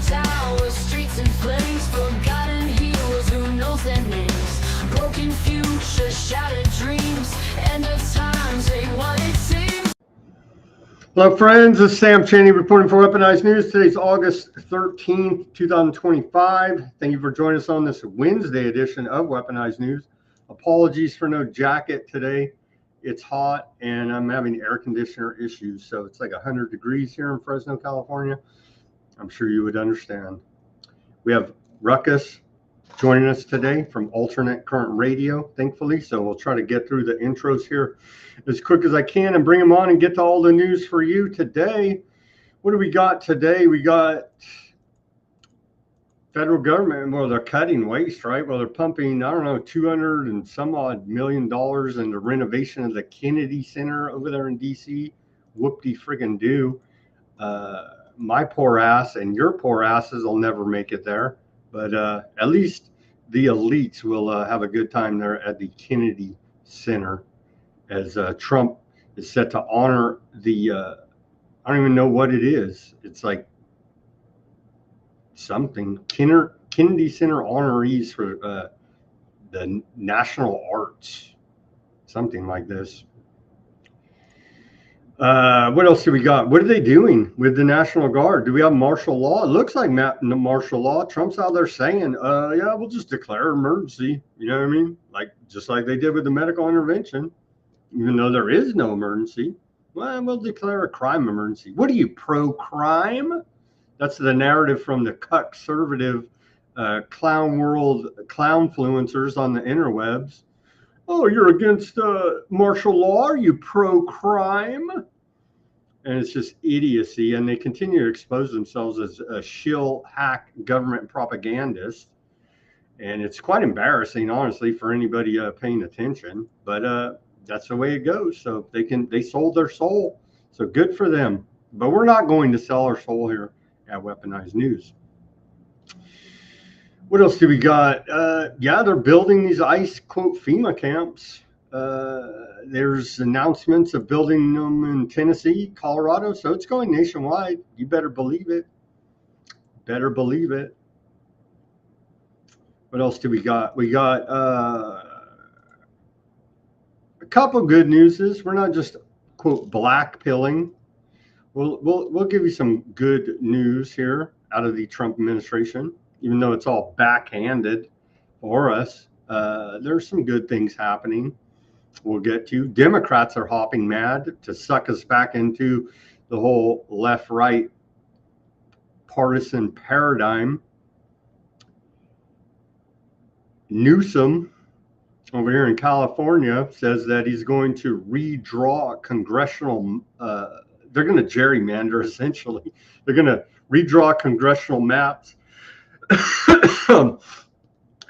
towers, streets in flames, forgotten heroes, who knows their names? Broken future, shattered dreams, end of times ain't what it seems. Hello friends, this is Sam Cheney reporting for Weaponized News. Today's August 13th, 2025. Thank you for joining us on this Wednesday edition of Weaponized News. Apologies for no jacket today. It's hot and I'm having air conditioner issues. So it's like 100 degrees here in Fresno, California. I'm sure you would understand. We have Ruckus joining us today from Alternate Current Radio, thankfully. So we'll try to get through the intros here as quick as I can and bring them on and get to all the news for you today. What do we got today? We got federal government. Well, they're cutting waste, right? Well, they're pumping, I don't know, $200 and some odd million in the renovation of the Kennedy Center over there in DC. Whoop-de-friggin-do. My poor ass and your poor asses will never make it there. But at least the elites will have a good time there at the Kennedy Center as Trump is set to honor the, I don't even know what it is. It's like something, Kennedy Center honorees for the national arts, something like this. What else do we got? What are they doing with the National Guard? Do we have martial law? It looks like martial law. Trump's out there saying, yeah, we'll just declare emergency. You know what I mean? Like, just like they did with the medical intervention, even though there is no emergency. Well, we'll declare a crime emergency. What are you, pro-crime? That's the narrative from the conservative clown world, clown influencers on the interwebs. Oh, you're against martial law? Are you pro-crime? And it's just idiocy. And they continue to expose themselves as a shill hack government propagandist. And it's quite embarrassing, honestly, for anybody paying attention. But that's the way it goes. So they sold their soul. So good for them. But we're not going to sell our soul here at Weaponized News. What else do we got? Yeah, they're building these ICE, quote, FEMA camps. There's announcements of building them in Tennessee, Colorado. So it's going nationwide. You better believe it. Better believe it. What else do we got? We got a couple good newses. We're not just, quote, black pilling. We'll give you some good news here out of the Trump administration. Even though it's all backhanded for us, there's some good things happening. We'll get to. Democrats are hopping mad to suck us back into the whole left-right partisan paradigm. Newsom over here in California says that he's going to redraw congressional, they're going to gerrymander essentially. They're going to redraw congressional maps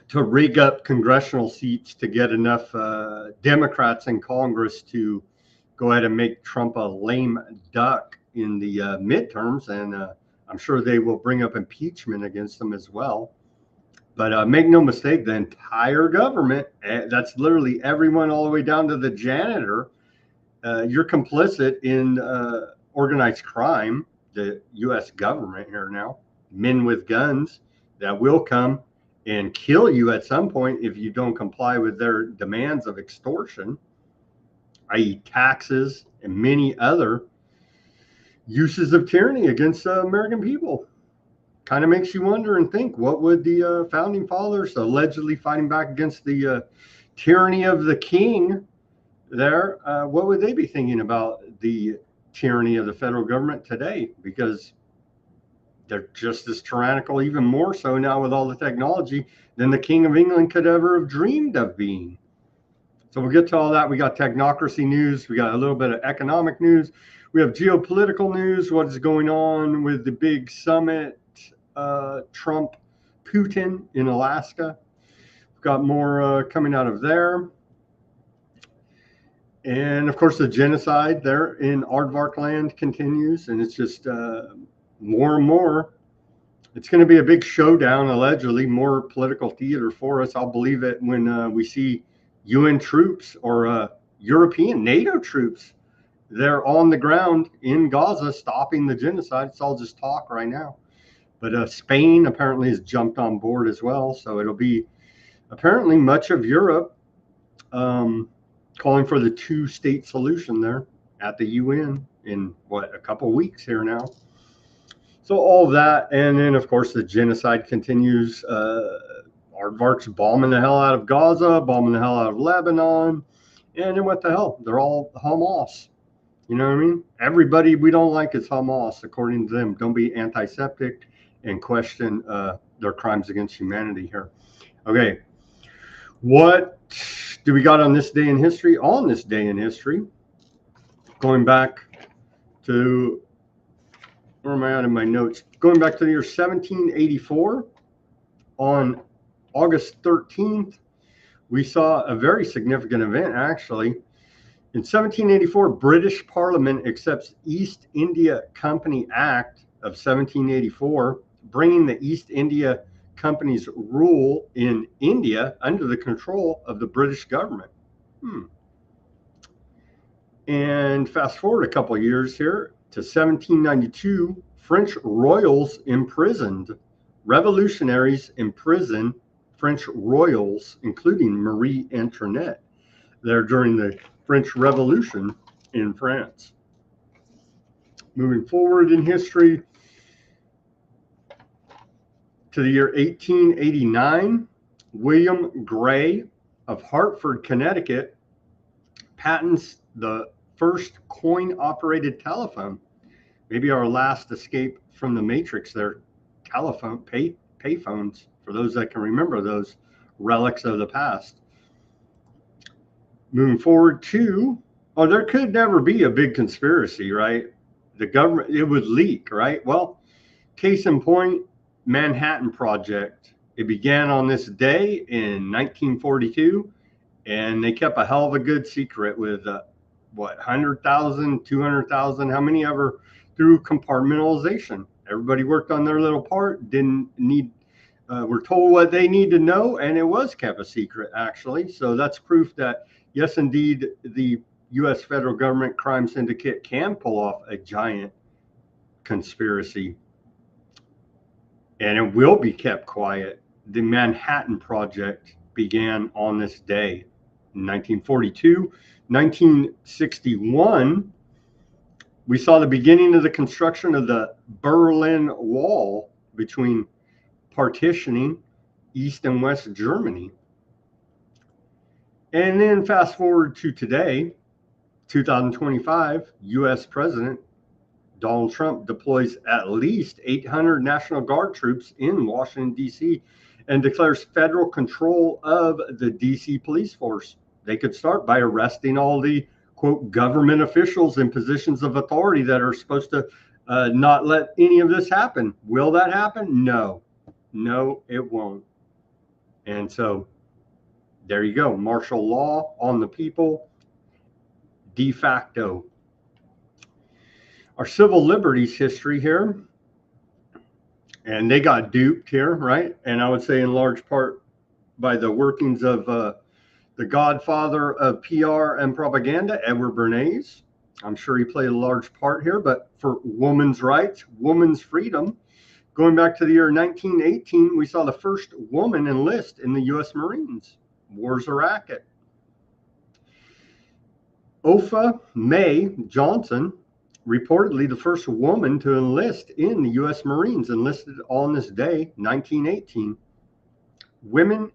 to rig up congressional seats to get enough Democrats in Congress to go ahead and make Trump a lame duck in the midterms. And I'm sure they will bring up impeachment against him as well. But make no mistake, the entire government, that's literally everyone all the way down to the janitor, you're complicit in organized crime, the U.S. government here now, men with guns that will come and kill you at some point if you don't comply with their demands of extortion, i.e. taxes and many other uses of tyranny against American people. Kind of makes you wonder and think, what would the founding fathers allegedly fighting back against the tyranny of the king there, what would they be thinking about the tyranny of the federal government today? Because they're just as tyrannical, even more so now with all the technology than the King of England could ever have dreamed of being. So we'll get to all that. We got technocracy news. We got a little bit of economic news. We have geopolitical news. What is going on with the big summit, Trump, Putin in Alaska. We've got more coming out of there. And of course, the genocide there in Aardvark land continues. And it's just more and more. It's going to be a big showdown, allegedly, more political theater for us. I'll believe it when we see UN troops or European NATO troops. They're on the ground in Gaza stopping the genocide. It's all just talk right now. But Spain apparently has jumped on board as well. So it'll be apparently much of Europe calling for the two-state solution there at the UN in a couple weeks here now. So all of that, and then of course the genocide continues. Aardvark's bombing the hell out of Gaza, bombing the hell out of Lebanon, and then what the hell? They're all Hamas. You know what I mean? Everybody we don't like is Hamas, according to them. Don't be anti-Semitic and question their crimes against humanity here. Okay, what do we got on this day in history? On this day in history, going back to, where am I at in my notes? Going back to the year 1784, on August 13th, we saw a very significant event, actually. In 1784, British Parliament accepts East India Company Act of 1784, bringing the East India Company's rule in India under the control of the British government. And fast forward a couple of years here to 1792, French royals imprisoned. Revolutionaries imprisoned French royals, including Marie Antoinette, there during the French Revolution in France. Moving forward in history to the year 1889, William Gray of Hartford, Connecticut, patents the first coin-operated telephone. Maybe our last escape from the Matrix there. Telephone, payphones, for those that can remember those relics of the past. Moving forward to, there could never be a big conspiracy, right? The government, it would leak, right? Well, case in point, Manhattan Project. It began on this day in 1942, and they kept a hell of a good secret with 100,000, 200,000, how many ever, through compartmentalization. Everybody worked on their little part, didn't need, were told what they need to know, and it was kept a secret, actually. So that's proof that, yes, indeed, the U.S. federal government crime syndicate can pull off a giant conspiracy, and it will be kept quiet. The Manhattan Project began on this day in 1942. 1961, we saw the beginning of the construction of the Berlin Wall between partitioning East and West Germany. And then fast forward to today, 2025, U.S. President Donald Trump deploys at least 800 National Guard troops in Washington, D.C., and declares federal control of the D.C. police force. They could start by arresting all the, quote, government officials in positions of authority that are supposed to not let any of this happen. Will that happen? No, it won't. And so there you go. Martial law on the people, de facto. Our civil liberties history here, and they got duped here, right? And I would say in large part by the workings of the godfather of PR and propaganda, Edward Bernays. I'm sure he played a large part here, but for women's rights, women's freedom, going back to the year 1918, we saw the first woman enlist in the U.S. Marines. War's a racket. Opha May Johnson, reportedly the first woman to enlist in the U.S. Marines, enlisted on this day, 1918. Women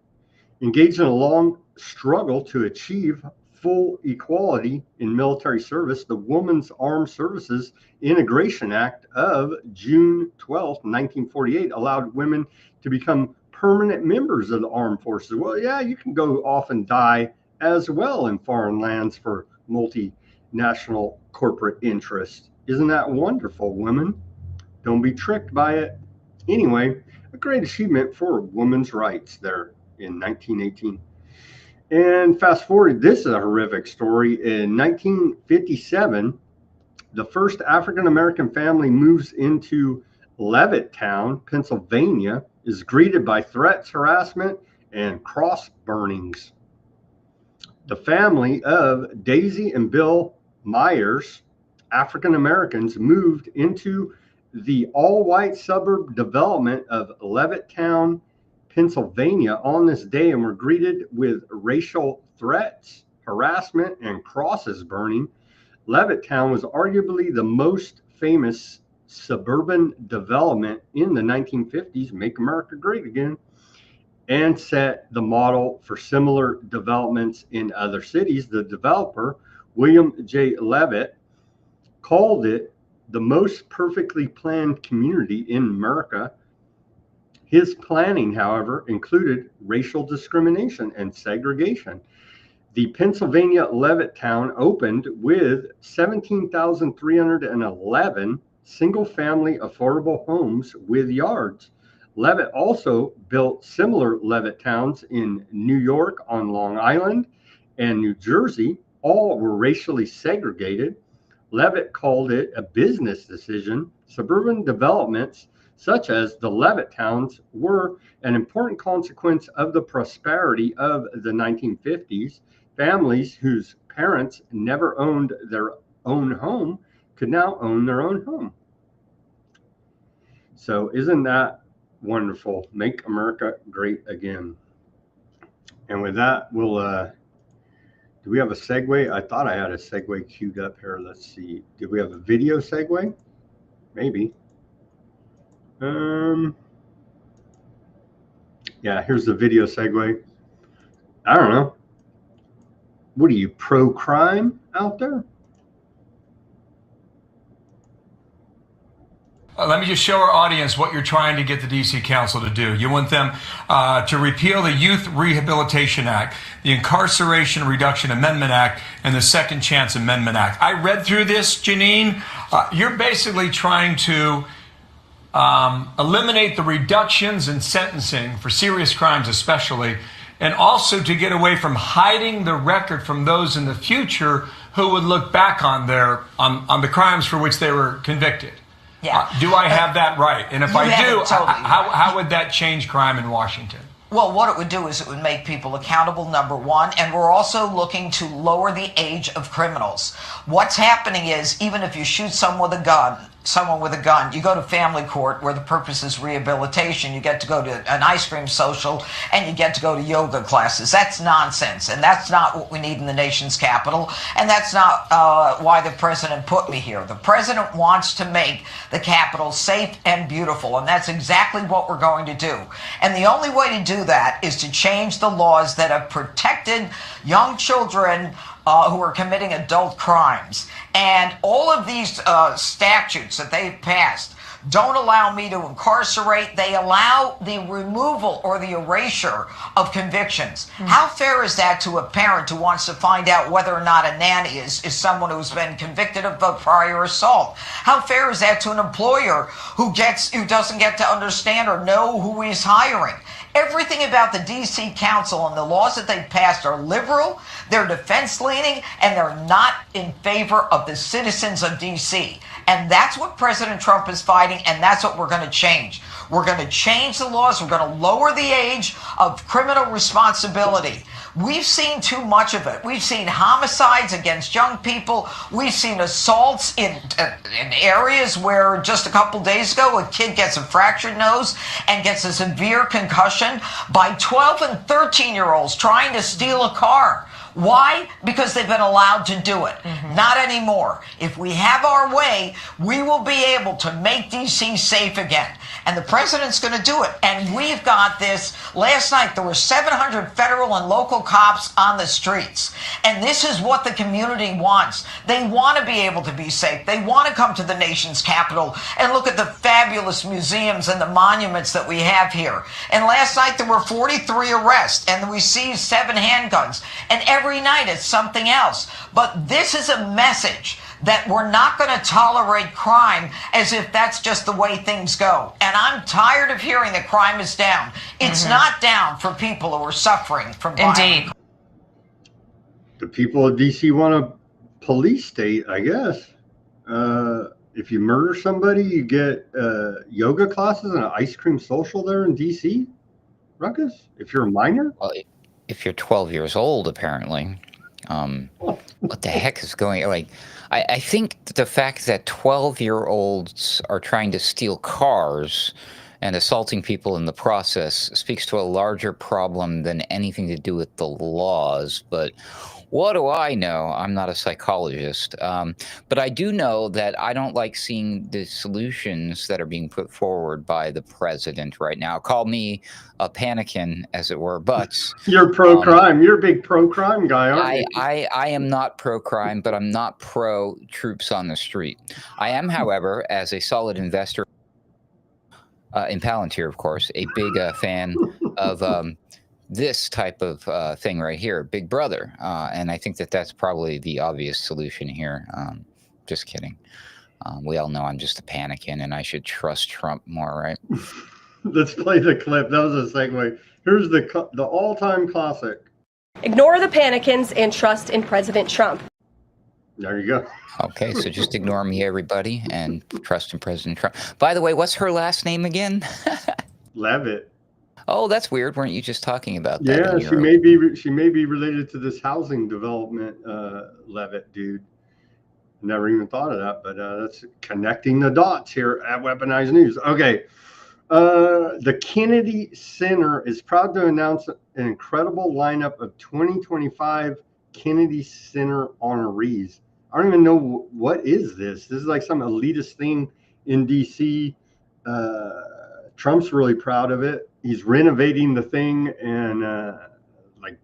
engaged in a long struggle to achieve full equality in military service. The Women's Armed Services Integration Act of June 12, 1948 allowed women to become permanent members of the armed forces. Well, yeah, you can go off and die as well in foreign lands for multinational corporate interests. Isn't that wonderful, women? Don't be tricked by it. Anyway, a great achievement for women's rights there in 1918. And fast forward, this is a horrific story. In 1957, the first African-American family moves into Levittown, Pennsylvania, is greeted by threats, harassment, and cross burnings. The family of Daisy and Bill Myers, African Americans, moved into the all-white suburb development of Levittown, Pennsylvania on this day and were greeted with racial threats, harassment, and crosses burning. Levittown was arguably the most famous suburban development in the 1950s, Make America Great Again, and set the model for similar developments in other cities. The developer, William J. Levitt, called it the most perfectly planned community in America. His planning, however, included racial discrimination and segregation. The Pennsylvania Levittown opened with 17,311 single-family affordable homes with yards. Levitt also built similar Levittowns in New York, on Long Island, and New Jersey. All were racially segregated. Levitt called it a business decision. Suburban developments such as the Levittowns were an important consequence of the prosperity of the 1950s. Families whose parents never owned their own home could now own their own home. So isn't that wonderful? Make America Great Again. And with that, we'll, do we have a segue? I thought I had a segue queued up here. Let's see. Did we have a video segue? Maybe. Yeah, here's the video segue. I don't know. What are you, pro-crime out there? Let me just show our audience what you're trying to get the D.C. Council to do. You want them to repeal the Youth Rehabilitation Act, the Incarceration Reduction Amendment Act, and the Second Chance Amendment Act. I read through this, Janine. You're basically trying to eliminate the reductions in sentencing for serious crimes especially, and also to get away from hiding the record from those in the future who would look back on on the crimes for which they were convicted. Yeah. Do I have that right? And if I do, totally. how would that change crime in Washington? Well, what it would do is it would make people accountable, number one, and we're also looking to lower the age of criminals. What's happening is, even if you shoot someone with a gun, you go to family court where the purpose is rehabilitation, you get to go to an ice cream social, and you get to go to yoga classes. That's nonsense, and that's not what we need in the nation's capital, and that's not why the president put me here. The president wants to make the Capitol safe and beautiful, and that's exactly what we're going to do. And the only way to do that is to change the laws that have protected young children who are committing adult crimes. And all of these statutes that they've passed don't allow me to incarcerate. They allow the removal or the erasure of convictions. How fair is that to a parent who wants to find out whether or not a nanny is someone who's been convicted of a prior assault? How fair is that to an employer who doesn't get to understand or know who he's hiring? Everything about the D.C. Council and the laws that they've passed are liberal, they're defense-leaning, and they're not in favor of the citizens of D.C. And that's what President Trump is fighting, and that's what we're going to change. We're going to change the laws. We're going to lower the age of criminal responsibility. We've seen too much of it. We've seen homicides against young people. We've seen assaults in areas where just a couple days ago a kid gets a fractured nose and gets a severe concussion by 12 and 13-year-olds trying to steal a car. Why? Because they've been allowed to do it. Not anymore. If we have our way, we will be able to make D.C. safe again. And the president's going to do it. And we've got this. Last night, there were 700 federal and local cops on the streets. And this is what the community wants. They want to be able to be safe. They want to come to the nation's capital and look at the fabulous museums and the monuments that we have here. And last night, there were 43 arrests, and we seized 7 handguns. And every night, it's something else. But this is a message that we're not going to tolerate crime as if that's just the way things go. And I'm tired of hearing that crime is down. It's not down for people who are suffering from violence. Indeed. The people of D.C. want a police state, I guess. If you murder somebody, you get yoga classes and an ice cream social there in D.C., Ruckus, if you're a minor? Well, if you're 12 years old, apparently. What the heck is going? Like, I think the fact that 12-year-olds are trying to steal cars and assaulting people in the process speaks to a larger problem than anything to do with the laws. But what do I know? I'm not a psychologist. But I do know that I don't like seeing the solutions that are being put forward by the president right now. Call me a panikin, as it were. But You're pro-crime. You're a big pro-crime guy, aren't you? I am not pro-crime, but I'm not pro-troops on the street. I am, however, as a solid investor in Palantir, of course, a big fan of this type of thing right here, Big Brother. And I think that that's probably the obvious solution here. Just kidding. We all know I'm just a panikin and I should trust Trump more, right? Let's play the clip. That was a segue. Here's the all-time classic. Ignore the panikins and trust in President Trump. There you go. Okay, so just ignore me, everybody, and trust in President Trump. By the way, what's her last name again? Levitt. Oh, that's weird. Weren't you just talking about that? Yeah, she may be related to this housing development Levitt dude. Never even thought of that, but that's connecting the dots here at Weaponized News. Okay. The Kennedy Center is proud to announce an incredible lineup of 2025 Kennedy Center honorees. I don't even know what is this. This is like some elitist thing in DC. Trump's really proud of it. He's renovating the thing and like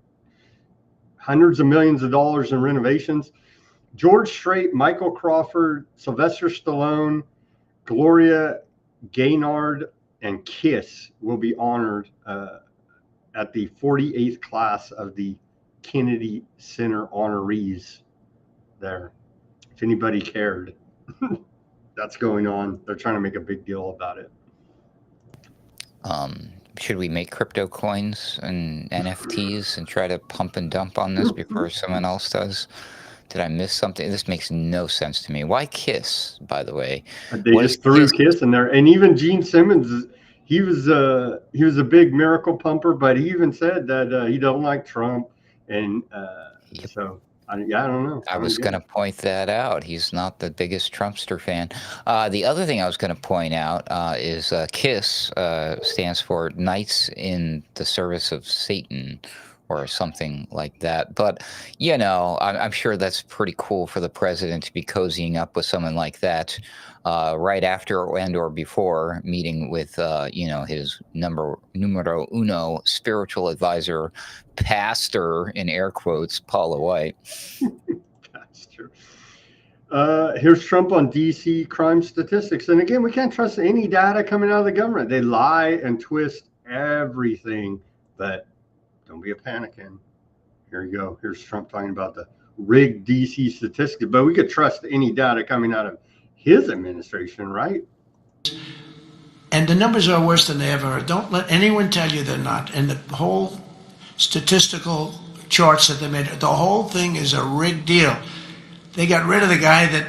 hundreds of millions of dollars in renovations. George Strait, Michael Crawford, Sylvester Stallone, Gloria Gaynor, and Kiss will be honored at the 48th class of the Kennedy Center honorees there. If anybody cared, that's going on. They're trying to make a big deal about it. Should we make crypto coins and NFTs and try to pump and dump on this before someone else does? Did I miss something? This makes no sense to me. Why Kiss, by the way? They just threw Kiss in there. And even Gene Simmons, he was a big miracle pumper, but he even said that he don't like Trump. And so, I don't know. I was going to point that out. He's not the biggest Trumpster fan. The other thing I was going to point out is KISS stands for Knights in the Service of Satan, or something like that. But, you know, I'm sure that's pretty cool for the president to be cozying up with someone like that right after and or before meeting with, you know, his numero uno spiritual advisor, pastor, in air quotes, Paula White. That's true. Here's Trump on DC crime statistics. And again, we can't trust any data coming out of the government. They lie and twist everything, but don't be a panikin. Here you go. Here's Trump talking about the rigged DC statistics, but we could trust any data coming out of his administration, right? And the numbers are worse than they ever are. Don't let anyone tell you they're not. And the whole statistical charts that they made, the whole thing is a rigged deal. They got rid of the guy that,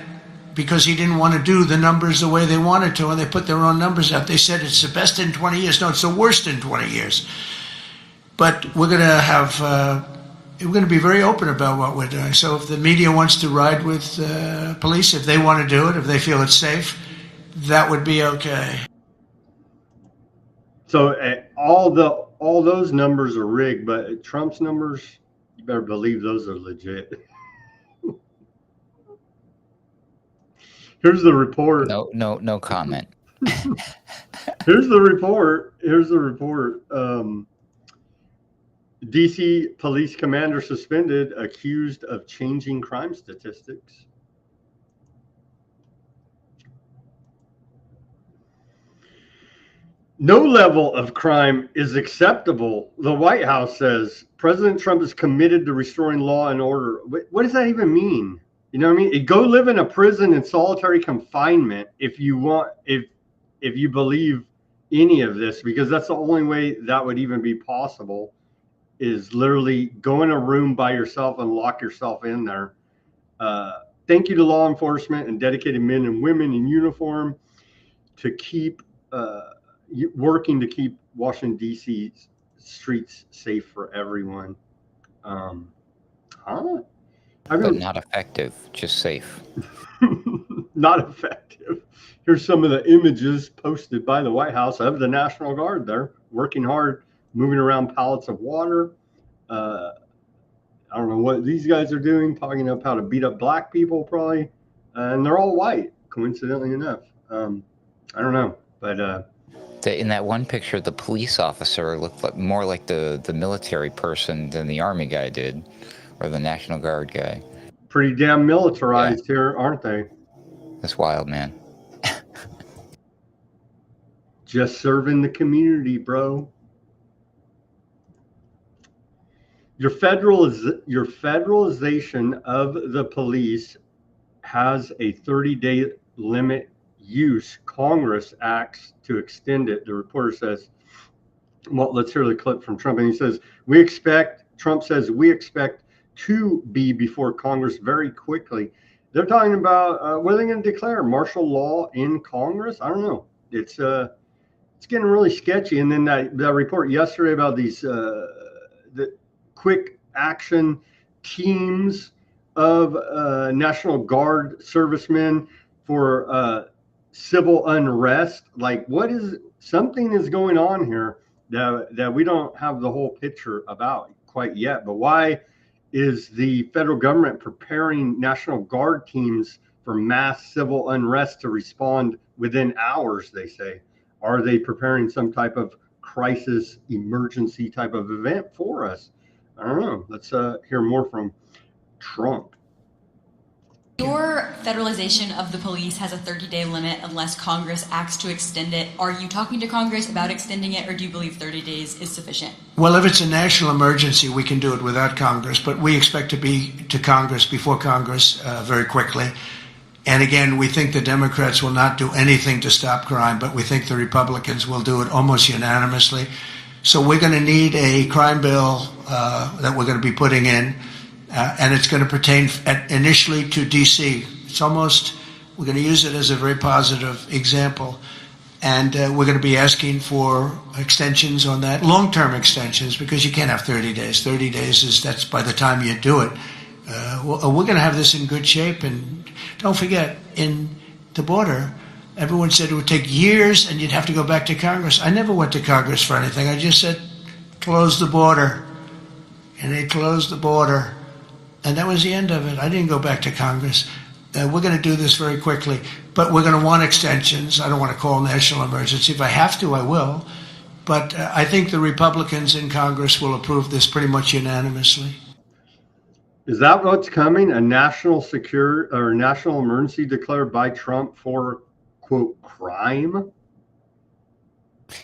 because he didn't want to do the numbers the way they wanted to, and they put their own numbers out. They said it's the best in 20 years. No, it's the worst in 20 years. But we're going to have, we're going to be very open about what we're doing. So if the media wants to ride with police, if they want to do it, if they feel it's safe, that would be okay. So all those numbers are rigged, but Trump's numbers, you better believe those are legit. Here's the report. No comment. Here's the report. DC police commander suspended, accused of changing crime statistics. No level of crime is acceptable, the White House says. President Trump is committed to restoring law and order. What does that even mean? You know what I mean? Go live in a prison in solitary confinement if you want, if you believe any of this, because that's the only way that would even be possible, is literally go in a room by yourself and lock yourself in there. Thank you to law enforcement and dedicated men and women in uniform to keep working to keep Washington, D.C. streets safe for everyone. I but mean, not effective, just safe. not effective. Here's some of the images posted by the White House of the National Guard. They're working hard, moving around pallets of water. I don't know what these guys are doing, talking about how to beat up black people, probably. And they're all white, coincidentally enough. I don't know, but In that one picture, the police officer looked more like the military person than the army guy did, or the National Guard guy. pretty damn militarized here, aren't they? That's wild, man. Just serving the community, bro. Your federalization of the police has a 30-day limit use. Congress acts to extend it. The reporter says, well, let's hear the clip from Trump. And he says, Trump says, we expect to be before Congress very quickly. They're talking about what are they going to declare? Martial law in Congress? I don't know. It's getting really sketchy. And then that report yesterday about these the quick action teams of National Guard servicemen for civil unrest. Like, something is going on here that we don't have the whole picture about quite yet. But why is the federal government preparing National Guard teams for mass civil unrest to respond within hours, they say? Are they preparing some type of crisis emergency type of event for us? I don't know. Let's hear more from Trump. Your federalization of the police has a 30-day limit unless Congress acts to extend it. Are you talking to Congress about extending it, or do you believe 30 days is sufficient? Well, if it's a national emergency, we can do it without Congress, but we expect to be to Congress before Congress very quickly. And again, we think the Democrats will not do anything to stop crime, but we think the Republicans will do it almost unanimously. So we're going to need a crime bill that we're going to be putting in, and it's going to pertain initially to D.C. We're going to use it as a very positive example, and we're going to be asking for extensions on that, long-term extensions, because you can't have 30 days. 30 days that's by the time you do it. We're going to have this in good shape, and don't forget, in the border, everyone said it would take years and you'd have to go back to Congress. I never went to Congress for anything. I just said, close the border. And they closed the border. And that was the end of it. I didn't go back to Congress. We're going to do this very quickly. But we're going to want extensions. I don't want to call national emergency. If I have to, I will. But I think the Republicans in Congress will approve this pretty much unanimously. Is that what's coming? A national emergency declared by Trump for, quote, crime?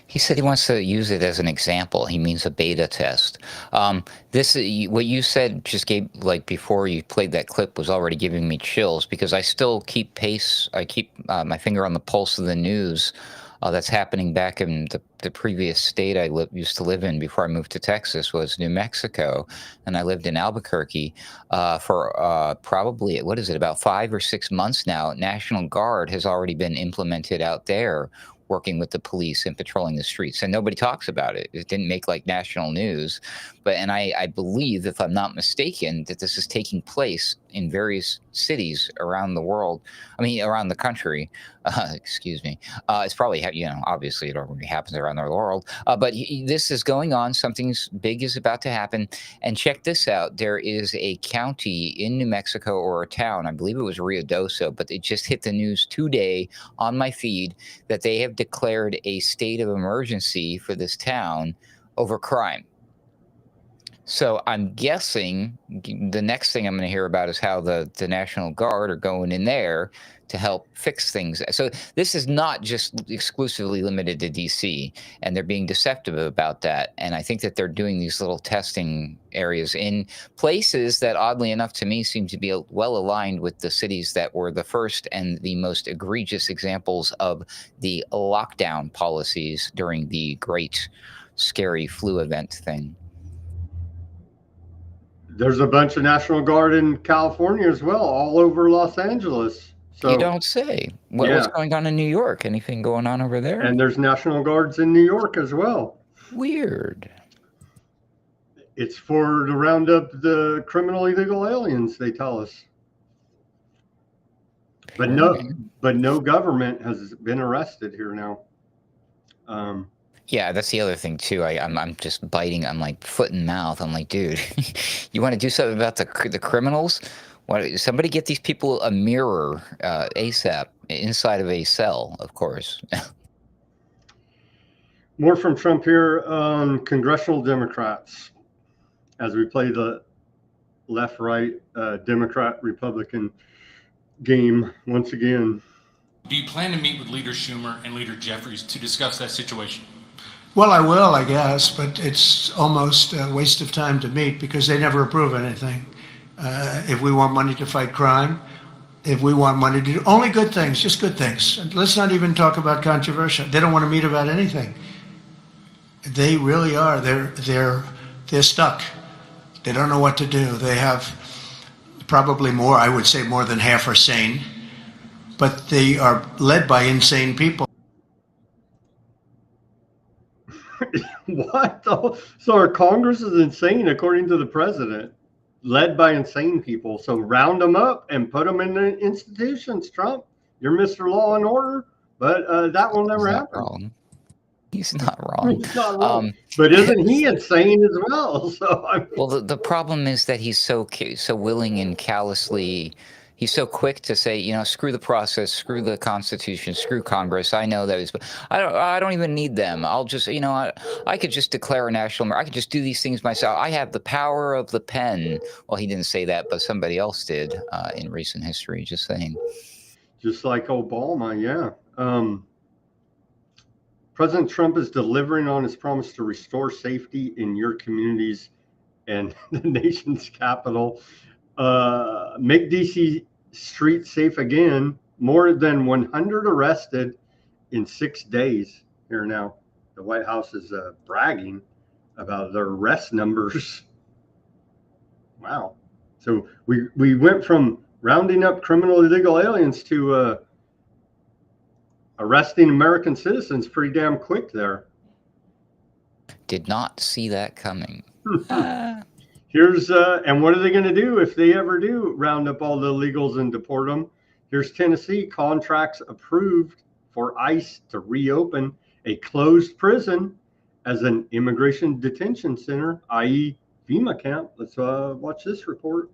He said he wants to use it as an example. He means a beta test. What you said just gave, like, before you played that clip, was already giving me chills, because I still keep pace. I keep my finger on the pulse of the news that's happening back in the previous state I used to live in before I moved to Texas, was New Mexico. And I lived in Albuquerque for probably, about 5 or 6 months now. National Guard has already been implemented out there, working with the police and patrolling the streets, and nobody talks about it. It didn't make like national news, and I believe, if I'm not mistaken, that this is taking place in various cities around the world. I mean, around the country. Excuse me. It's probably, obviously it already happens around the world, but this is going on. Something big is about to happen. And check this out. There is a county in New Mexico, or a town, I believe it was Ruidoso, but it just hit the news today on my feed that they have declared a state of emergency for this town over crime. So I'm guessing the next thing I'm going to hear about is how the National Guard are going in there to help fix things. So this is not just exclusively limited to DC, and they're being deceptive about that. And I think that they're doing these little testing areas in places that, oddly enough to me, seem to be well aligned with the cities that were the first and the most egregious examples of the lockdown policies during the great scary flu event thing. There's a bunch of National Guard in California as well, all over Los Angeles. So, you don't say. What's going on in New York? Anything going on over there? And there's National Guards in New York as well. Weird. It's for to round up the criminal illegal aliens, they tell us. But no government has been arrested here now. Yeah, that's the other thing too. I'm just biting. I'm like foot and mouth. I'm like, dude, you want to do something about the criminals? Somebody get these people a mirror ASAP inside of a cell, of course. More from Trump here on congressional Democrats as we play the left-right Democrat-Republican game once again. Do you plan to meet with Leader Schumer and Leader Jeffries to discuss that situation? Well, I will, I guess, but it's almost a waste of time to meet because they never approve anything. If we want money to fight crime, if we want money to do only good things, just good things. And let's not even talk about controversial. They don't want to meet about anything. They really are. They're stuck. They don't know what to do. They have probably more, I would say more than half are sane, but they are led by insane people. What? So our Congress is insane, according to the president, led by insane people. So round them up and put them in the institutions, Trump. You're Mr. Law and Order, but that will never happen. Wrong. He's not wrong. He's not wrong. But isn't he insane as well? So I mean, well, the problem is that he's so willing and callously. He's so quick to say, you know, screw the process, screw the Constitution, screw Congress. I know that I don't even need them. I'll just, you know, I could just declare a national emergency. I could just do these things myself. I have the power of the pen. Well, he didn't say that, but somebody else did in recent history. Just saying. Just like Obama, yeah. President Trump is delivering on his promise to restore safety in your communities and the nation's capital. Make DC streets safe again. More than 100 arrested in 6 days here now. The White House is bragging about their arrest numbers. Wow. So we went from rounding up criminal illegal aliens to arresting American citizens pretty damn quick there. Did not see that coming. Here's and what are they going to do if they ever do round up all the illegals and deport them? Here's Tennessee. Contracts approved for ICE to reopen a closed prison as an immigration detention center, i.e. FEMA camp. Let's watch this report.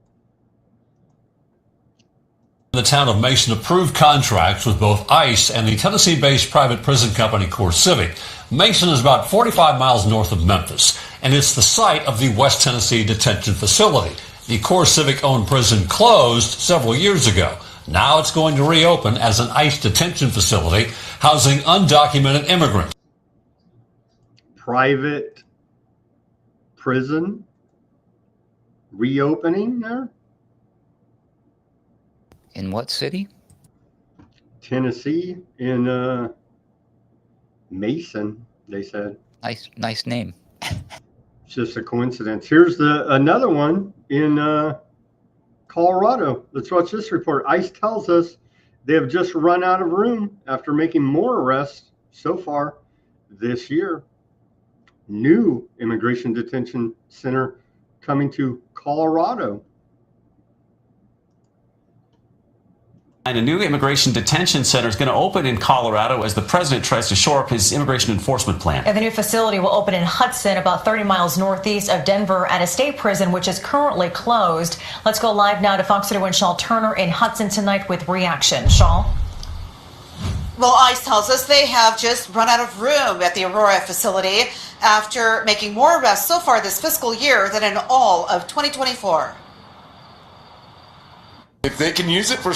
The town of Mason approved contracts with both ICE and the Tennessee-based private prison company CoreCivic. Mason is about 45 miles north of Memphis, and it's the site of the West Tennessee Detention Facility. The CoreCivic-owned prison closed several years ago. Now it's going to reopen as an ICE detention facility housing undocumented immigrants. Private prison reopening there? In what city? Tennessee, in Mason, they said. Nice name. It's just a coincidence. Here's another one in Colorado. Let's watch this report. ICE tells us they have just run out of room after making more arrests so far this year. New immigration detention center coming to Colorado. And a new immigration detention center is going to open in Colorado as the president tries to shore up his immigration enforcement plan. And the new facility will open in Hudson, about 30 miles northeast of Denver, at a state prison which is currently closed. Let's go live now to Fox 31's Shaw Turner in Hudson tonight with reaction. Shaw? Well, ICE tells us they have just run out of room at the Aurora facility after making more arrests so far this fiscal year than in all of 2024. If they can use it for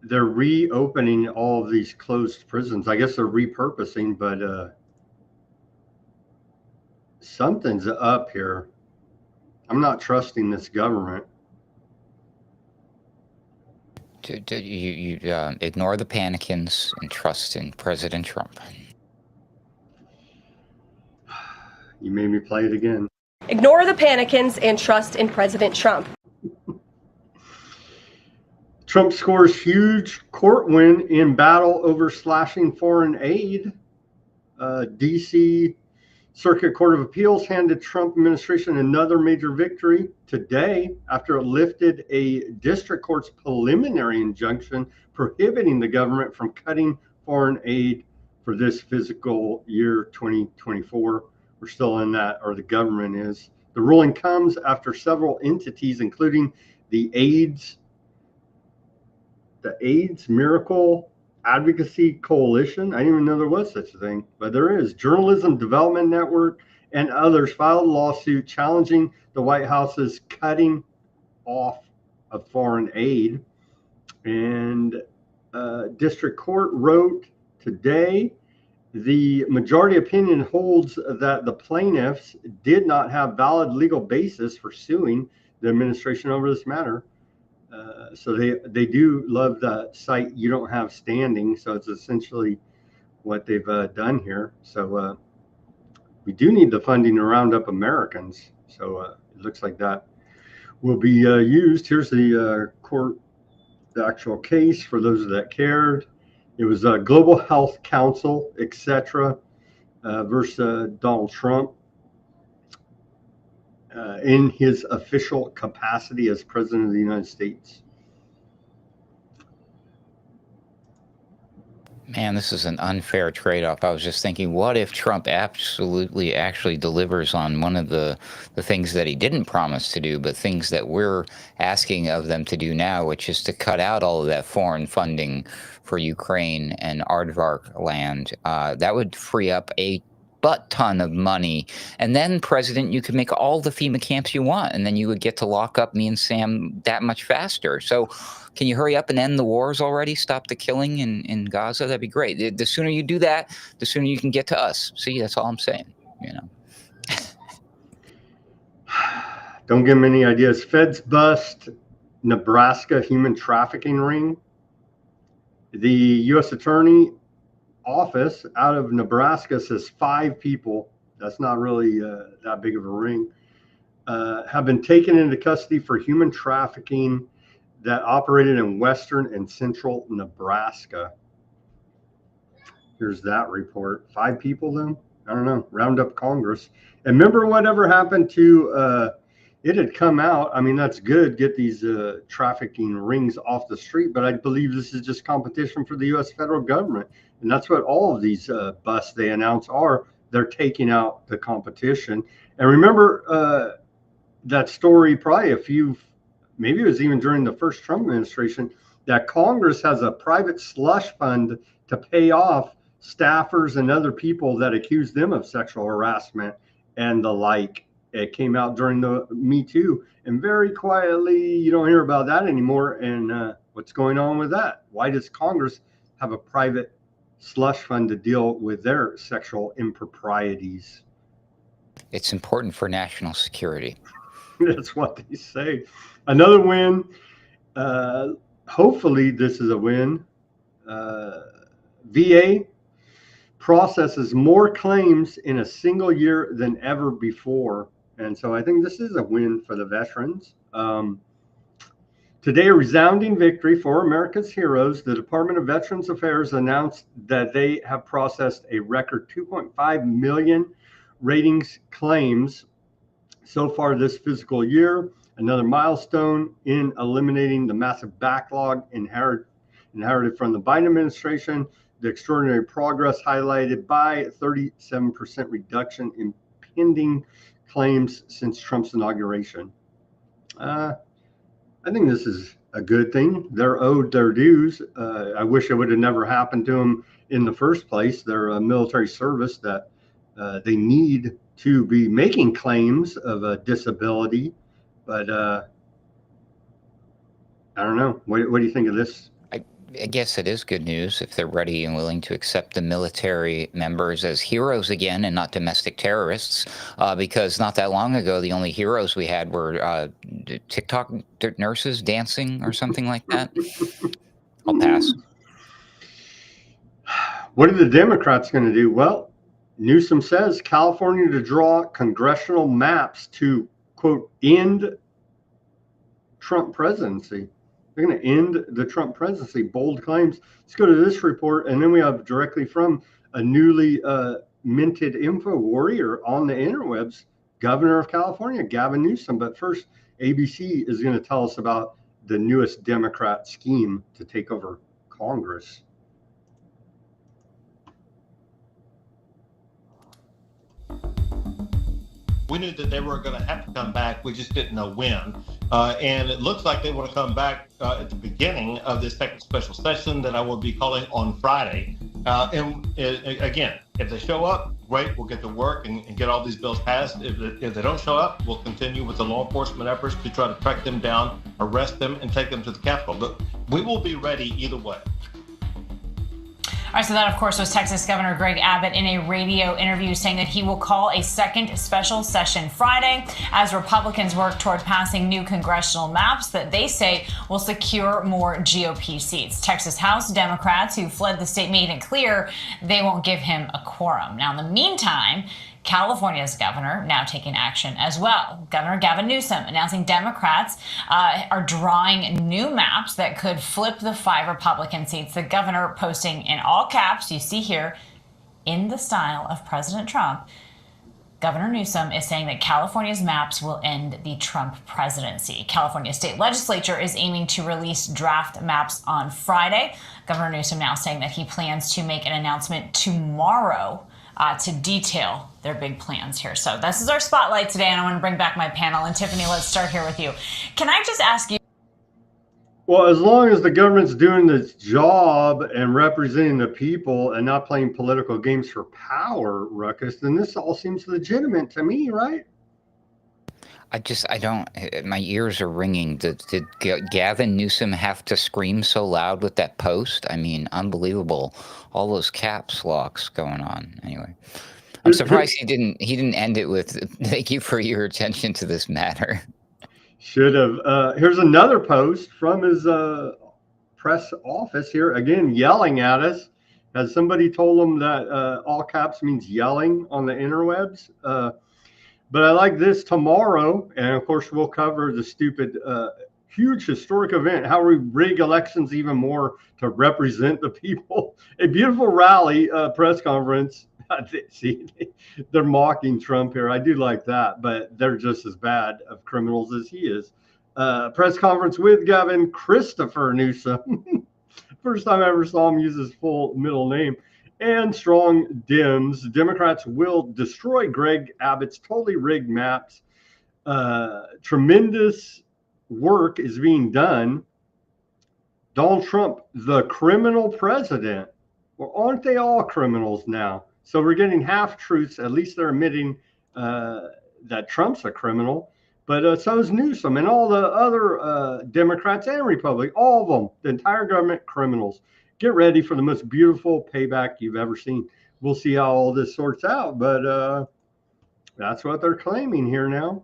they're reopening all of these closed prisons. I guess they're repurposing, but something's up here. I'm not trusting this government. You ignore the panicans and trust in President Trump. You made me play it again. Ignore the panicans and trust in President Trump. Trump scores huge court win in battle over slashing foreign aid. D.C. Circuit Court of Appeals handed Trump administration another major victory today after it lifted a district court's preliminary injunction prohibiting the government from cutting foreign aid for this fiscal year 2024. We're still in that, or the government is. The ruling comes after several entities, including the AIDS Miracle Advocacy Coalition. I didn't even know there was such a thing, but there is. Journalism Development Network and others filed a lawsuit challenging the White House's cutting off of foreign aid. And district court wrote today, the majority opinion holds that the plaintiffs did not have valid legal basis for suing the administration over this matter. So they do love the site "you don't have standing," so it's essentially what they've done here. So we do need the funding to round up Americans. So it looks like that will be used. Here's the the actual case for those that cared. It was a Global Health Council, etc., versus Donald Trump in his official capacity as President of the United States. Man, this is an unfair trade-off. I was just thinking, what if Trump absolutely actually delivers on one of the things that he didn't promise to do, but things that we're asking of them to do now, which is to cut out all of that foreign funding for Ukraine and Aardvark land. That would free up a butt ton of money. And then, President, you could make all the FEMA camps you want, and then you would get to lock up me and Sam that much faster. So can you hurry up and end the wars already? Stop the killing in Gaza? That'd be great. The sooner you do that, the sooner you can get to us. See, that's all I'm saying, you know. Don't give them any ideas. Feds bust Nebraska human trafficking ring. The U.S. Attorney Office out of Nebraska says 5 people, that's not really that big of a ring, have been taken into custody for human trafficking that operated in western and central Nebraska. Here's that report. 5 people, though? I don't know. Round up Congress. And remember whatever happened to, it had come out. I mean, that's good. Get these trafficking rings off the street. But I believe this is just competition for the U.S. federal government. And that's what all of these busts they announce are. They're taking out the competition. And remember that story probably maybe it was even during the first Trump administration, that Congress has a private slush fund to pay off staffers and other people that accuse them of sexual harassment and the like. It came out during the Me Too, and very quietly, you don't hear about that anymore. And what's going on with that? Why does Congress have a private slush fund to deal with their sexual improprieties? It's important for national security. That's what they say. Another win. Hopefully this is a win. VA processes more claims in a single year than ever before. And so I think this is a win for the veterans. Today, a resounding victory for America's heroes. The Department of Veterans Affairs announced that they have processed a record 2.5 million ratings claims so far this fiscal year. Another milestone in eliminating the massive backlog inherited from the Biden administration. The extraordinary progress highlighted by 37% reduction in pending claims since Trump's inauguration. I think this is a good thing. They're owed their dues. I wish it would have never happened to them in the first place. They're a military service that they need to be making claims of a disability. But I don't know. What do you think of this? I guess it is good news if they're ready and willing to accept the military members as heroes again and not domestic terrorists, because not that long ago, the only heroes we had were TikTok nurses dancing or something like that. I'll pass. What are the Democrats going to do? Well, Newsom says California to draw congressional maps to, quote, end Trump presidency. They're going to end the Trump presidency. Bold claims. Let's go to this report, and then we have directly from a newly minted info warrior on the interwebs, Governor of California, Gavin Newsom. But first, ABC is going to tell us about the newest Democrat scheme to take over Congress. We knew that they were going to have to come back. We just didn't know when. And it looks like they want to come back at the beginning of this second special session that I will be calling on Friday. Again, if they show up, great, we'll get to work and get all these bills passed. If they don't show up, we'll continue with the law enforcement efforts to try to track them down, arrest them, and take them to the Capitol. But we will be ready either way. All right, so that, of course, was Texas Governor Greg Abbott in a radio interview saying that he will call a second special session Friday as Republicans work toward passing new congressional maps that they say will secure more GOP seats. Texas House Democrats who fled the state made it clear they won't give him a quorum. Now, in the meantime, California's governor now taking action as well. Governor Gavin Newsom announcing Democrats are drawing new maps that could flip the 5 Republican seats. The governor posting in all caps, you see here, in the style of President Trump. Governor Newsom is saying that California's maps will end the Trump presidency. California state legislature is aiming to release draft maps on Friday. Governor Newsom now saying that he plans to make an announcement tomorrow to detail their big plans here. So this is our spotlight today, and I want to bring back my panel. And Tiffany, let's start here with you. Can I just ask you? Well, as long as the government's doing its job and representing the people and not playing political games for power, Ruckus, then this all seems legitimate to me, right? I don't, my ears are ringing. Did Gavin Newsom have to scream so loud with that post? I mean, unbelievable. All those caps locks going on. Anyway, I'm surprised he didn't end it with, thank you for your attention to this matter. Should have. Here's another post from his press office here, again, yelling at us. Has somebody told him that all caps means yelling on the interwebs? But I like this tomorrow, and of course we'll cover the stupid, huge historic event, how we rig elections even more to represent the people. A beautiful rally press conference. See, they're mocking Trump here. I do like that, but they're just as bad of criminals as he is. Press conference with Gavin Christopher Newsom. First time I ever saw him use his full middle name. And strong Dems. Democrats will destroy Greg Abbott's totally rigged maps. Tremendous work is being done. Donald Trump, the criminal president. Well, aren't they all criminals now? So we're getting half truths. At least they're admitting that Trump's a criminal. But so is Newsom and all the other Democrats and Republicans, all of them, the entire government, criminals. Get ready for the most beautiful payback you've ever seen. We'll see how all this sorts out, but that's what they're claiming here now.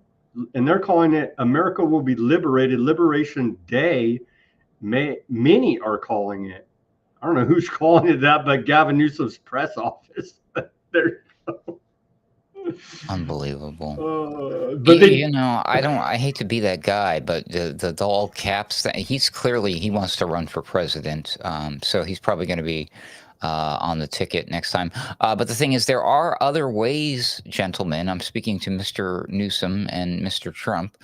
And they're calling it America will be liberated, Liberation Day. Many are calling it. I don't know who's calling it that, but Gavin Newsom's press office. There you go. Unbelievable. But I hate to be that guy, but the all caps, he wants to run for president. So he's probably going to be on the ticket next time. But the thing is, there are other ways, gentlemen. I'm speaking to Mr. Newsom and Mr. Trump.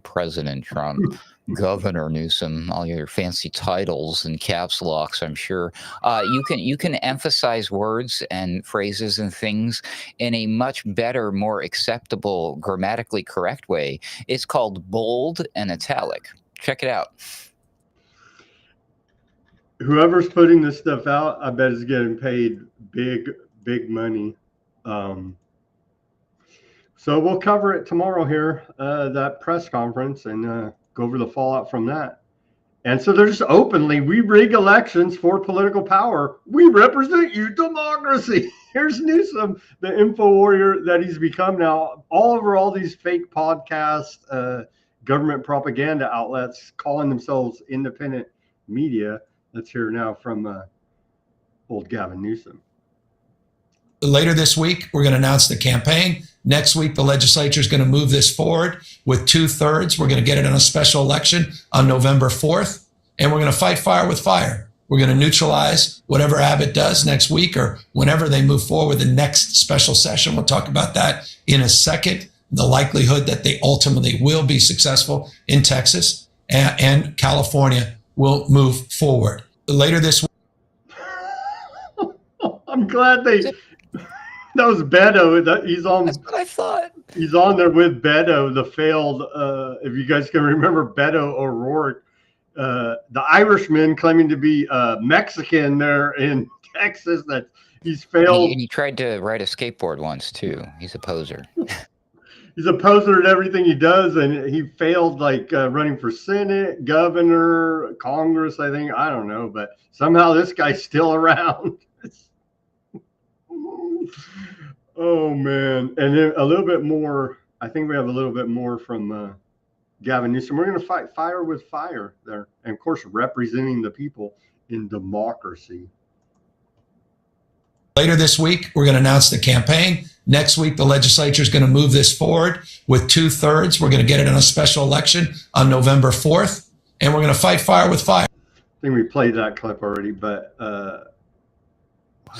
President Trump. Governor Newsom, all your fancy titles and caps locks, I'm sure. You can emphasize words and phrases and things in a much better, more acceptable, grammatically correct way. It's called bold and italic. Check it out. Whoever's putting this stuff out, I bet is getting paid big money. So we'll cover it tomorrow here, that press conference, and go over the fallout from that. And so they're just openly, we rig elections for political power. We represent you, democracy. Here's Newsom, the info warrior that he's become now, all over all these fake podcasts, government propaganda outlets calling themselves independent media. Let's hear now from old Gavin Newsom. Later this week, we're going to announce the campaign. Next week, the legislature is going to move this forward with 2/3. We're going to get it in a special election on November 4th, and we're going to fight fire with fire. we're going to neutralize whatever Abbott does next week or whenever they move forward with the next special session. We'll talk about that in a second. The likelihood that they ultimately will be successful in Texas and California will move forward. Later this week. I'm glad that was Beto. He's on. That's what I thought. He's on there with Beto, the failed, if you guys can remember Beto O'Rourke, the Irishman claiming to be Mexican there in Texas, that he's failed. And he tried to ride a skateboard once too. He's a poser. He's a poser at everything he does, and he failed like running for Senate, governor, Congress, I think. I don't know, but somehow this guy's still around. Oh, man. And then a little bit more, I think we have a little bit more from Gavin Newsom. We're going to fight fire with fire there. And, of course, representing the people in democracy. Later this week, we're going to announce the campaign. Next week, the legislature is going to move this forward with 2/3. We're going to get it in a special election on November 4th. And we're going to fight fire with fire. I think we played that clip already, but...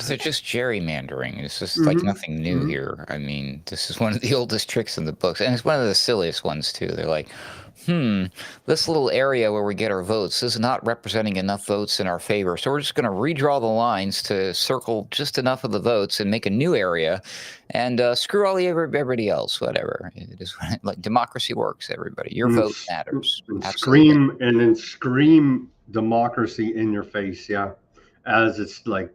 they're just gerrymandering. It's just like nothing new here. I mean, this is one of the oldest tricks in the books, and it's one of the silliest ones too. They're like, this little area where we get our votes is not representing enough votes in our favor, so we're just going to redraw the lines to circle just enough of the votes and make a new area, and screw all everybody else. Whatever it is, like democracy works. Everybody, your vote matters. Scream and then scream democracy in your face. Yeah, as it's like.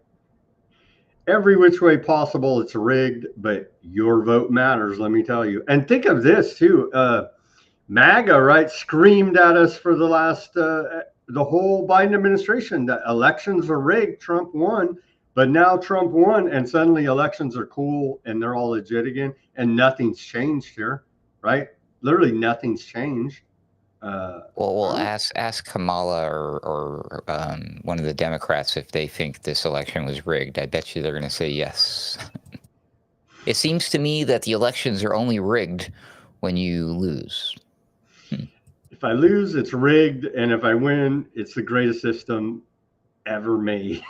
Every which way possible, it's rigged, but your vote matters, let me tell you. And think of this, too. MAGA, right, screamed at us for the last, the whole Biden administration that elections are rigged, Trump won. But now Trump won, and suddenly elections are cool, and they're all legit again, and nothing's changed here, right? Literally nothing's changed. Well, ask Kamala or one of the Democrats if they think this election was rigged. I bet you they're going to say yes. It seems to me that the elections are only rigged when you lose. If I lose, it's rigged, and if I win, it's the greatest system ever made.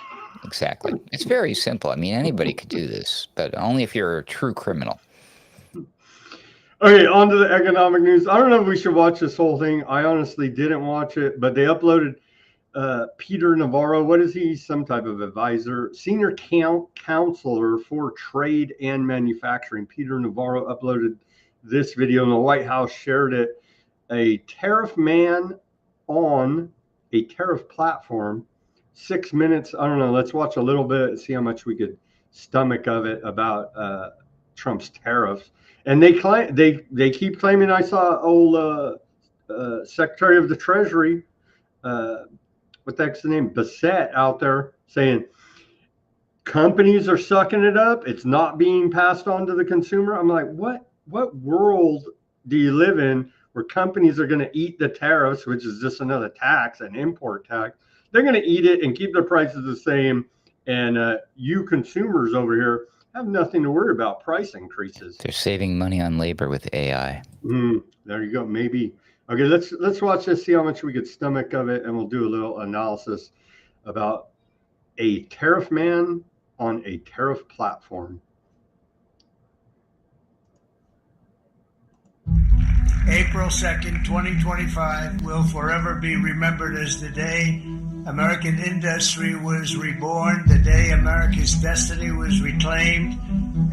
Exactly. It's very simple. I mean, anybody could do this, but only if you're a true criminal. Okay, on to the economic news. I don't know if we should watch this whole thing. I honestly didn't watch it, but they uploaded Peter Navarro. What is he? Some type of advisor, senior counselor for trade and manufacturing. Peter Navarro uploaded this video, and the White House shared it. A tariff man on a tariff platform. 6 minutes. I don't know. Let's watch a little bit, see how much we could stomach of it about Trump's tariffs. And they keep claiming. I saw old Secretary of the Treasury, what the heck's the name, Bissett, out there saying companies are sucking it up. It's not being passed on to the consumer. I'm like, what world do you live in where companies are going to eat the tariffs, which is just another tax, an import tax? They're going to eat it and keep their prices the same. And you consumers over here have nothing to worry about price increases. They're saving money on labor with AI. There you go. Maybe. Okay, let's watch this, see how much we could stomach of it, and we'll do a little analysis about a tariff man on a tariff platform. April 2nd, 2025 will forever be remembered as the day American industry was reborn, the day America's destiny was reclaimed,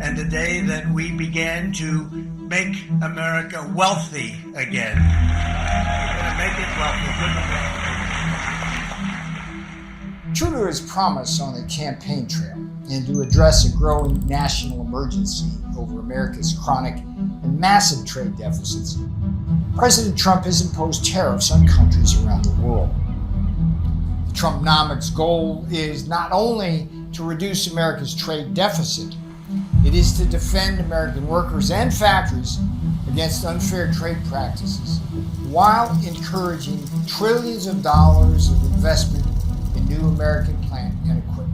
and the day that we began to make America wealthy again. We're going to make it wealthy. True to his promise on the campaign trail and to address a growing national emergency over America's chronic and massive trade deficits, President Trump has imposed tariffs on countries around the world. The Trumpnomics' goal is not only to reduce America's trade deficit, it is to defend American workers and factories against unfair trade practices while encouraging trillions of dollars of investment in new American plant and equipment.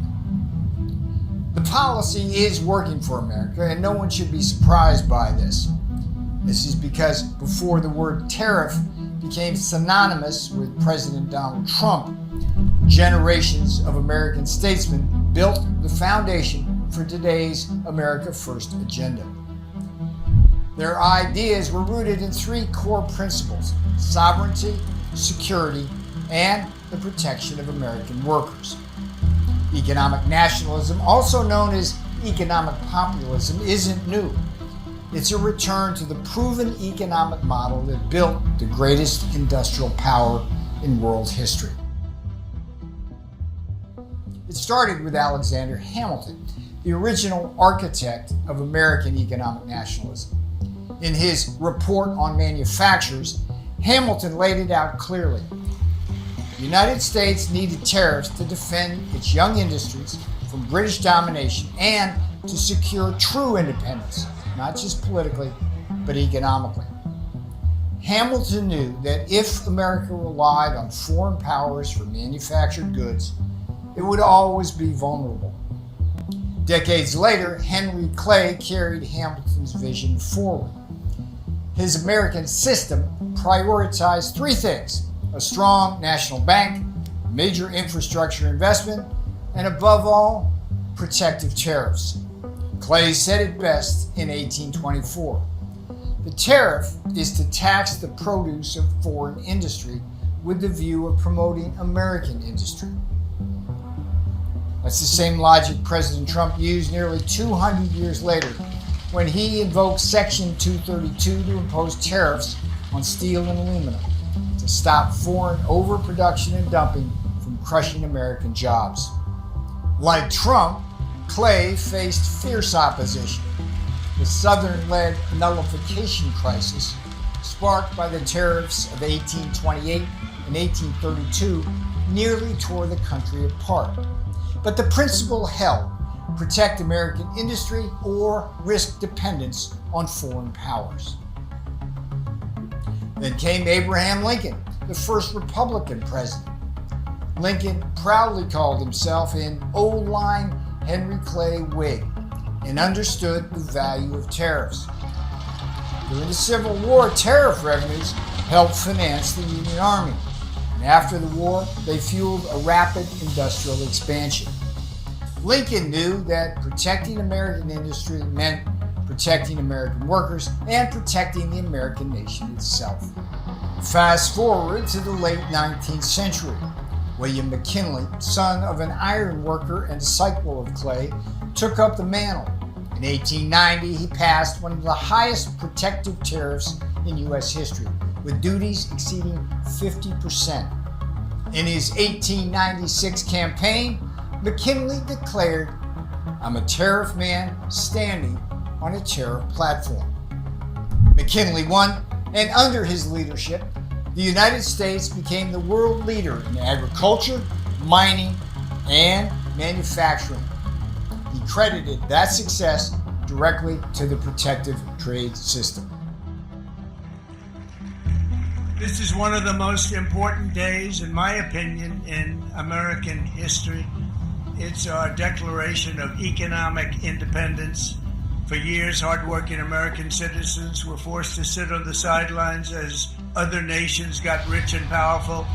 The policy is working for America, and no one should be surprised by this. This is because before the word tariff became synonymous with President Donald Trump, Generations of American statesmen built the foundation for today's America First agenda. Their ideas were rooted in three core principles: sovereignty, security, and the protection of American workers. Economic nationalism, also known as economic populism, isn't new. It's a return to the proven economic model that built the greatest industrial power in world history. It started with Alexander Hamilton, the original architect of American economic nationalism. In his Report on Manufactures, Hamilton laid it out clearly. The United States needed tariffs to defend its young industries from British domination and to secure true independence, not just politically, but economically. Hamilton knew that if America relied on foreign powers for manufactured goods, it would always be vulnerable. Decades later, Henry Clay carried Hamilton's vision forward. His American system prioritized three things: a strong national bank, major infrastructure investment, and above all, protective tariffs. Clay said it best in 1824. The tariff is to tax the produce of foreign industry with the view of promoting American industry. That's the same logic President Trump used nearly 200 years later when he invoked Section 232 to impose tariffs on steel and aluminum to stop foreign overproduction and dumping from crushing American jobs. Like Trump, Clay faced fierce opposition. The Southern-led nullification crisis, sparked by the tariffs of 1828 and 1832, nearly tore the country apart. But the principle held: protect American industry or risk dependence on foreign powers. Then came Abraham Lincoln, the first Republican president. Lincoln proudly called himself an old line Henry Clay Whig and understood the value of tariffs. During the Civil War, tariff revenues helped finance the Union Army, and after the war, they fueled a rapid industrial expansion. Lincoln knew that protecting American industry meant protecting American workers and protecting the American nation itself. Fast forward to the late 19th century. William McKinley, son of an iron worker and disciple of Clay, took up the mantle. In 1890, he passed one of the highest protective tariffs in U.S. history, with duties exceeding 50%. In his 1896 campaign, McKinley declared, "I'm a tariff man standing on a tariff platform." McKinley won, and under his leadership, the United States became the world leader in agriculture, mining, and manufacturing. He credited that success directly to the protective trade system. This is one of the most important days, in my opinion, in American history. It's our declaration of economic independence. For years, hardworking American citizens were forced to sit on the sidelines as other nations got rich and powerful,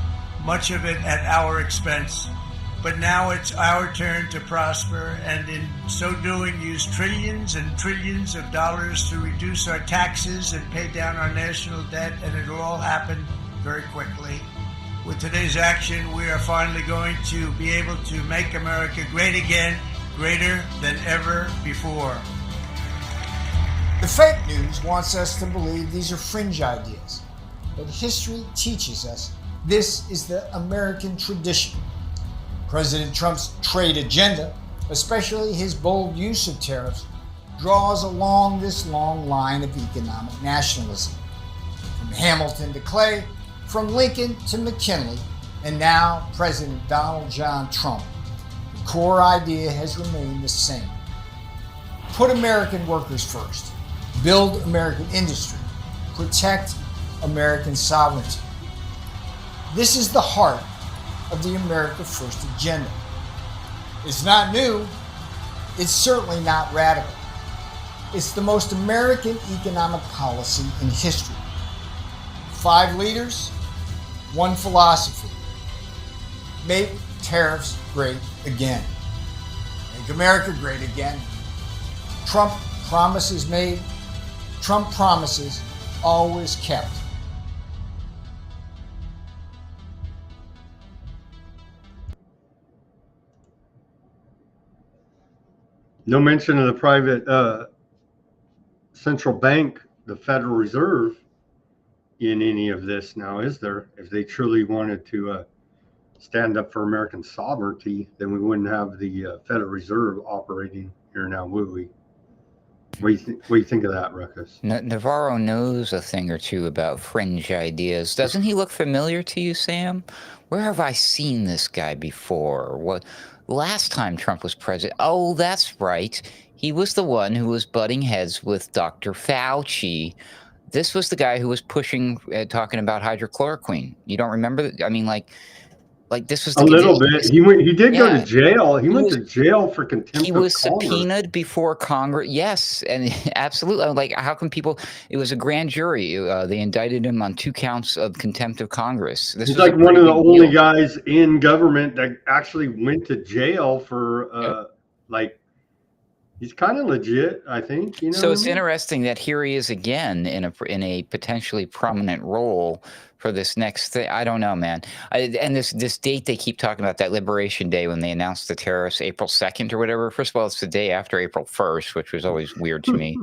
much of it at our expense. But now it's our turn to prosper, and in so doing, use trillions and trillions of dollars to reduce our taxes and pay down our national debt, and it'll all happen very quickly. With today's action, we are finally going to be able to make America great again, greater than ever before. The fake news wants us to believe these are fringe ideas, but history teaches us this is the American tradition. President Trump's trade agenda, especially his bold use of tariffs, draws along this long line of economic nationalism. From Hamilton to Clay, from Lincoln to McKinley, and now President Donald John Trump, the core idea has remained the same. Put American workers first. Build American industry. Protect American sovereignty. This is the heart of the America First agenda. It's not new. It's certainly not radical. It's the most American economic policy in history. 5 leaders, 1 philosophy. Make tariffs great again. Make America great again. Trump promises made, Trump promises always kept. No mention of the private central bank, the Federal Reserve, in any of this now, is there? If they truly wanted to stand up for American sovereignty, then we wouldn't have the Federal Reserve operating here now, would we? What do you think of that, Ruckus? Navarro knows a thing or two about fringe ideas. Doesn't he look familiar to you, Sam? Where have I seen this guy before? What? Last time Trump was president? Oh, that's right. He was the one who was butting heads with Dr. Fauci. This was the guy who was pushing, talking about hydrochloroquine. You don't remember? I mean, like this was a little bit. He did go to jail. He went to jail for contempt of Congress. He was subpoenaed before Congress. Yes, and absolutely. Like, how can people? It was a grand jury. They indicted him on 2 counts of contempt of Congress. He's like one of the only guys in government that actually went to jail for like. He's kind of legit, I think. You know. So it's interesting that here he is again in a potentially prominent role for this next thing. I don't know, man. And this date they keep talking about, that Liberation Day when they announced the tariffs, April 2nd or whatever. First of all, it's the day after April 1st, which was always weird to me.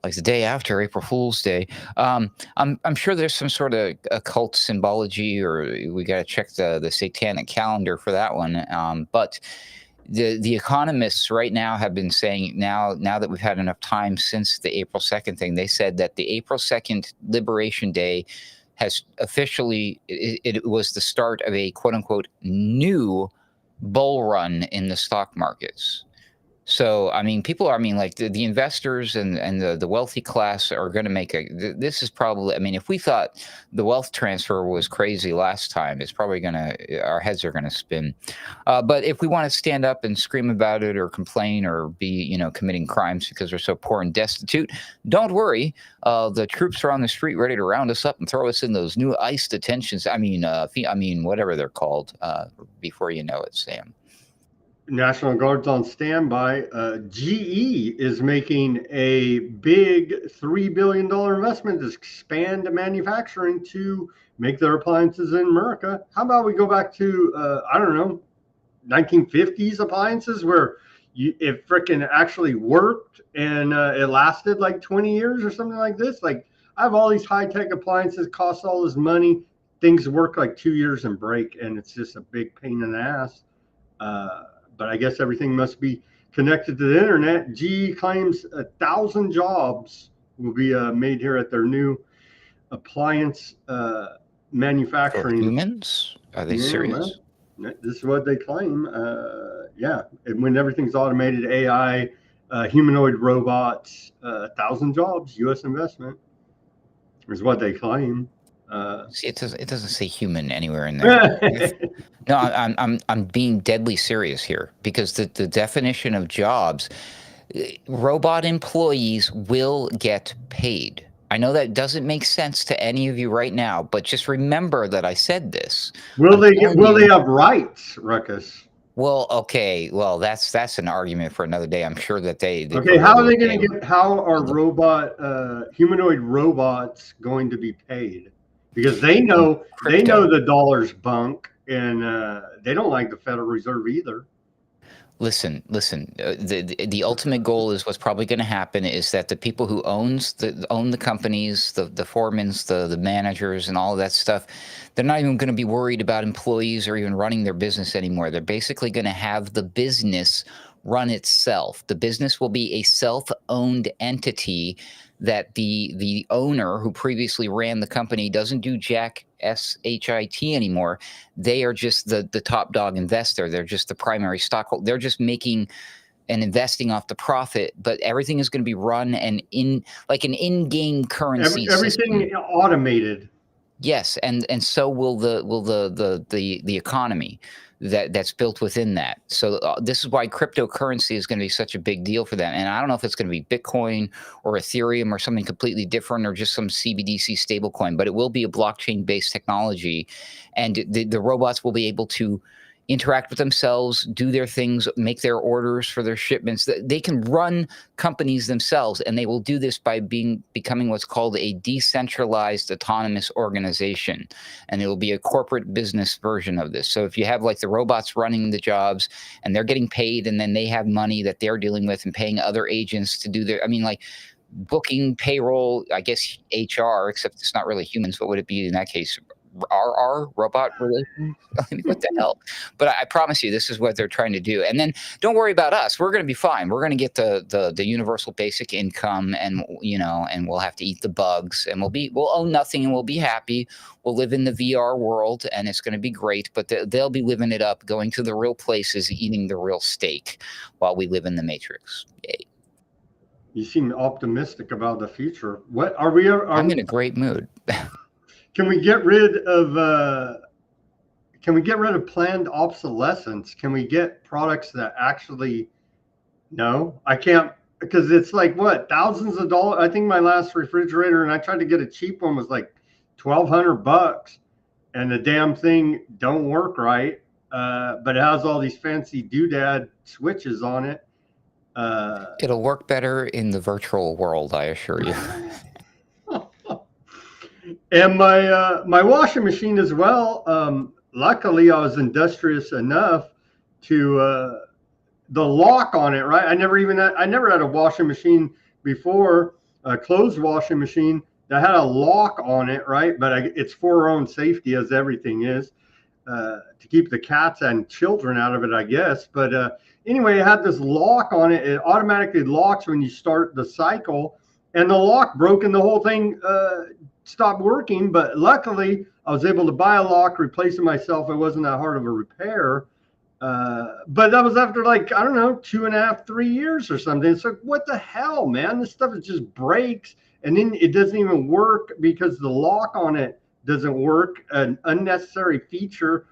Like the day after April Fool's Day. I'm sure there's some sort of occult symbology, or we got to check the satanic calendar for that one. But the economists right now have been saying, now that we've had enough time since the April 2nd thing, they said that the April 2nd Liberation Day has officially, it was the start of a quote unquote new bull run in the stock markets. So, I mean, like the investors and the wealthy class are going to make this is probably, I mean, if we thought the wealth transfer was crazy last time, it's probably our heads are going to spin. But if we want to stand up and scream about it or complain or be, committing crimes because we're so poor and destitute, don't worry. The troops are on the street ready to round us up and throw us in those new ICE detentions. I mean, whatever they're called, before you know it, Sam. National Guard's on standby. GE is making a big $3 billion investment to expand manufacturing to make their appliances in America. How about we go back to, 1950s appliances where it frickin' actually worked and it lasted like 20 years or something like this? Like, I have all these high-tech appliances, cost all this money. Things work like 2 years and break, and it's just a big pain in the ass. But I guess everything must be connected to the internet. GE claims 1,000 jobs will be made here at their new appliance manufacturing. For humans? Are they serious? Well, this is what they claim. And when everything's automated, AI, humanoid robots, 1,000 jobs, U.S. investment is what they claim. See, it doesn't say human anywhere in there. No, I'm being deadly serious here, because the definition of jobs, robot employees will get paid. I know that doesn't make sense to any of you right now, but just remember that I said this. Will they have rights, Ruckus? Well, okay. Well, that's an argument for another day. I'm sure that they okay. How are they going to get? How are humanoid robots going to be paid? Because they know the dollar's bunk, and they don't like the Federal Reserve either. Listen. The ultimate goal is what's probably going to happen is that the people who own the companies, the foremans, the managers, and all of that stuff, they're not even going to be worried about employees or even running their business anymore. They're basically going to have the business run itself. The business will be a self-owned entity that the owner who previously ran the company doesn't do jack shit anymore. They are just the top dog investor. They're just the primary stockholder. They're just making and investing off the profit, but everything is going to be run and like an in-game currency. Everything system. Automated. Yes, and so will the economy that's built within that. So this is why cryptocurrency is going to be such a big deal for them. And I don't know if it's going to be Bitcoin or Ethereum or something completely different or just some CBDC stablecoin, but it will be a blockchain-based technology, and the robots will be able to interact with themselves, do their things, make their orders for their shipments. They can run companies themselves, and they will do this by becoming what's called a decentralized autonomous organization. And it will be a corporate business version of this. So if you have like the robots running the jobs and they're getting paid, and then they have money that they're dealing with and paying other agents to do their, I mean, like booking, payroll, I guess HR, except it's not really humans. What would it be in that case? Robot relations? I mean, what the hell? But I promise you, this is what they're trying to do. And then don't worry about us. We're going to be fine. We're going to get the universal basic income, and and we'll have to eat the bugs, and we'll own nothing, and we'll be happy. We'll live in the VR world, and it's going to be great. But they'll be living it up, going to the real places, eating the real steak, while we live in the Matrix. Yay. You seem optimistic about the future. What are we? I'm in a great mood. Can we get rid of planned obsolescence? Can we get products that actually? No, I can't, because it's like what, thousands of dollars. I think my last refrigerator, and I tried to get a cheap one, was like $1,200, and the damn thing don't work right. But it has all these fancy doodad switches on it. It'll work better in the virtual world, I assure you. And my washing machine as well. Luckily, I was industrious enough to the lock on it. Right, I never had a washing machine before, a clothes washing machine that had a lock on it. Right, but it's for our own safety, as everything is, to keep the cats and children out of it, I guess. But anyway, it had this lock on it. It automatically locks when you start the cycle, and the lock broke, and the whole thing stopped working. But luckily I was able to buy a lock, replace it myself. It wasn't that hard of a repair, but that was after, like, I don't know, 2.5, 3 years or something. It's like, what the hell, man? This stuff just breaks, and then it doesn't even work because the lock on it doesn't work, an unnecessary feature.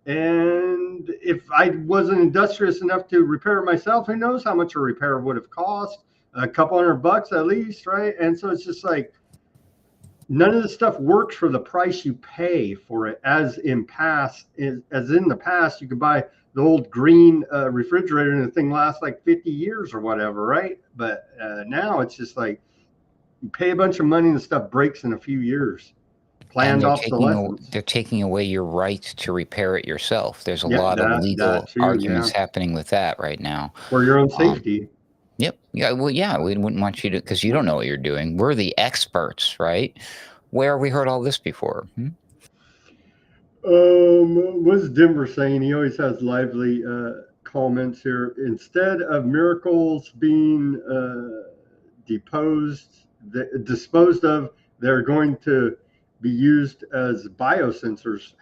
And if I wasn't industrious enough to repair it myself, who knows how much a repair would have cost? A couple $100 at least, right? And so it's just like, none of the stuff works for the price you pay for it. As in the past, you could buy the old green refrigerator, and the thing lasts like 50 years or whatever, right? But now it's just like, you pay a bunch of money and the stuff breaks in a few years. Planned obsolescence. They're taking away your right to repair it yourself. There's a lot of legal arguments happening with that right now. For your own safety. Yep. Yeah. Well, yeah, we wouldn't want you to, because you don't know what you're doing. We're the experts, right? Where have we heard all this before? What's Denver saying? He always has lively comments here. Instead of miracles being disposed of, they're going to be used as biosensors.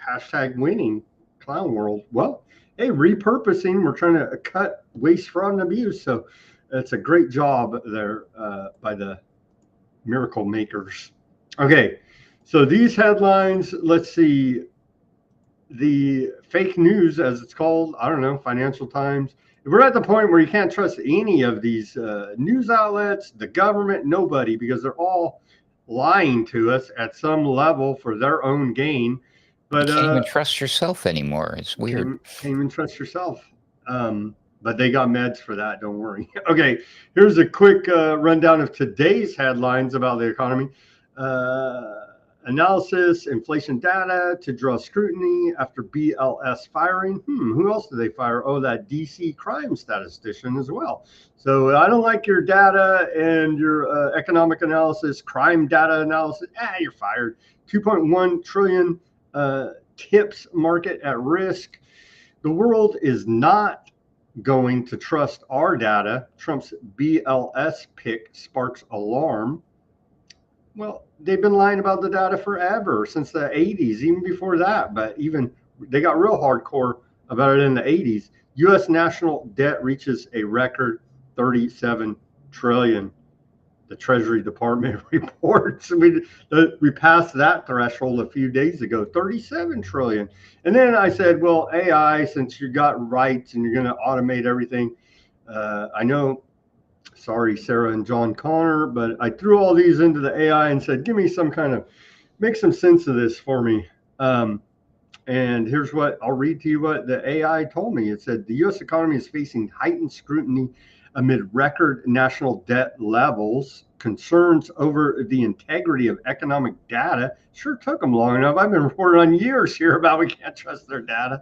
#winning clown world. Well, hey, repurposing. We're trying to cut waste, fraud, and abuse. So it's a great job there by the miracle makers. Okay, so these headlines, let's see. The fake news, as it's called, I don't know, Financial Times. We're at the point where you can't trust any of these news outlets, the government, nobody, because they're all lying to us at some level for their own gain. But you can't even trust yourself anymore. It's weird. Can't even trust yourself. But they got meds for that, don't worry. Okay, here's a quick rundown of today's headlines about the economy. Analysis, inflation data to draw scrutiny after BLS firing. Who else did they fire? Oh, that DC crime statistician as well. So I don't like your data and your economic analysis, crime data analysis. You're fired. 2.1 trillion tips market at risk. The world is not going to trust our data. Trump's BLS pick sparks alarm. Well, they've been lying about the data forever, since the 80s, even before that. But even they got real hardcore about it in the 80s. U.S. national debt reaches a record 37 trillion. The Treasury Department reports. We passed that threshold a few days ago, 37 trillion. And then I said, well, AI, since you got rights and you're going to automate everything, I know. Sorry, Sarah and John Connor, but I threw all these into the AI and said, give me some kind of, make some sense of this for me. And here's what I'll read to you what the AI told me. It said the U.S. economy is facing heightened scrutiny amid record national debt levels. Concerns over the integrity of economic data sure took them long enough. I've been reporting on years here about we can't trust their data.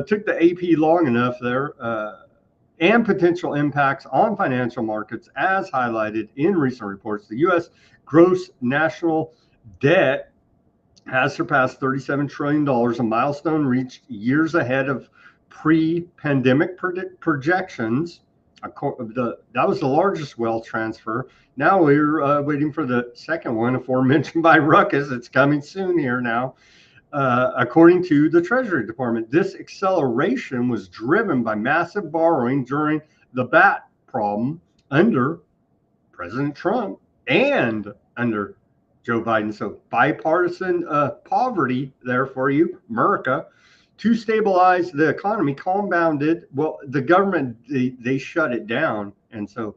Took the AP long enough there. And potential impacts on financial markets, as highlighted in recent reports. The U.S. gross national debt has surpassed $37 trillion, a milestone reached years ahead of pre-pandemic projections. That was the largest wealth transfer. Now we're waiting for the second one, aforementioned by Ruckus. It's coming soon here now. According to the Treasury Department, this acceleration was driven by massive borrowing during the BAT problem under President Trump and under Joe Biden. So bipartisan poverty there for you, America, to stabilize the economy, compounded. Well, the government, they shut it down. And so,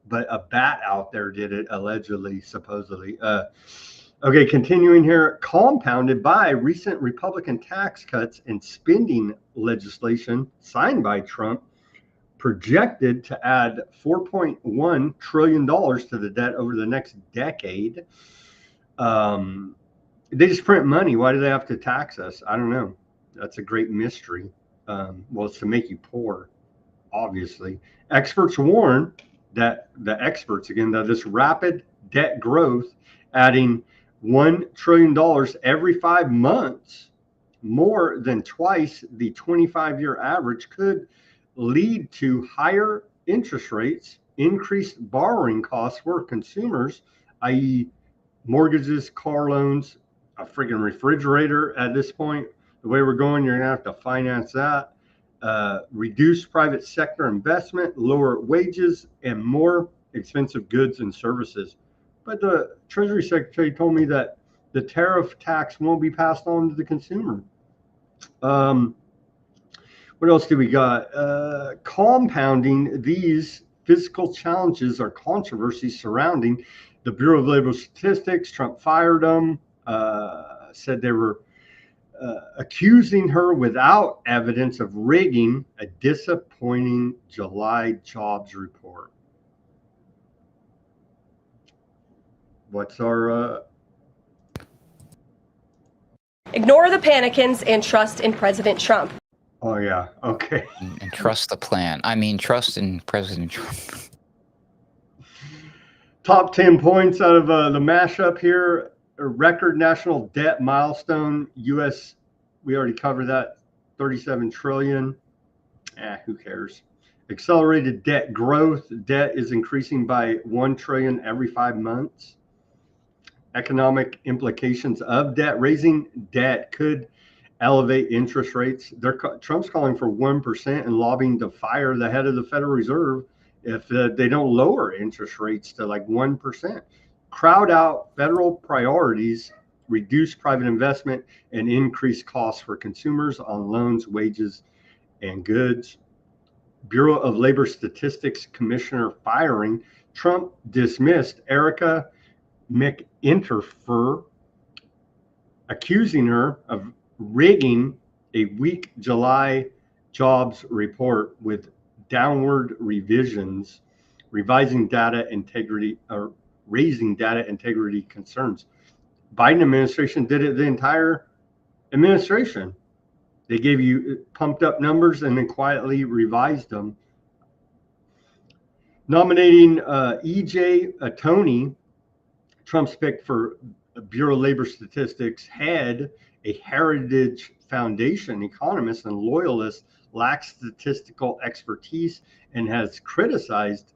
but a bat out there did it, allegedly, supposedly. Okay, continuing here, compounded by recent Republican tax cuts and spending legislation signed by Trump, projected to add $4.1 trillion to the debt over the next decade. They just print money. Why do they have to tax us? I don't know. That's a great mystery. Well, it's to make you poor, obviously. Experts warn that that this rapid debt growth, adding $1 trillion every 5 months, more than twice the 25-year average, could lead to higher interest rates, increased borrowing costs for consumers, i.e., mortgages, car loans, a freaking refrigerator at this point. The way we're going, you're going to have to finance that. Reduce private sector investment, lower wages, and more expensive goods and services. But the Treasury Secretary told me that the tariff tax won't be passed on to the consumer. What else do we got? Compounding these fiscal challenges are controversies surrounding the Bureau of Labor Statistics. Trump fired them, said they were accusing her without evidence of rigging a disappointing July jobs report. What's our... Ignore the panicans and trust in President Trump. Oh, yeah. Okay. And trust the plan. I mean, trust in President Trump. Top 10 points out of the mashup here. A record national debt milestone. U.S., we already covered that, $37 trillion. Who cares? Accelerated debt growth. Debt is increasing by $1 trillion every 5 months. Economic implications of debt. Raising debt could elevate interest rates. Trump's calling for 1% and lobbying to fire the head of the Federal Reserve if they don't lower interest rates to like 1%. Crowd out federal priorities, reduce private investment, and increase costs for consumers on loans, wages, and goods. Bureau of Labor Statistics Commissioner firing. Trump dismissed Erica McIntyre, accusing her of rigging a weak July jobs report with downward revisions, revising data integrity or raising data integrity concerns. Biden administration did it the entire administration. They gave you pumped up numbers and then quietly revised them. Nominating E.J. Tony, Trump's pick for Bureau of Labor Statistics head, a Heritage Foundation economist and loyalist, lacks statistical expertise and has criticized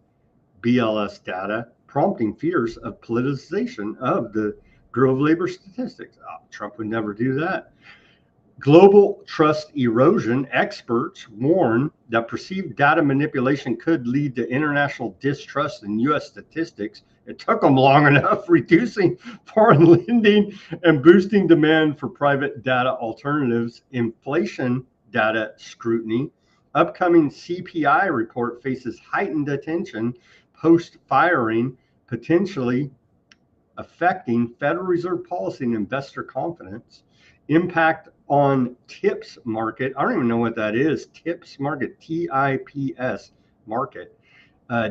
BLS data, prompting fears of politicization of the Bureau of Labor Statistics. Trump would never do that. Global trust erosion. Experts warn that perceived data manipulation could lead to international distrust in U.S. statistics. It took them long enough, reducing foreign lending and boosting demand for private data alternatives. Inflation data scrutiny. Upcoming CPI report faces heightened attention post-firing, potentially affecting Federal Reserve policy and investor confidence. Impact on TIPS market. I don't even know what that is. TIPS market, TIPS market.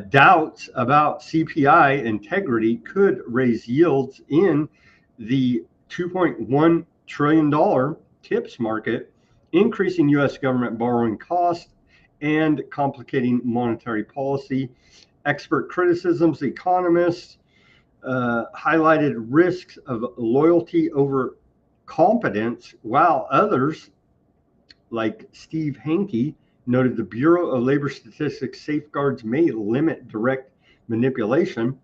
Doubts about CPI integrity could raise yields in the $2.1 trillion TIPS market, increasing U.S. government borrowing costs and complicating monetary policy. Expert criticisms, economists highlighted risks of loyalty over competence, while others, like Steve Hanke, noted the Bureau of Labor Statistics safeguards may limit direct manipulation.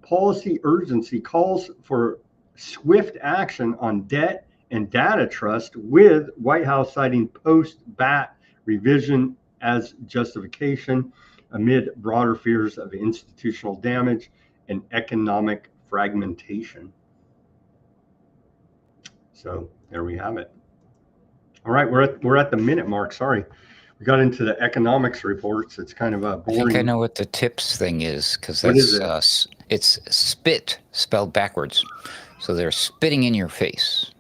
Policy urgency calls for swift action on debt and data trust, with White House citing post-BAT revision as justification amid broader fears of institutional damage and economic fragmentation. So there we have it. All right, we're at the minute mark. Sorry, we got into the economics reports. It's kind of boring. I think I know what the TIPS thing is, because that's it's spit spelled backwards. So they're spitting in your face.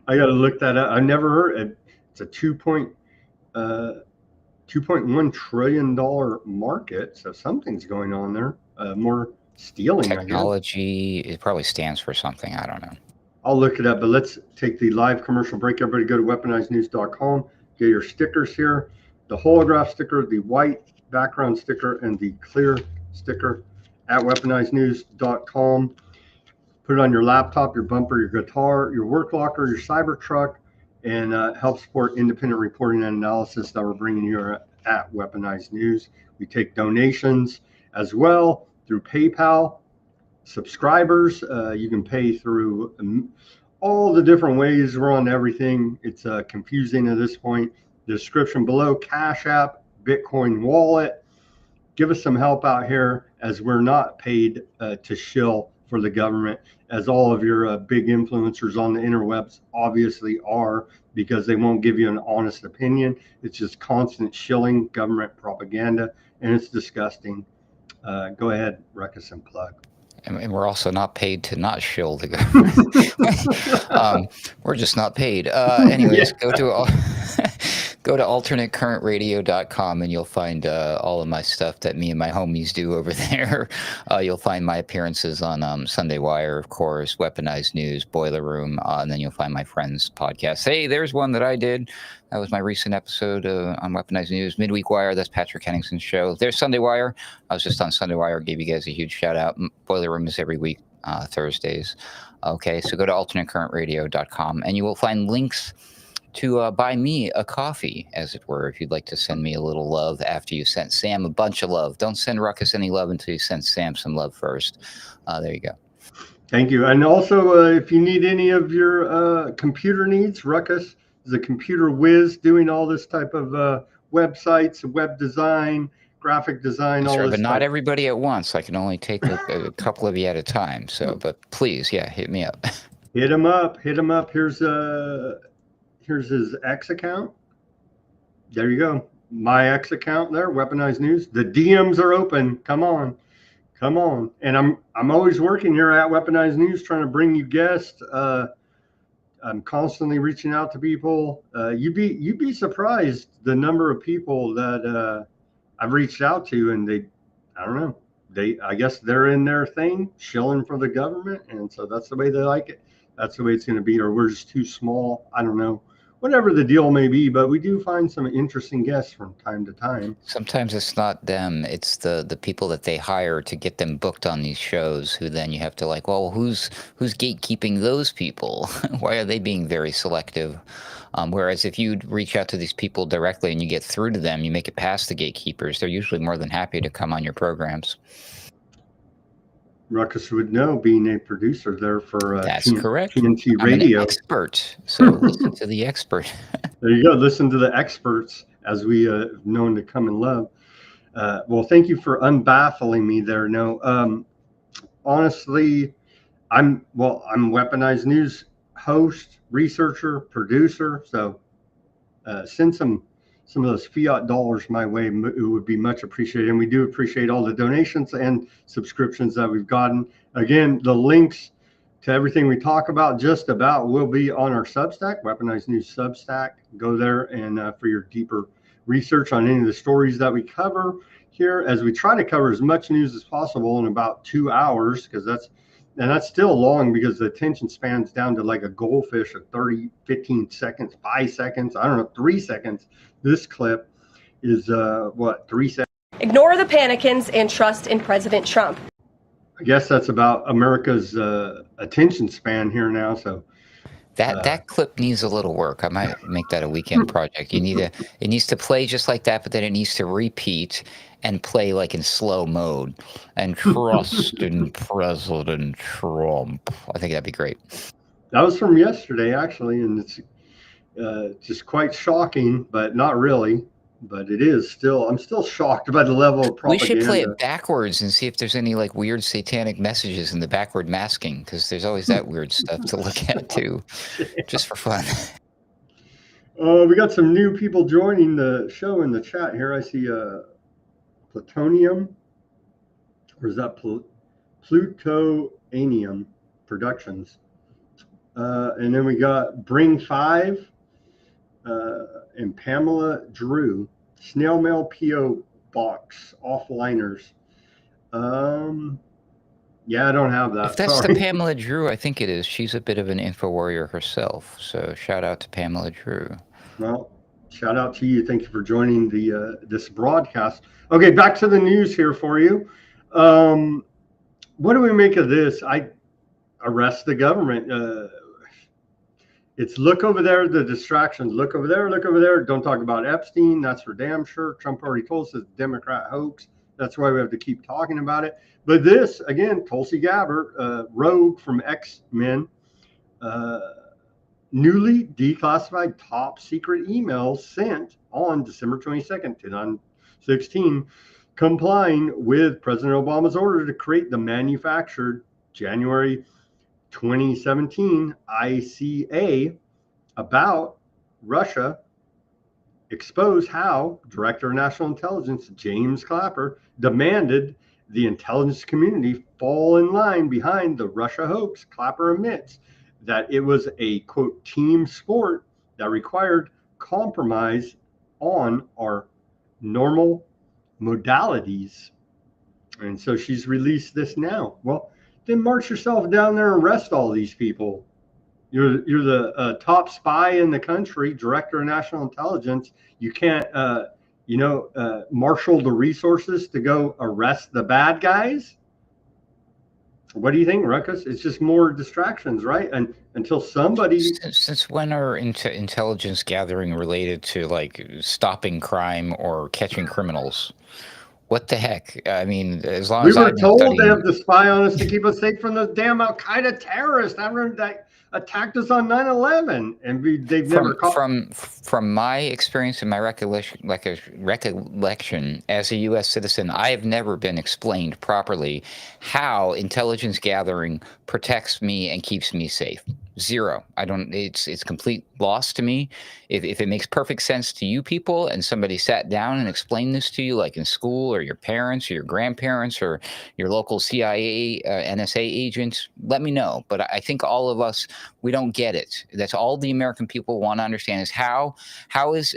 I got to look that up. I never heard it. It's a $2.1 trillion market. So something's going on there. More stealing. Technology. It probably stands for something. I don't know. I'll look it up, but let's take the live commercial break. Everybody go to weaponizednews.com. Get your stickers here. The holograph sticker, the white background sticker, and the clear sticker at weaponizednews.com. Put it on your laptop, your bumper, your guitar, your work locker, your cyber truck, and help support independent reporting and analysis that we're bringing here at Weaponized News. We take donations as well through PayPal. Subscribers, you can pay through all the different ways. We're on everything. It's confusing at this point. The description below, Cash App, Bitcoin wallet. Give us some help out here, as we're not paid to shill for the government, as all of your big influencers on the interwebs obviously are, because they won't give you an honest opinion. It's just constant shilling government propaganda, and it's disgusting. Go ahead, Ruckus, and plug. And we're also not paid to not shill the government. We're just not paid. Anyways, go to alternatecurrentradio.com and you'll find all of my stuff that me and my homies do over there. You'll find my appearances on Sunday Wire, of course, Weaponized News, Boiler Room, and then you'll find my friends' podcasts. Hey, there's one that I did. That was my recent episode on Weaponized News. Midweek Wire, that's Patrick Henningson's show. There's Sunday Wire. I was just on Sunday Wire. Gave you guys a huge shout out. Boiler Room is every week, Thursdays. Okay, so go to alternatecurrentradio.com and you will find links to buy me a coffee, as it were, if you'd like to send me a little love after you sent Sam a bunch of love. Don't send Ruckus any love until you send Sam some love first. There you go. Thank you. And also, if you need any of your computer needs, Ruckus is a computer whiz doing all this type of websites, web design, graphic design, all Sure, this but stuff. not everybody at once. I can only take a couple of you at a time. So, but please, yeah, hit me up. Hit him up. Hit him up. Here's his X account. There you go. My X account there, Weaponized News. The DMs are open. Come on. Come on. And I'm always working here at Weaponized News trying to bring you guests. I'm constantly reaching out to people. You'd be surprised the number of people that I've reached out to, and I don't know. I guess they're in their thing, shilling for the government, and so that's the way they like it. That's the way it's going to be, or we're just too small. I don't know. Whatever the deal may be, but we do find some interesting guests from time to time. Sometimes it's not them, it's the people that they hire to get them booked on these shows, who then you have to like, well, who's gatekeeping those people? Why are they being very selective? Whereas if you reach out to these people directly and you get through to them, you make it past the gatekeepers, they're usually more than happy to come on your programs. Ruckus would know, being a producer there for That's correct. TNT I'm Radio. an expert, so listen to the expert. There you go. Listen to the experts, as we have known to come and love. Well, thank you for unbaffling me there. No, honestly, I'm Weaponized News host, researcher, producer. So send some of those fiat dollars my way. It would be much appreciated. And we do appreciate all the donations and subscriptions that we've gotten. Again, the links to everything we talk about, just about, will be on our Substack, Weaponized News Substack. Go there and for your deeper research on any of the stories that we cover here, as we try to cover as much news as possible in about 2 hours, because that's still long, because the attention span's down to like a goldfish of 30, 15 seconds, 5 seconds, I don't know, 3 seconds. This clip is 3 seconds. Ignore the panicans and trust in President Trump. I guess that's about America's attention span here now. So that clip needs a little work. I might make that a weekend project. It needs to play just like that, but then it needs to repeat and play like in slow mode. And trust in President Trump. I think that'd be great. That was from yesterday, actually, and it's just quite shocking, but not really. But it is still, I'm still shocked by the level of propaganda. We should play it backwards and see if there's any like weird satanic messages in the backward masking, because there's always that weird stuff to look at too, just for fun. We got some new people joining the show in the chat here. I see Plutonium, or is that Plutonium Productions? And then we got Bring 5 and Pamela Drew. Snail mail PO box offliners. Yeah, I don't have that. If that's the Pamela Drew, I think it is. She's a bit of an info warrior herself. So shout out to Pamela Drew. Well, shout out to you. Thank you for joining the this broadcast. Okay, back to the news here for you. What do we make of this? I arrest the government. It's look over there, the distractions. Look over there, look over there. Don't talk about Epstein. That's for damn sure. Trump already told us it's a Democrat hoax. That's why we have to keep talking about it. But this, again, Tulsi Gabbard, rogue from X-Men, newly declassified top secret emails sent on December 22nd, 2016, complying with President Obama's order to create the manufactured January 2017 ICA about Russia, expose how Director of National Intelligence James Clapper demanded the intelligence community fall in line behind the Russia hoax. Clapper admits that it was a, quote, team sport that required compromise on our normal modalities. And so she's released this now. Well, then march yourself down there and arrest all these people. You're the top spy in the country, Director of National Intelligence. You can't, marshal the resources to go arrest the bad guys. What do you think, Ruckus? It's just more distractions, right? And until somebody. Since when are intelligence gathering related to like stopping crime or catching criminals? What the heck? I mean, as long as we were told they have to spy on us to keep us safe from those damn Al Qaeda terrorists that attacked us on 9/11, and they've never caught. From my experience and my recollection as a U.S. citizen, I have never been explained properly how intelligence gathering protects me and keeps me safe. Zero. I don't. It's complete loss to me. If it makes perfect sense to you people, and somebody sat down and explained this to you, like in school, or your parents, or your grandparents, or your local CIA, NSA agents, let me know. But I think all of us, we don't get it. That's all the American people want to understand is how is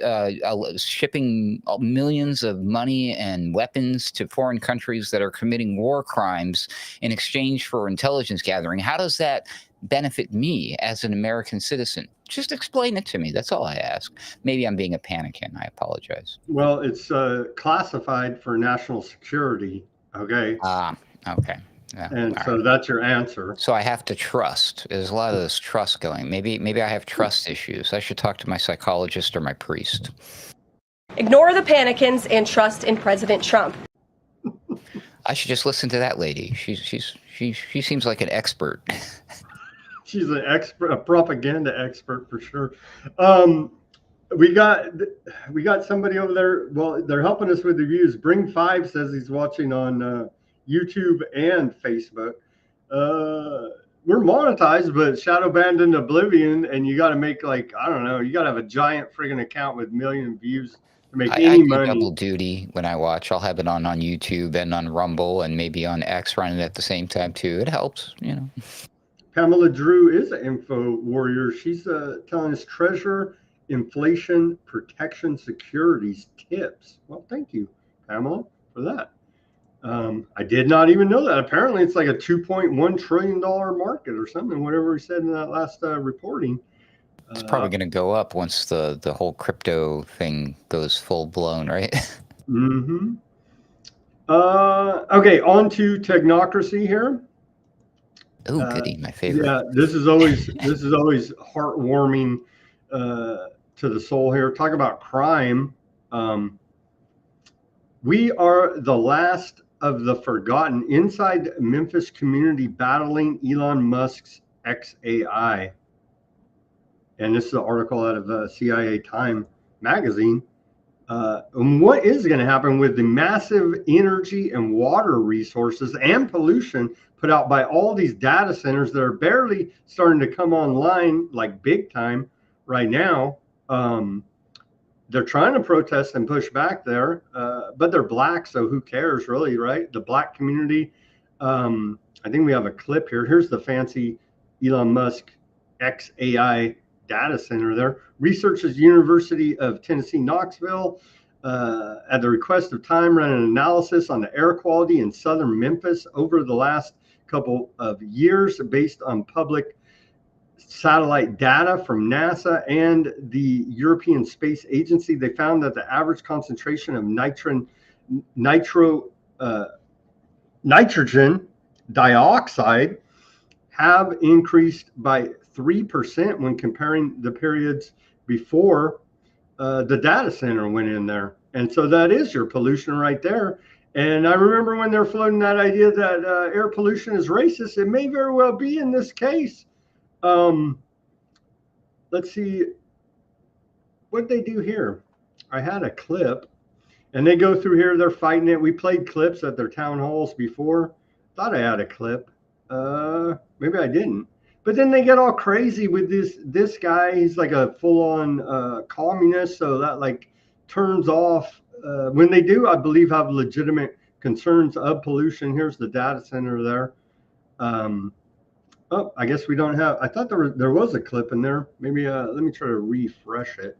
shipping millions of money and weapons to foreign countries that are committing war crimes in exchange for intelligence gathering. How does that benefit me as an American citizen? Just explain it to me. That's all I ask. Maybe I'm being a panican. I apologize. Well, it's classified for national security. Okay. Okay. Yeah, and so that's your answer. So I have to trust. There's a lot of this trust going. Maybe I have trust issues. I should talk to my psychologist or my priest. Ignore the panicans and trust in President Trump. I should just listen to that lady. She seems like an expert. She's an expert, a propaganda expert for sure. We got somebody over there. Well, they're helping us with the views. Bring 5 says he's watching on YouTube and Facebook. We're monetized, but shadow banned into oblivion, and you got to make you got to have a giant friggin' account with million views to make any money. Double duty when I watch. I'll have it on YouTube and on Rumble and maybe on X running at the same time too. It helps, Pamela Drew is an info warrior. She's telling us Treasurer Inflation Protection Securities tips. Well, thank you, Pamela, for that. I did not even know that. Apparently, it's like a $2.1 trillion market or something, whatever we said in that last reporting. It's probably going to go up once the whole crypto thing goes full blown, right? Mm-hmm. Okay, on to Technocracy here. Oh, goody, my favorite. Yeah, this is always heartwarming to the soul here. Talk about crime. We are the last of the forgotten inside Memphis community battling Elon Musk's XAI. And this is an article out of CIA Time magazine. And what is going to happen with the massive energy and water resources and pollution put out by all these data centers that are barely starting to come online, like big time right now? They're trying to protest and push back there, but they're black, so who cares really, right? The black community. I think we have a clip here. Here's the fancy Elon Musk XAI data center there. Researchers University of Tennessee, Knoxville, at the request of Time, ran an analysis on the air quality in southern Memphis over the last couple of years based on public satellite data from NASA and the European Space Agency. They found that the average concentration of nitrogen dioxide have increased by 3% when comparing the periods before the data center went in there. And so that is your pollution right there. And I remember when they're floating that idea that air pollution is racist. It may very well be in this case. Let's see what they do here. I had a clip, and they go through here. They're fighting it. We played clips at their town halls before. Thought I had a clip. Maybe I didn't. But then they get all crazy with this guy. He's like a full-on communist, so that like turns off when they do, I believe, have legitimate concerns of pollution. Here's the data center there. Oh, I guess we don't have. I thought there was a clip in there. Maybe let me try to refresh it.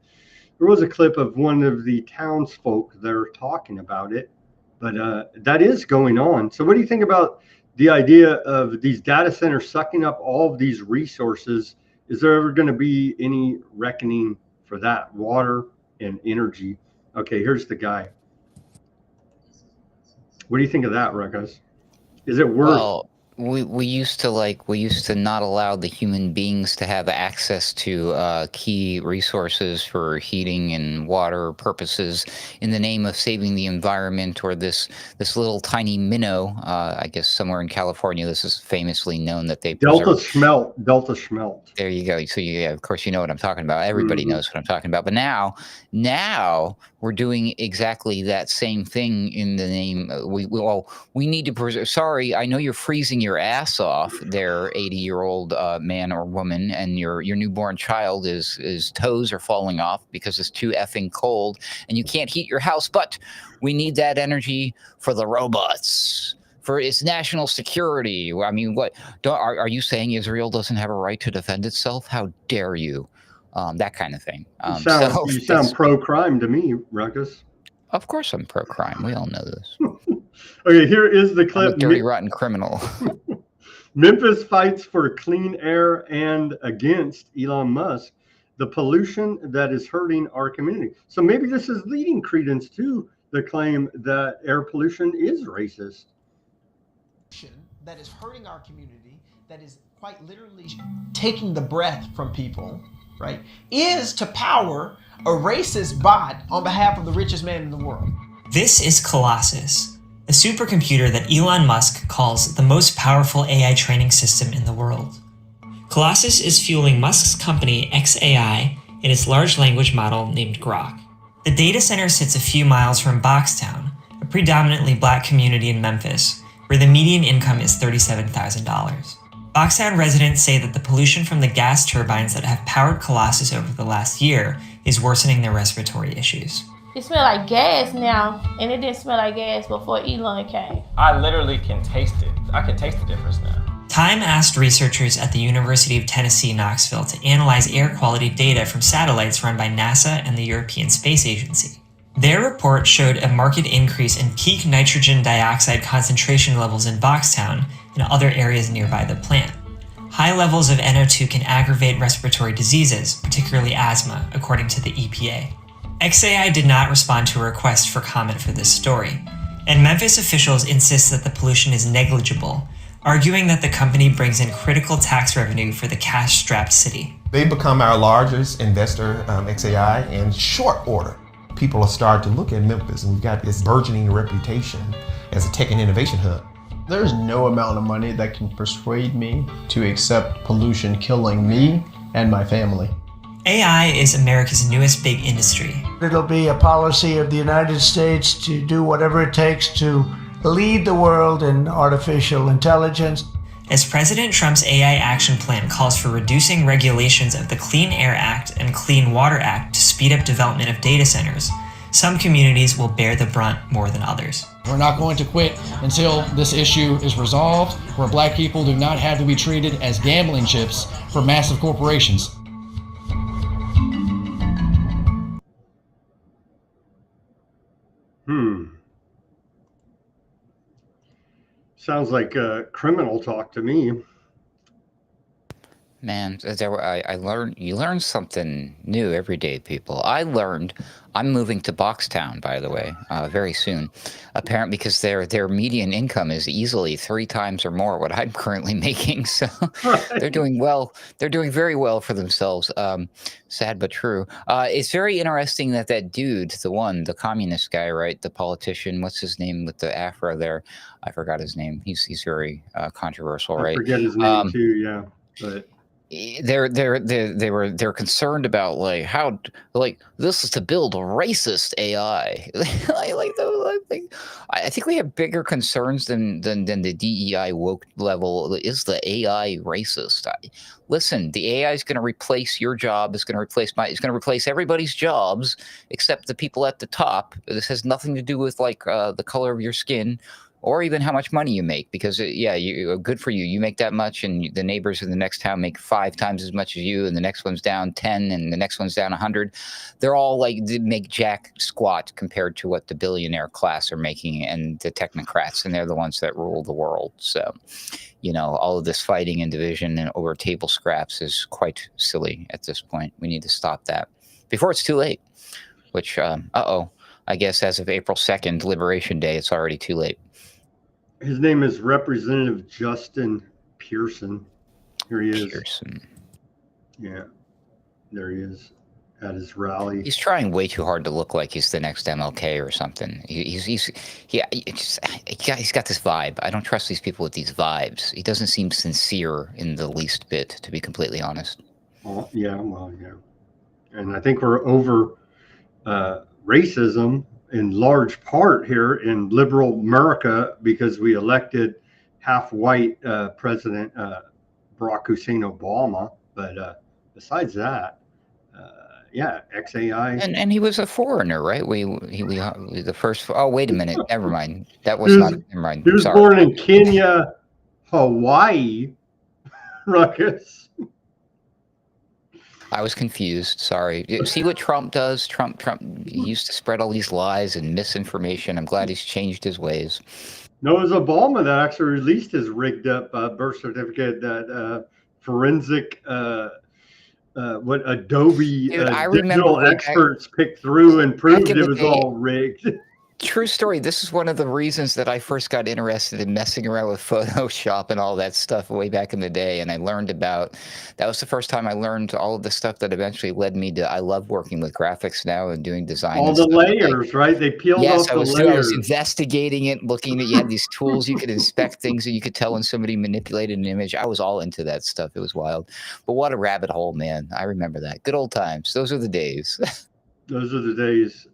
There was a clip of one of the townsfolk there talking about it, but that is going on. So what do you think about the idea of these data centers sucking up all of these resources? Is there ever going to be any reckoning for that, water and energy? Okay, here's the guy. What do you think of that, Ruckus? Is it worth? Well, we used to not allow the human beings to have access to key resources for heating and water purposes in the name of saving the environment, or this little tiny minnow. I guess somewhere in California, this is famously known that they Delta Schmelt. There you go. So yeah, of course you know what I'm talking about. Everybody knows what I'm talking about. But now we're doing exactly that same thing in the name. We need to preserve. Sorry, I know you're freezing your ass off there, 80-year-old man or woman, and your newborn child his toes are falling off because it's too effing cold, and you can't heat your house. But we need that energy for the robots, for its national security. I mean, what are you saying? Israel doesn't have a right to defend itself? How dare you? That kind of thing. You sound pro-crime to me, Ruckus. Of course I'm pro-crime. We all know this. Okay, here is the clip. I'm a dirty, rotten criminal. Memphis fights for clean air and against Elon Musk, the pollution that is hurting our community. So maybe this is leading credence to the claim that air pollution is racist. That is hurting our community, that is quite literally taking the breath from people, right, is to power a racist bot on behalf of the richest man in the world. This is Colossus, a supercomputer that Elon Musk calls the most powerful AI training system in the world. Colossus is fueling Musk's company XAI and its large language model named Grok. The data center sits a few miles from Boxtown, a predominantly black community in Memphis, where the median income is $37,000. Boxtown residents say that the pollution from the gas turbines that have powered Colossus over the last year is worsening their respiratory issues. It smells like gas now, and it didn't smell like gas before Elon came. I literally can taste it. I can taste the difference now. Time asked researchers at the University of Tennessee, Knoxville to analyze air quality data from satellites run by NASA and the European Space Agency. Their report showed a marked increase in peak nitrogen dioxide concentration levels in Boxtown and other areas nearby the plant. High levels of NO2 can aggravate respiratory diseases, particularly asthma, according to the EPA. XAI did not respond to a request for comment for this story, and Memphis officials insist that the pollution is negligible, arguing that the company brings in critical tax revenue for the cash-strapped city. They become our largest investor, XAI, in short order. People are starting to look at Memphis, and we've got this burgeoning reputation as a tech and innovation hub. There's no amount of money that can persuade me to accept pollution killing me and my family. AI is America's newest big industry. It'll be a policy of the United States to do whatever it takes to lead the world in artificial intelligence. As President Trump's AI action plan calls for reducing regulations of the Clean Air Act and Clean Water Act to speed up development of data centers, some communities will bear the brunt more than others. We're not going to quit until this issue is resolved, where black people do not have to be treated as gambling chips for massive corporations. Sounds like criminal talk to me. Man, you learn something new every day, people. I'm moving to Boxtown, by the way, very soon. Apparently, because their median income is easily 3 times or more what I'm currently making. So they're doing well. They're doing very well for themselves. Sad but true. It's very interesting that dude, the communist guy, right? The politician, what's his name with the afro there? I forgot his name. He's very controversial, right? I forget his name too. Yeah, but. They're concerned about how this is to build a racist AI. I think we have bigger concerns than the DEI woke level. Is the AI racist? Listen, the AI is going to replace your job. It's going to replace everybody's jobs except the people at the top. This has nothing to do with the color of your skin. Or even how much money you make, because good for you. You make that much, and the neighbors in the next town make 5 times as much as you, and the next one's down 10, and the next one's down 100. They're all they make jack squat compared to what the billionaire class are making, and the technocrats, and they're the ones that rule the world. So, all of this fighting and division and over table scraps is quite silly at this point. We need to stop that before it's too late. Which, I guess as of April 2nd, Liberation Day, it's already too late. His name is Representative Justin Pearson. Here he is. Pearson. Yeah, there he is at his rally. He's trying way too hard to look like he's the next MLK or something. He's got this vibe. I don't trust these people with these vibes. He doesn't seem sincere in the least bit, to be completely honest. Oh, yeah, well, yeah. And I think we're over racism in large part here in liberal America because we elected half-white President Barack Hussein Obama. But besides that, XAI. And he was a foreigner, right? We the first. Oh, wait a minute. Never mind. That was not. Never mind. He was born in Kenya, Hawaii. Ruckus. I was confused. Sorry. See what Trump does? Trump he used to spread all these lies and misinformation. I'm glad he's changed his ways. No, it was Obama that actually released his rigged up birth certificate that forensic what Adobe digital experts picked through and proved it was all rigged. True story. This is one of the reasons that I first got interested in messing around with Photoshop and all that stuff way back in the day. And I learned that was the first time I learned all of the stuff that eventually led me to, I love working with graphics now and doing design. All the layers, right? They peeled off the layers. I was investigating it, looking at, you had these tools, you could inspect things and you could tell when somebody manipulated an image. I was all into that stuff. It was wild. But what a rabbit hole, man. I remember that. Good old times. Those are the days. Those are the days.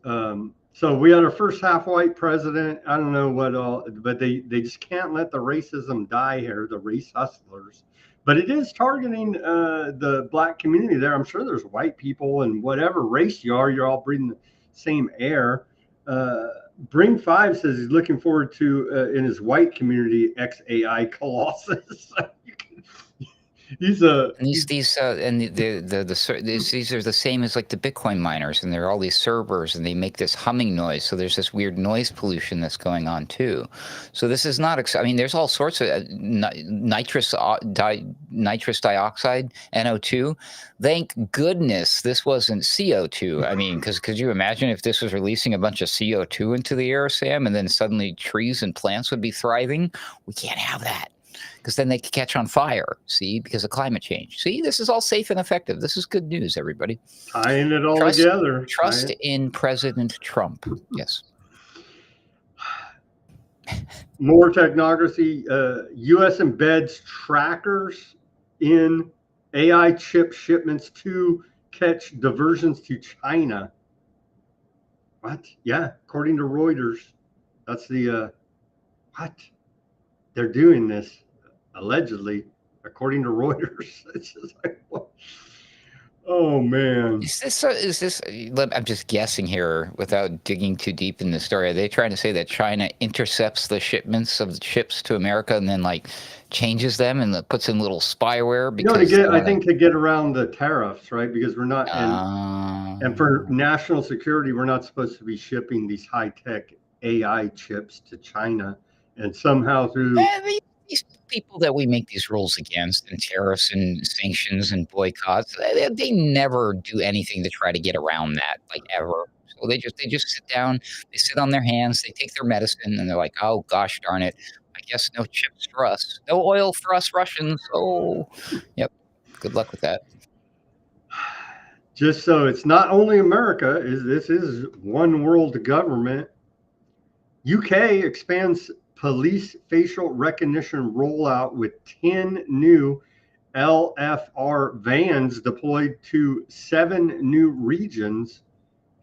So we had our first half-white president. I don't know what all, but they just can't let the racism die here, the race hustlers. But it is targeting the black community there. I'm sure there's white people and whatever race you are, you're all breathing the same air. Bring 5 says he's looking forward to, in his white community, XAI Colossus. You These and these are the same as like the Bitcoin miners, and there are all these servers, and they make this humming noise. So there's this weird noise pollution that's going on too. So this is not. I mean, there's all sorts of nitrous dioxide, NO2. Thank goodness this wasn't CO2. I mean, because could you imagine if this was releasing a bunch of CO2 into the air, Sam, and then suddenly trees and plants would be thriving? We can't have that, because then they could catch on fire, see, because of climate change. See, this is all safe and effective. This is good news, everybody. Tying it all together. Trust in President Trump. Yes. More technocracy. U.S. embeds trackers in AI chip shipments to catch diversions to China. What? Yeah, according to Reuters. That's the, what? They're doing this. Allegedly, according to Reuters. It's just like, what? Oh man. Is this I'm just guessing here without digging too deep in the story. Are they trying to say that China intercepts the shipments of the chips to America and then like changes them and puts in little spyware? Because I think to get around the tariffs, right? Because we're not, and for national security, we're not supposed to be shipping these high-tech AI chips to China, and somehow through these people that we make these rules against, and tariffs and sanctions and boycotts, they never do anything to try to get around that, like ever. So they just sit down, they sit on their hands, they take their medicine, and they're like, oh gosh darn it, I guess no chips for us, no oil for us Russians. Oh, yep. Good luck with that. Just so it's not only America, this is one world government. UK expands police facial recognition rollout with 10 new LFR vans deployed to 7 new regions.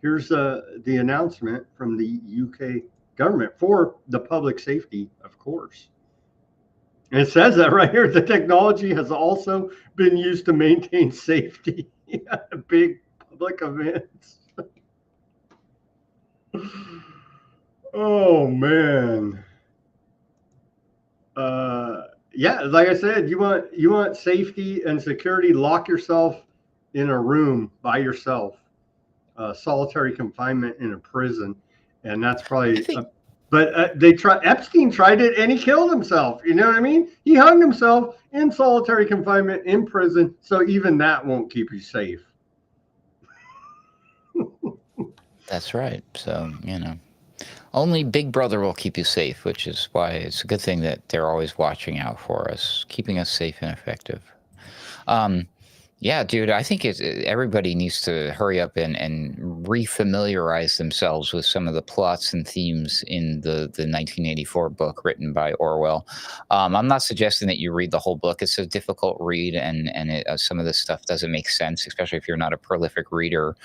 Here's the announcement from the UK government for the public safety, of course. And it says that right here. The technology has also been used to maintain safety at big public events. Oh man. Yeah, like I said, you want safety and security, lock yourself in a room by yourself, solitary confinement in a prison, and that's probably. Epstein tried it and he killed himself. You know what I mean? He hung himself in solitary confinement in prison, so even that won't keep you safe. That's right. So only Big Brother will keep you safe, which is why it's a good thing that they're always watching out for us, keeping us safe and effective. Yeah, dude, I think everybody needs to hurry up and refamiliarize themselves with some of the plots and themes in the 1984 book written by Orwell. I'm not suggesting that you read the whole book. It's a difficult read, and some of this stuff doesn't make sense, especially if you're not a prolific reader.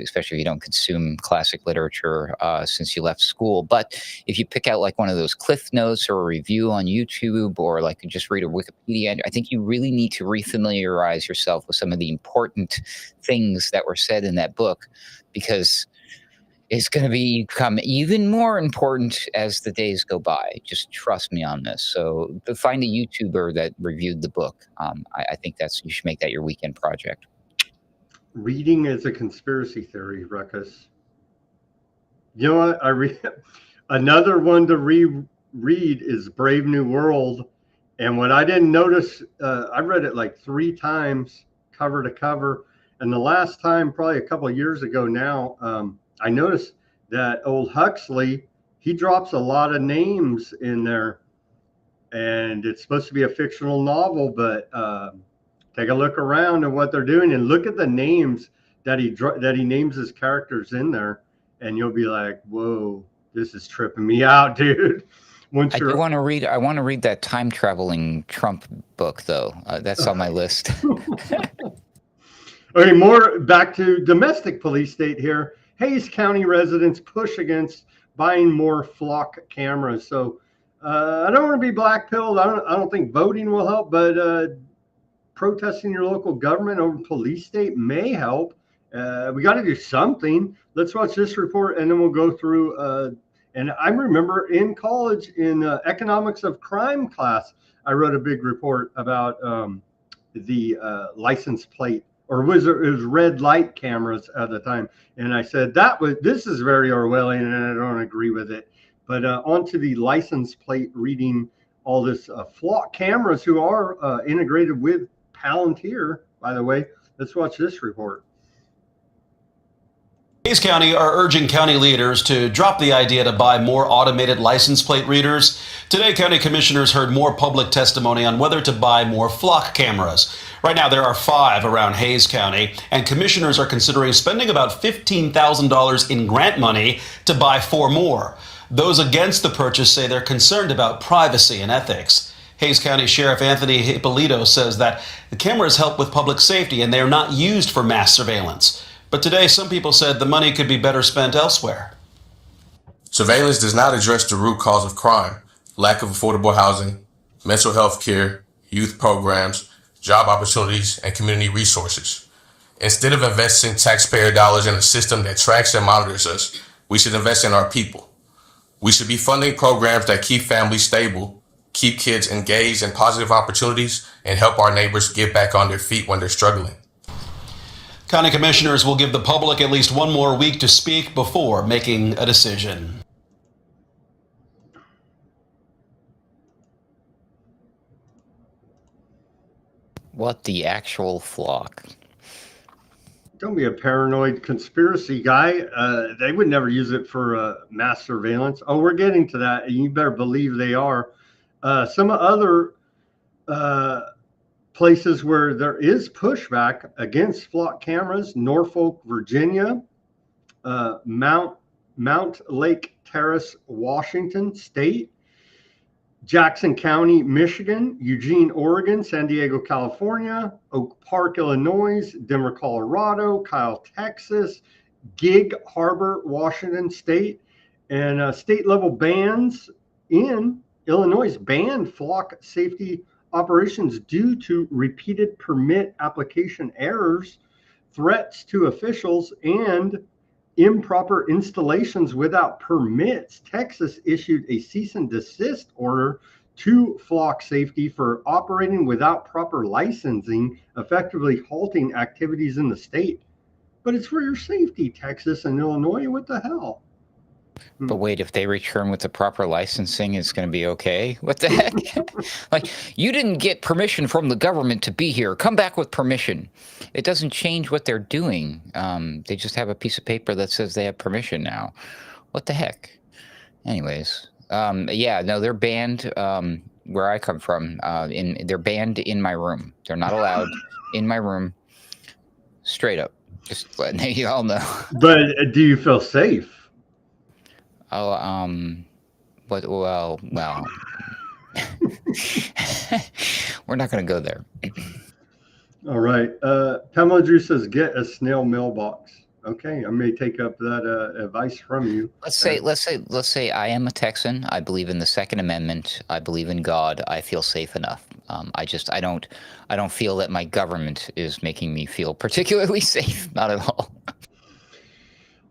Especially if you don't consume classic literature since you left school. But if you pick out like one of those cliff notes or a review on YouTube, or like just read a Wikipedia, I think you really need to refamiliarize yourself with some of the important things that were said in that book, because it's going to become even more important as the days go by. Just trust me on this. So find a YouTuber that reviewed the book. I think you should make that your weekend project. Reading is a conspiracy theory, Ruckus. You know what? Another one to reread is Brave New World. And what I didn't notice, I read it like 3 times, cover to cover. And the last time, probably a couple of years ago now, I noticed that old Huxley, he drops a lot of names in there. And it's supposed to be a fictional novel, but take a look around at what they're doing and look at the names that he names his characters in there, and you'll be like, "Whoa, this is tripping me out, dude." I want to read that time traveling Trump book, though. That's on my list. Okay, more back to domestic police state here. Hayes County residents push against buying more flock cameras. So I don't want to be blackpilled. I don't think voting will help, but protesting your local government over police state may help. We got to do something. Let's watch this report, and then we'll go through. And I remember in college, in economics of crime class, I wrote a big report about the license plate, or it was red light cameras at the time. And I said, this is very Orwellian, and I don't agree with it. But onto the license plate reading all this flock cameras who are integrated with Palantir, by the way. Let's watch this report. Hays County are urging county leaders to drop the idea to buy more automated license plate readers. Today, county commissioners heard more public testimony on whether to buy more flock cameras. Right now, there are 5 around Hays County, and commissioners are considering spending about $15,000 in grant money to buy 4 more. Those against the purchase say they're concerned about privacy and ethics. Hays County Sheriff Anthony Hippolito says that the cameras help with public safety and they are not used for mass surveillance. But today, some people said the money could be better spent elsewhere. Surveillance does not address the root cause of crime: lack of affordable housing, mental health care, youth programs, job opportunities, and community resources. Instead of investing taxpayer dollars in a system that tracks and monitors us, we should invest in our people. We should be funding programs that keep families stable, keep kids engaged in positive opportunities, and help our neighbors get back on their feet when they're struggling. County commissioners will give the public at least 1 more week to speak before making a decision. What the actual flock? Don't be a paranoid conspiracy guy. They would never use it for mass surveillance. Oh, we're getting to that, and you better believe they are. Some other places where there is pushback against flock cameras: Norfolk, Virginia, Mount Lake Terrace, Washington State, Jackson County, Michigan, Eugene, Oregon, San Diego, California, Oak Park, Illinois, Denver, Colorado, Kyle, Texas, Gig Harbor, Washington State, and state level bans in Illinois banned flock safety operations due to repeated permit application errors, threats to officials, and improper installations without permits. Texas issued a cease and desist order to flock safety for operating without proper licensing, effectively halting activities in the state. But it's for your safety, Texas and Illinois. What the hell? But wait, if they return with the proper licensing, it's going to be okay? What the heck? Like, you didn't get permission from the government to be here. Come back with permission. It doesn't change what they're doing. They just have a piece of paper that says they have permission now. What the heck? Anyways, yeah, no, they're banned where I come from. They're banned in my room. They're not allowed in my room. Straight up. Just letting you all know. But do you feel safe? Oh, but well, we're not going to go there. All right. Pamela Drew says, get a snail mailbox. Okay, I may take up that advice from you. Let's say I am a Texan. I believe in the Second Amendment. I believe in God. I feel safe enough. I don't feel that my government is making me feel particularly safe. Not at all.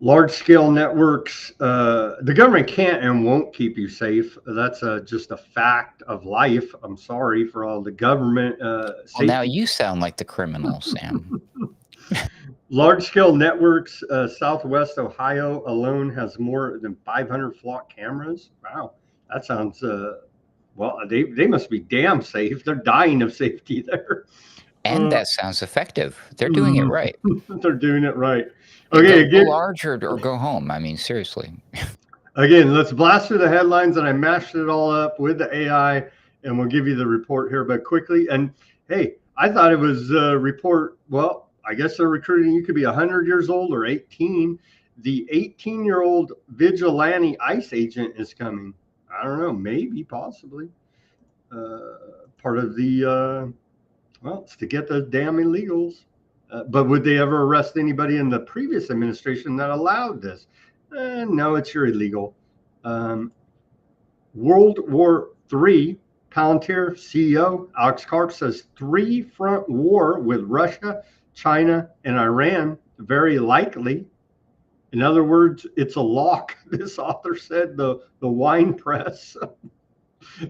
Large-scale networks, the government can't and won't keep you safe. That's just a fact of life. I'm sorry for all the government. Well, now you sound like the criminal, Sam. Large-scale networks, Southwest Ohio alone has more than 500 flock cameras. Wow, that sounds, well, they must be damn safe. They're dying of safety there. And that sounds effective. They're doing it right. They're doing it right. Okay, go large or go home. I mean, seriously. Again, let's blast through the headlines, and I mashed it all up with the AI, and we'll give you the report here, but quickly. And hey, I thought it was a report. Well, I guess they're recruiting. You could be 100 years old or 18. The 18-year-old vigilante ICE agent is coming. I don't know, maybe, possibly. Part of the, well, it's to get those damn illegals. But would they ever arrest anybody in the previous administration that allowed this? No, it's your illegal. World War III, Palantir CEO Alex Karp says 3-front war with Russia, China, and Iran, very likely. In other words, it's a lock, this author said, the wine press.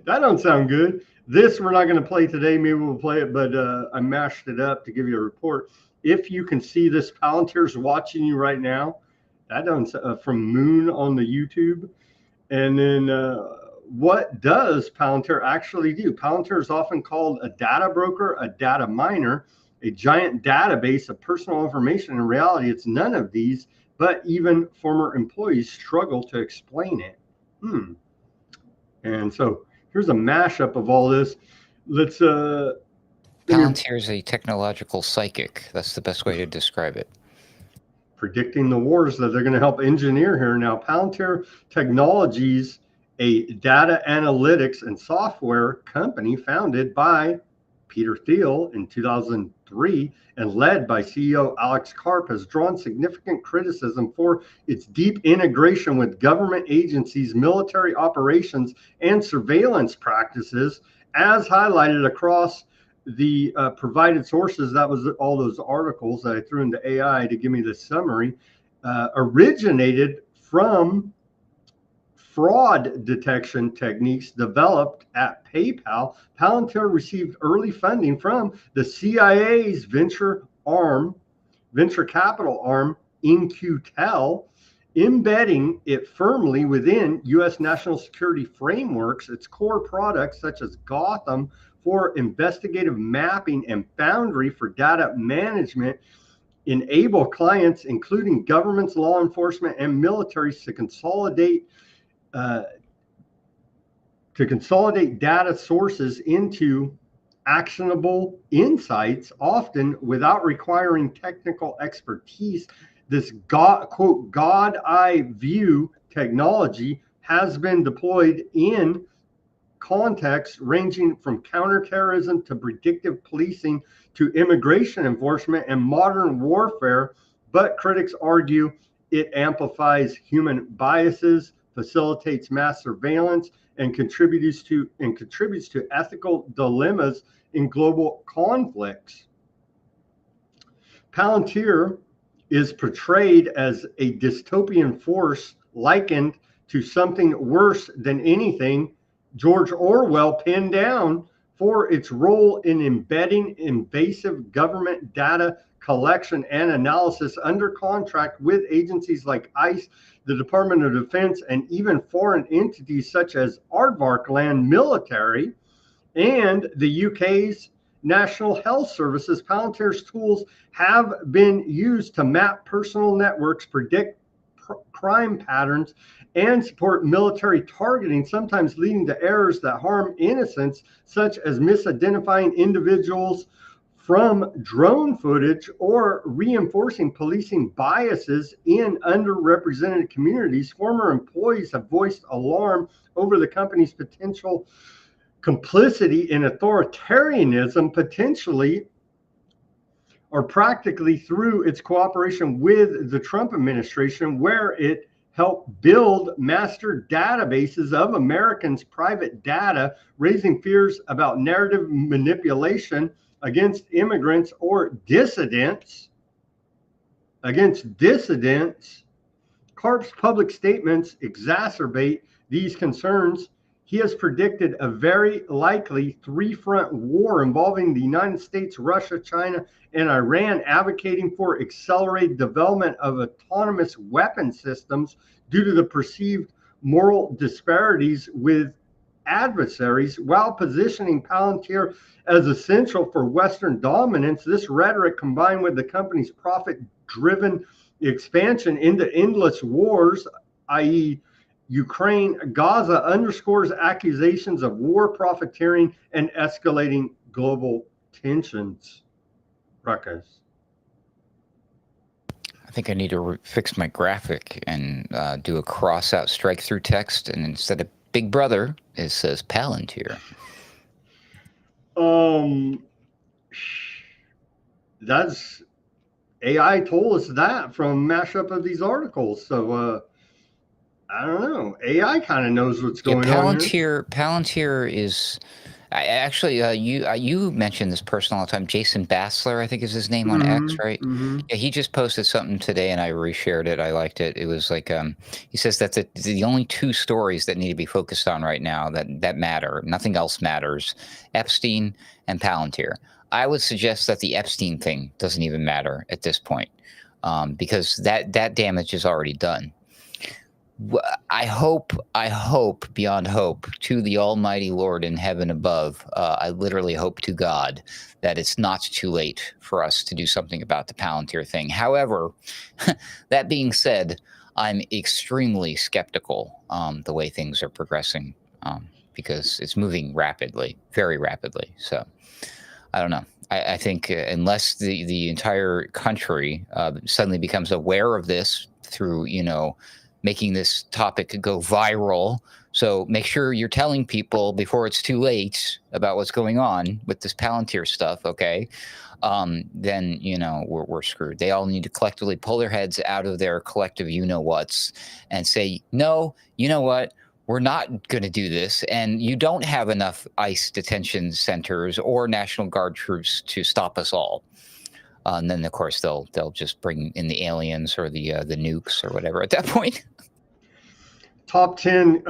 That don't sound good. This we're not going to play today. Maybe we'll play it, but I mashed it up to give you a report. If you can see this, Palantir's watching you right now. That done from Moon on the YouTube. And then what does Palantir actually do? Palantir is often called a data broker, a data miner, a giant database of personal information. In reality, it's none of these, but even former employees struggle to explain it. And so here's a mashup of all this. Let's Palantir is a technological psychic. That's the best way to describe it. Predicting the wars that they're going to help engineer here. Now, Palantir Technologies, a data analytics and software company founded by Peter Thiel in 2003 and led by CEO Alex Karp, has drawn significant criticism for its deep integration with government agencies, military operations, and surveillance practices, as highlighted across the provided sources. That was all those articles that I threw into AI to give me the summary, originated from fraud detection techniques developed at PayPal. Palantir received early funding from the CIA's venture capital arm, In-Q-Tel, embedding it firmly within U.S. national security frameworks. Its core products, such as Gotham for investigative mapping and Foundry for data management, enable clients, including governments, law enforcement, and militaries, to consolidate data sources into actionable insights, often without requiring technical expertise. This quote, God eye view technology has been deployed in contexts ranging from counterterrorism to predictive policing to immigration enforcement and modern warfare, but critics argue it amplifies human biases, facilitates mass surveillance, and contributes to ethical dilemmas in global conflicts. Palantir is portrayed as a dystopian force likened to something worse than anything George Orwell pinned down for its role in embedding invasive government data collection and analysis under contract with agencies like ICE, the Department of Defense, and even foreign entities such as Aardvark Land Military and the UK's National Health Services. Palantir's tools have been used to map personal networks, predict crime patterns, and support military targeting, sometimes leading to errors that harm innocents, such as misidentifying individuals from drone footage or reinforcing policing biases in underrepresented communities. Former employees have voiced alarm over the company's potential complicity in authoritarianism, potentially or practically through its cooperation with the Trump administration, where it helped build master databases of Americans' private data, raising fears about narrative manipulation against immigrants or dissidents. Karp's public statements exacerbate these concerns. He has predicted a very likely three-front war involving the United States, Russia, China, and Iran, advocating for accelerated development of autonomous weapon systems due to the perceived moral disparities with adversaries, while positioning Palantir as essential for Western dominance. This rhetoric, combined with the company's profit-driven expansion into endless wars, i.e., Ukraine, Gaza, underscores accusations of war profiteering and escalating global tensions. Ruckus. I think I need to fix my graphic and do a cross-out strike-through text, and instead of Big Brother, it says Palantir. That's AI told us that from mashup of these articles. So I don't know. AI kind of knows what's going on here. Palantir is I actually, you mentioned this person all the time, Jason Bassler, I think is his name on X, right? Yeah, he just posted something today, and I reshared it. I liked it. It was like, he says that's the only two stories that need to be focused on right now that matter. Nothing else matters: Epstein and Palantir. I would suggest that the Epstein thing doesn't even matter at this point, because that damage is already done. I hope beyond hope to the Almighty Lord in heaven above. I literally hope to God that it's not too late for us to do something about the Palantir thing. However, that being said, I'm extremely skeptical the way things are progressing, because it's moving rapidly, very rapidly. So I don't know. I think unless the entire country suddenly becomes aware of this through, making this topic go viral. So make sure you're telling people before it's too late about what's going on with this Palantir stuff, okay? Then, we're screwed. They all need to collectively pull their heads out of their collective you-know-whats and say, no, you know what? We're not going to do this. And you don't have enough ICE detention centers or National Guard troops to stop us all. And then, of course, they'll just bring in the aliens or the nukes or whatever at that point. Top 10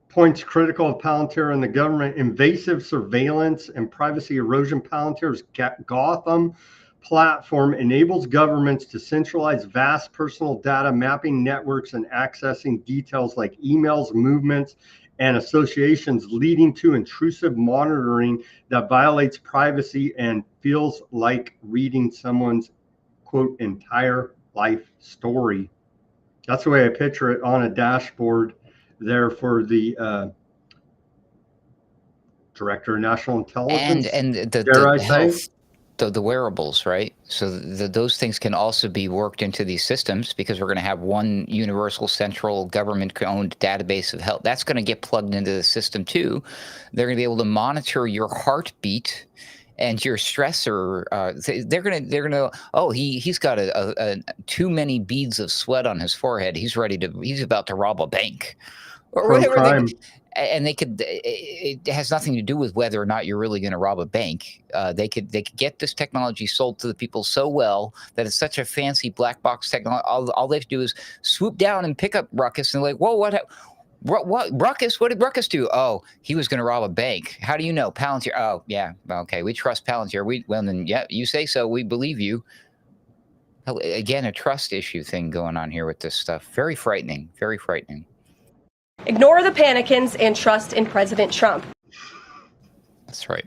points critical of Palantir and the government: invasive surveillance and privacy erosion. Palantir's Gotham platform enables governments to centralize vast personal data, mapping networks and accessing details like emails, movements, and associations, leading to intrusive monitoring that violates privacy and feels like reading someone's, quote, entire life story. That's the way I picture it on a dashboard there for the Director of National Intelligence. And the health, the wearables, right? So those things can also be worked into these systems, because we're going to have one universal central government-owned database of health. That's going to get plugged into the system too. They're going to be able to monitor your heartbeat and your stressor. They're gonna. Oh, he's got a too many beads of sweat on his forehead. He's about to rob a bank, or whatever. And they could. It has nothing to do with whether or not you're really going to rob a bank. They could get this technology sold to the people so well that it's such a fancy black box technology. All they have to do is swoop down and pick up Ruckus, and they're like, whoa, what Ruckus? What did Ruckus do? Oh, he was going to rob a bank. How do you know? Palantir. Oh, yeah. Okay, we trust Palantir. Well, then, yeah, you say so. We believe you. Again, a trust issue thing going on here with this stuff. Very frightening. Very frightening. Ignore the panicans and trust in President Trump. That's right.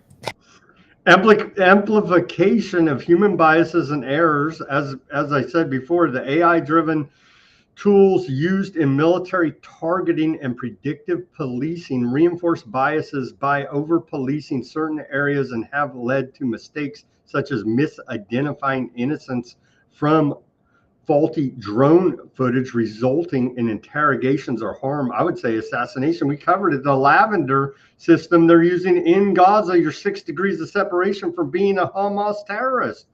Amplification of human biases and errors. As I said before, the AI-driven tools used in military targeting and predictive policing reinforce biases by over-policing certain areas and have led to mistakes such as misidentifying innocents from faulty drone footage, resulting in interrogations or harm. I would say assassination. We covered it. The Lavender system they're using in Gaza, you're 6 degrees of separation from being a Hamas terrorist.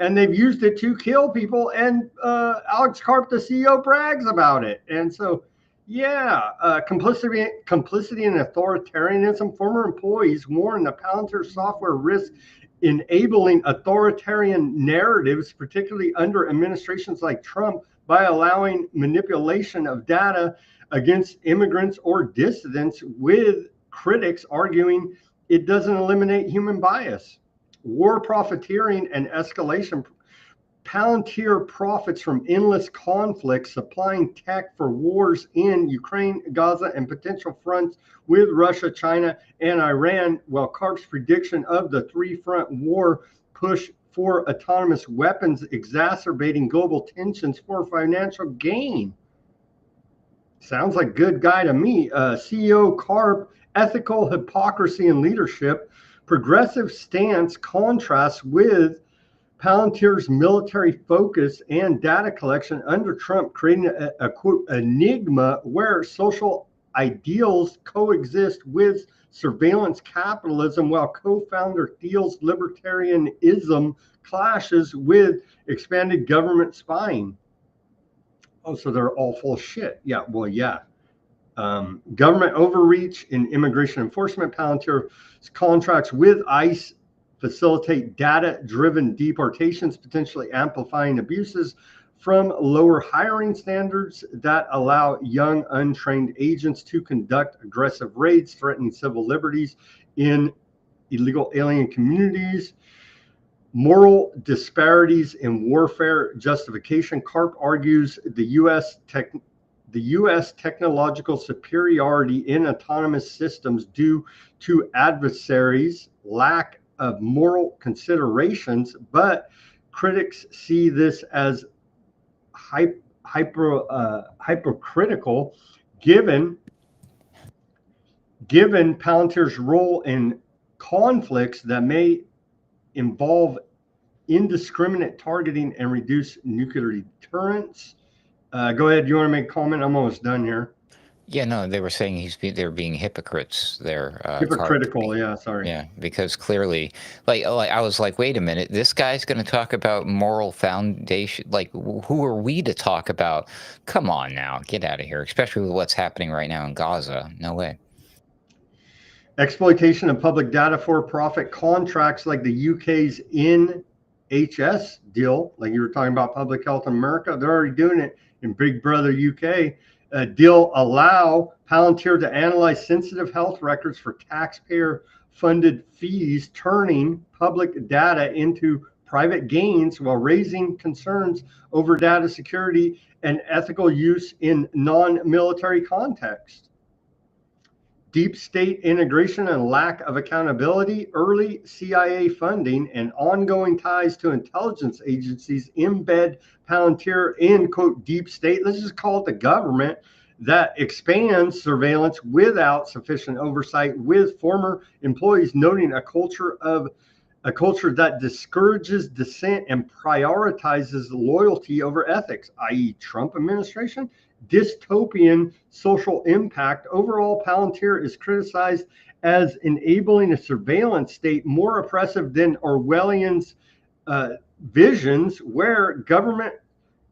And they've used it to kill people. And Alex Karp, the CEO, brags about it. And so, yeah, complicity and authoritarianism. Former employees warn the Palantir software risks enabling authoritarian narratives, particularly under administrations like Trump, by allowing manipulation of data against immigrants or dissidents, with critics arguing it doesn't eliminate human bias. War profiteering and escalation. Palantir profits from endless conflicts, supplying tech for wars in Ukraine, Gaza, and potential fronts with Russia, China, and Iran, while Karp's prediction of the three-front war push for autonomous weapons, exacerbating global tensions for financial gain. Sounds like good guy to me. CEO Karp, ethical hypocrisy in leadership. Progressive stance contrasts with Palantir's military focus and data collection under Trump, creating a quote, enigma where social ideals coexist with surveillance capitalism, while co-founder Thiel's libertarianism clashes with expanded government spying. Oh, so they're all full of shit. Yeah, well, yeah. Government overreach in immigration enforcement. Palantir's contracts with ICE facilitate data-driven deportations, potentially amplifying abuses from lower hiring standards that allow young, untrained agents to conduct aggressive raids, threatening civil liberties in illegal alien communities. Moral disparities in warfare justification. Karp argues the U.S. technological superiority in autonomous systems due to adversaries' lack of moral considerations, but critics see this as hypercritical given Palantir's role in conflicts that may involve indiscriminate targeting and reduce nuclear deterrence. Go ahead. You want to make a comment? I'm almost done here. Yeah, no, they were saying they're being hypocrites there. Hypocritical, yeah, sorry. Yeah, because clearly, like I was like, wait a minute, this guy's going to talk about moral foundation. Like, who are we to talk about? Come on now, get out of here, especially with what's happening right now in Gaza. No way. Exploitation of public data for profit contracts like the UK's NHS deal, like you were talking about Public Health in America, they're already doing it in Big Brother UK. Deal allow Palantir to analyze sensitive health records for taxpayer-funded fees, turning public data into private gains while raising concerns over data security and ethical use in non-military context. Deep state integration and lack of accountability, early CIA funding, and ongoing ties to intelligence agencies embed Palantir in, quote, deep state. Let's just call it the government that expands surveillance without sufficient oversight, with former employees noting a culture that discourages dissent and prioritizes loyalty over ethics, i.e. Trump administration. Dystopian social impact. Overall, Palantir is criticized as enabling a surveillance state more oppressive than Orwellian's visions, where government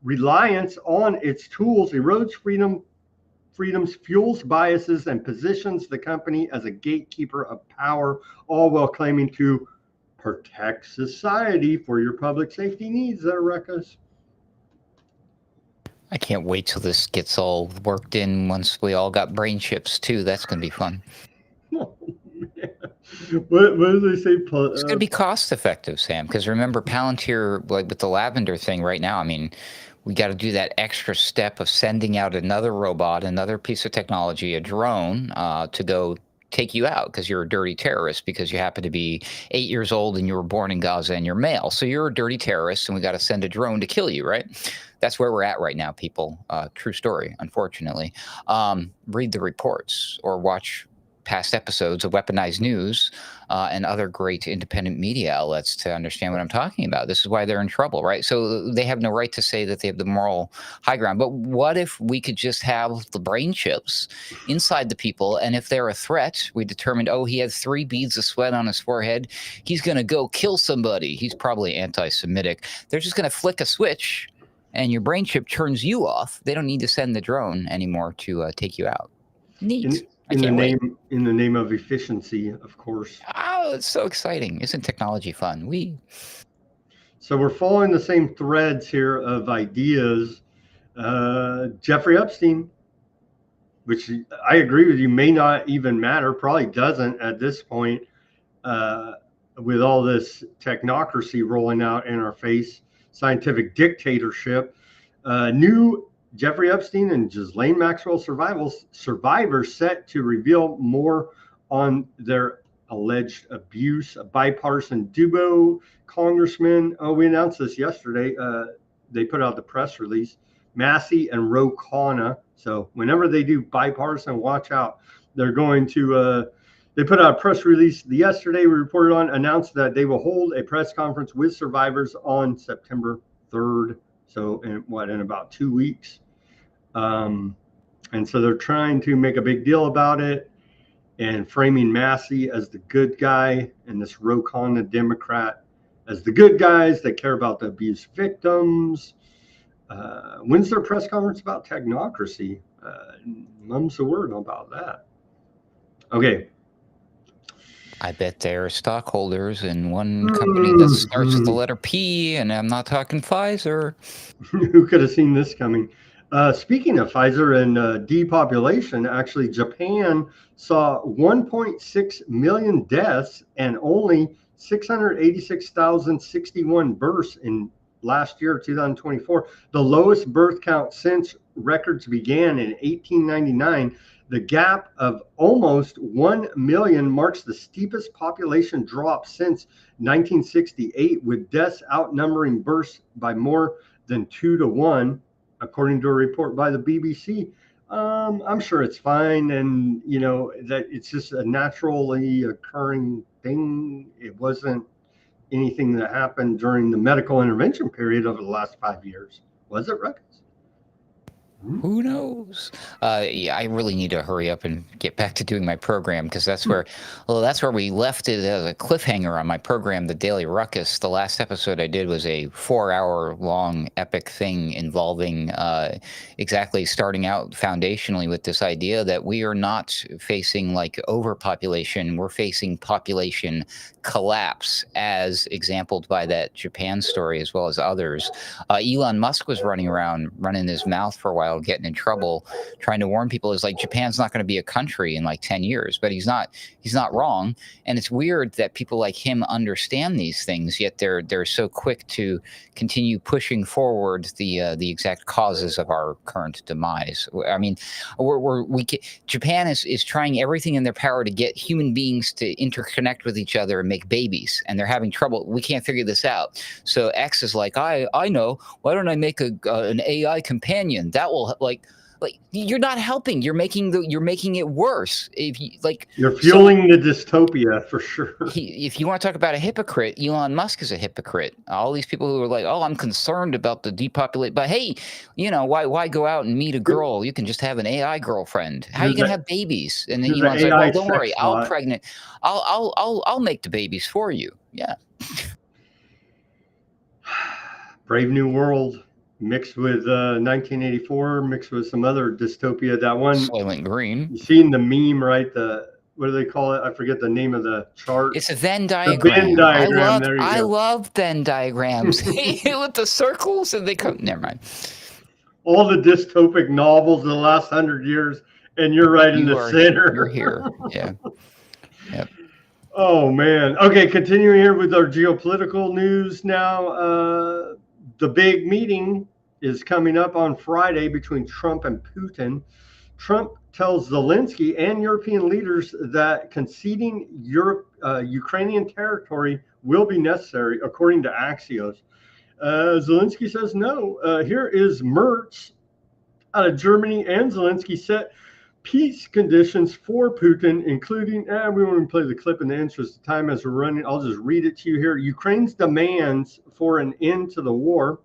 reliance on its tools erodes freedoms, fuels biases, and positions the company as a gatekeeper of power, all while claiming to protect society for your public safety needs. There, Ruckus. I can't wait till this gets all worked in once we all got brain chips, too. That's going to be fun. Oh, what did they say? It's going to be cost effective, Sam, because remember, Palantir, like with the lavender thing right now, I mean, we got to do that extra step of sending out another robot, another piece of technology, a drone, to go take you out because you're a dirty terrorist, because you happen to be 8 years old and you were born in Gaza and you're male. So you're a dirty terrorist and we got to send a drone to kill you, right? That's where we're at right now, people. True story, unfortunately. Read the reports or watch past episodes of Weaponized News and other great independent media outlets to understand what I'm talking about. This is why they're in trouble, right? So they have no right to say that they have the moral high ground. But what if we could just have the brain chips inside the people, and if they're a threat, we determined, oh, he has 3 beads of sweat on his forehead, he's going to go kill somebody. He's probably anti-Semitic. They're just going to flick a switch, and your brain chip turns you off. They don't need to send the drone anymore to take you out. Neat. In the name of efficiency, of course. Oh, it's so exciting. Isn't technology fun? So we're following the same threads here of ideas. Jeffrey Epstein, which I agree with you, may not even matter, probably doesn't at this point, with all this technocracy rolling out in our face, scientific dictatorship. New Jeffrey Epstein and Ghislaine Maxwell survivors set to reveal more on their alleged abuse. A bipartisan duo congressman, we announced this yesterday, they put out the press release, Massey and Ro Khanna. So whenever they do bipartisan, watch out. They're going to, they put out a press release yesterday, we reported on, announced that they will hold a press conference with survivors on September 3rd. So in about 2 weeks. And so they're trying to make a big deal about it and framing Massey as the good guy and this Ro Khanna Democrat as the good guys that care about the abuse victims. When's their press conference about technocracy? Mum's the word about that. Okay. I bet they're stockholders in one company that starts with the letter P, and I'm not talking Pfizer. Who could have seen this coming? Speaking of Pfizer and depopulation, actually, Japan saw 1.6 million deaths and only 686,061 births in last year, 2024, the lowest birth count since records began in 1899. The gap of almost 1 million marks the steepest population drop since 1968, with deaths outnumbering births by more than 2 to 1, according to a report by the BBC. I'm sure it's fine, and you know that it's just a naturally occurring thing. It wasn't anything that happened during the medical intervention period over the last 5 years, was it, Ruckus? Who knows? Yeah, I really need to hurry up and get back to doing my program, because that's where we left it as a cliffhanger on my program, The Daily Ruckus. The last episode I did was a 4-hour-long epic thing involving exactly starting out foundationally with this idea that we are not facing like overpopulation, we're facing population collapse, as exampled by that Japan story as well as others. Elon Musk was running his mouth for a while, getting in trouble, trying to warn people. Is like, Japan's not going to be a country in like 10 years, but he's not wrong. And it's weird that people like him understand these things, yet they're so quick to continue pushing forward the exact causes of our current demise. I mean, Japan is trying everything in their power to get human beings to interconnect with each other and make babies, and they're having trouble. We can't figure this out. So X is like, I know. Why don't I make an AI companion that will like you're not helping. You're making it worse. If you like, you're fueling the dystopia for sure. If you want to talk about a hypocrite, Elon Musk is a hypocrite. All these people who are like, oh, I'm concerned about the depopulate, but hey, you know, why go out and meet a girl? You can just have an AI girlfriend. How are you gonna have babies? And then Elon's like, well, don't worry, I'll make the babies for you. Yeah. Brave New World mixed with 1984, mixed with some other dystopia. That one, Soylent Green. You seen the meme, right? What do they call it? I forget the name of the chart. It's a Venn diagram. The Venn diagram. I love Venn diagrams with the circles, and they come. Never mind. All the dystopic novels of the last 100 years, and you're right in the center. You're here. Yeah. Yep. Oh man. Okay, continuing here with our geopolitical news now. The big meeting is coming up on Friday between Trump and Putin. Trump tells Zelensky and European leaders that conceding Ukrainian territory will be necessary, according to Axios. Zelensky says no. Here is Merz out of Germany, and Zelensky set peace conditions for Putin, including, we won't even play the clip in the interest of time as we're running. I'll just read it to you here. Ukraine's demands for an end to the war.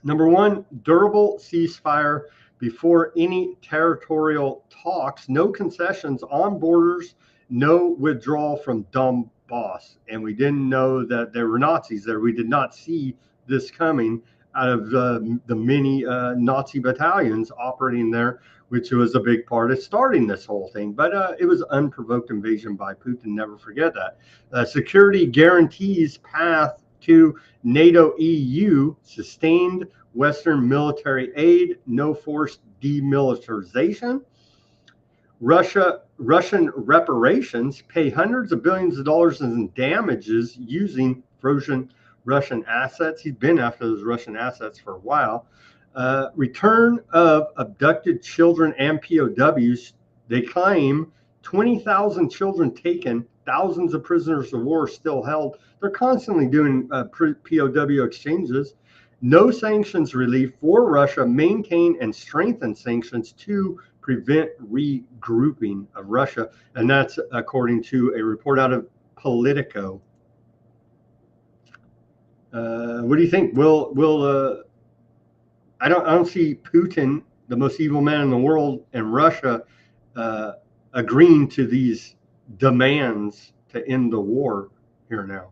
Number one, durable ceasefire before any territorial talks, no concessions on borders, no withdrawal from Donbass. And we didn't know that there were Nazis there. We did not see this coming out of the many Nazi battalions operating there, which was a big part of starting this whole thing. But it was unprovoked invasion by Putin. Never forget that. Security guarantees path to NATO EU, sustained Western military aid, no forced demilitarization. Russian reparations, pay hundreds of billions of dollars in damages using frozen Russian assets. He's been after those Russian assets for a while. Return of abducted children and POWs. They claim 20,000 children taken, thousands of prisoners of war still held. They're constantly doing POW exchanges. No sanctions relief for Russia. Maintain and strengthen sanctions to prevent regrouping of Russia. And that's according to a report out of Politico. What do you think? I don't see Putin, the most evil man in the world, and Russia agreeing to these demands to end the war here now.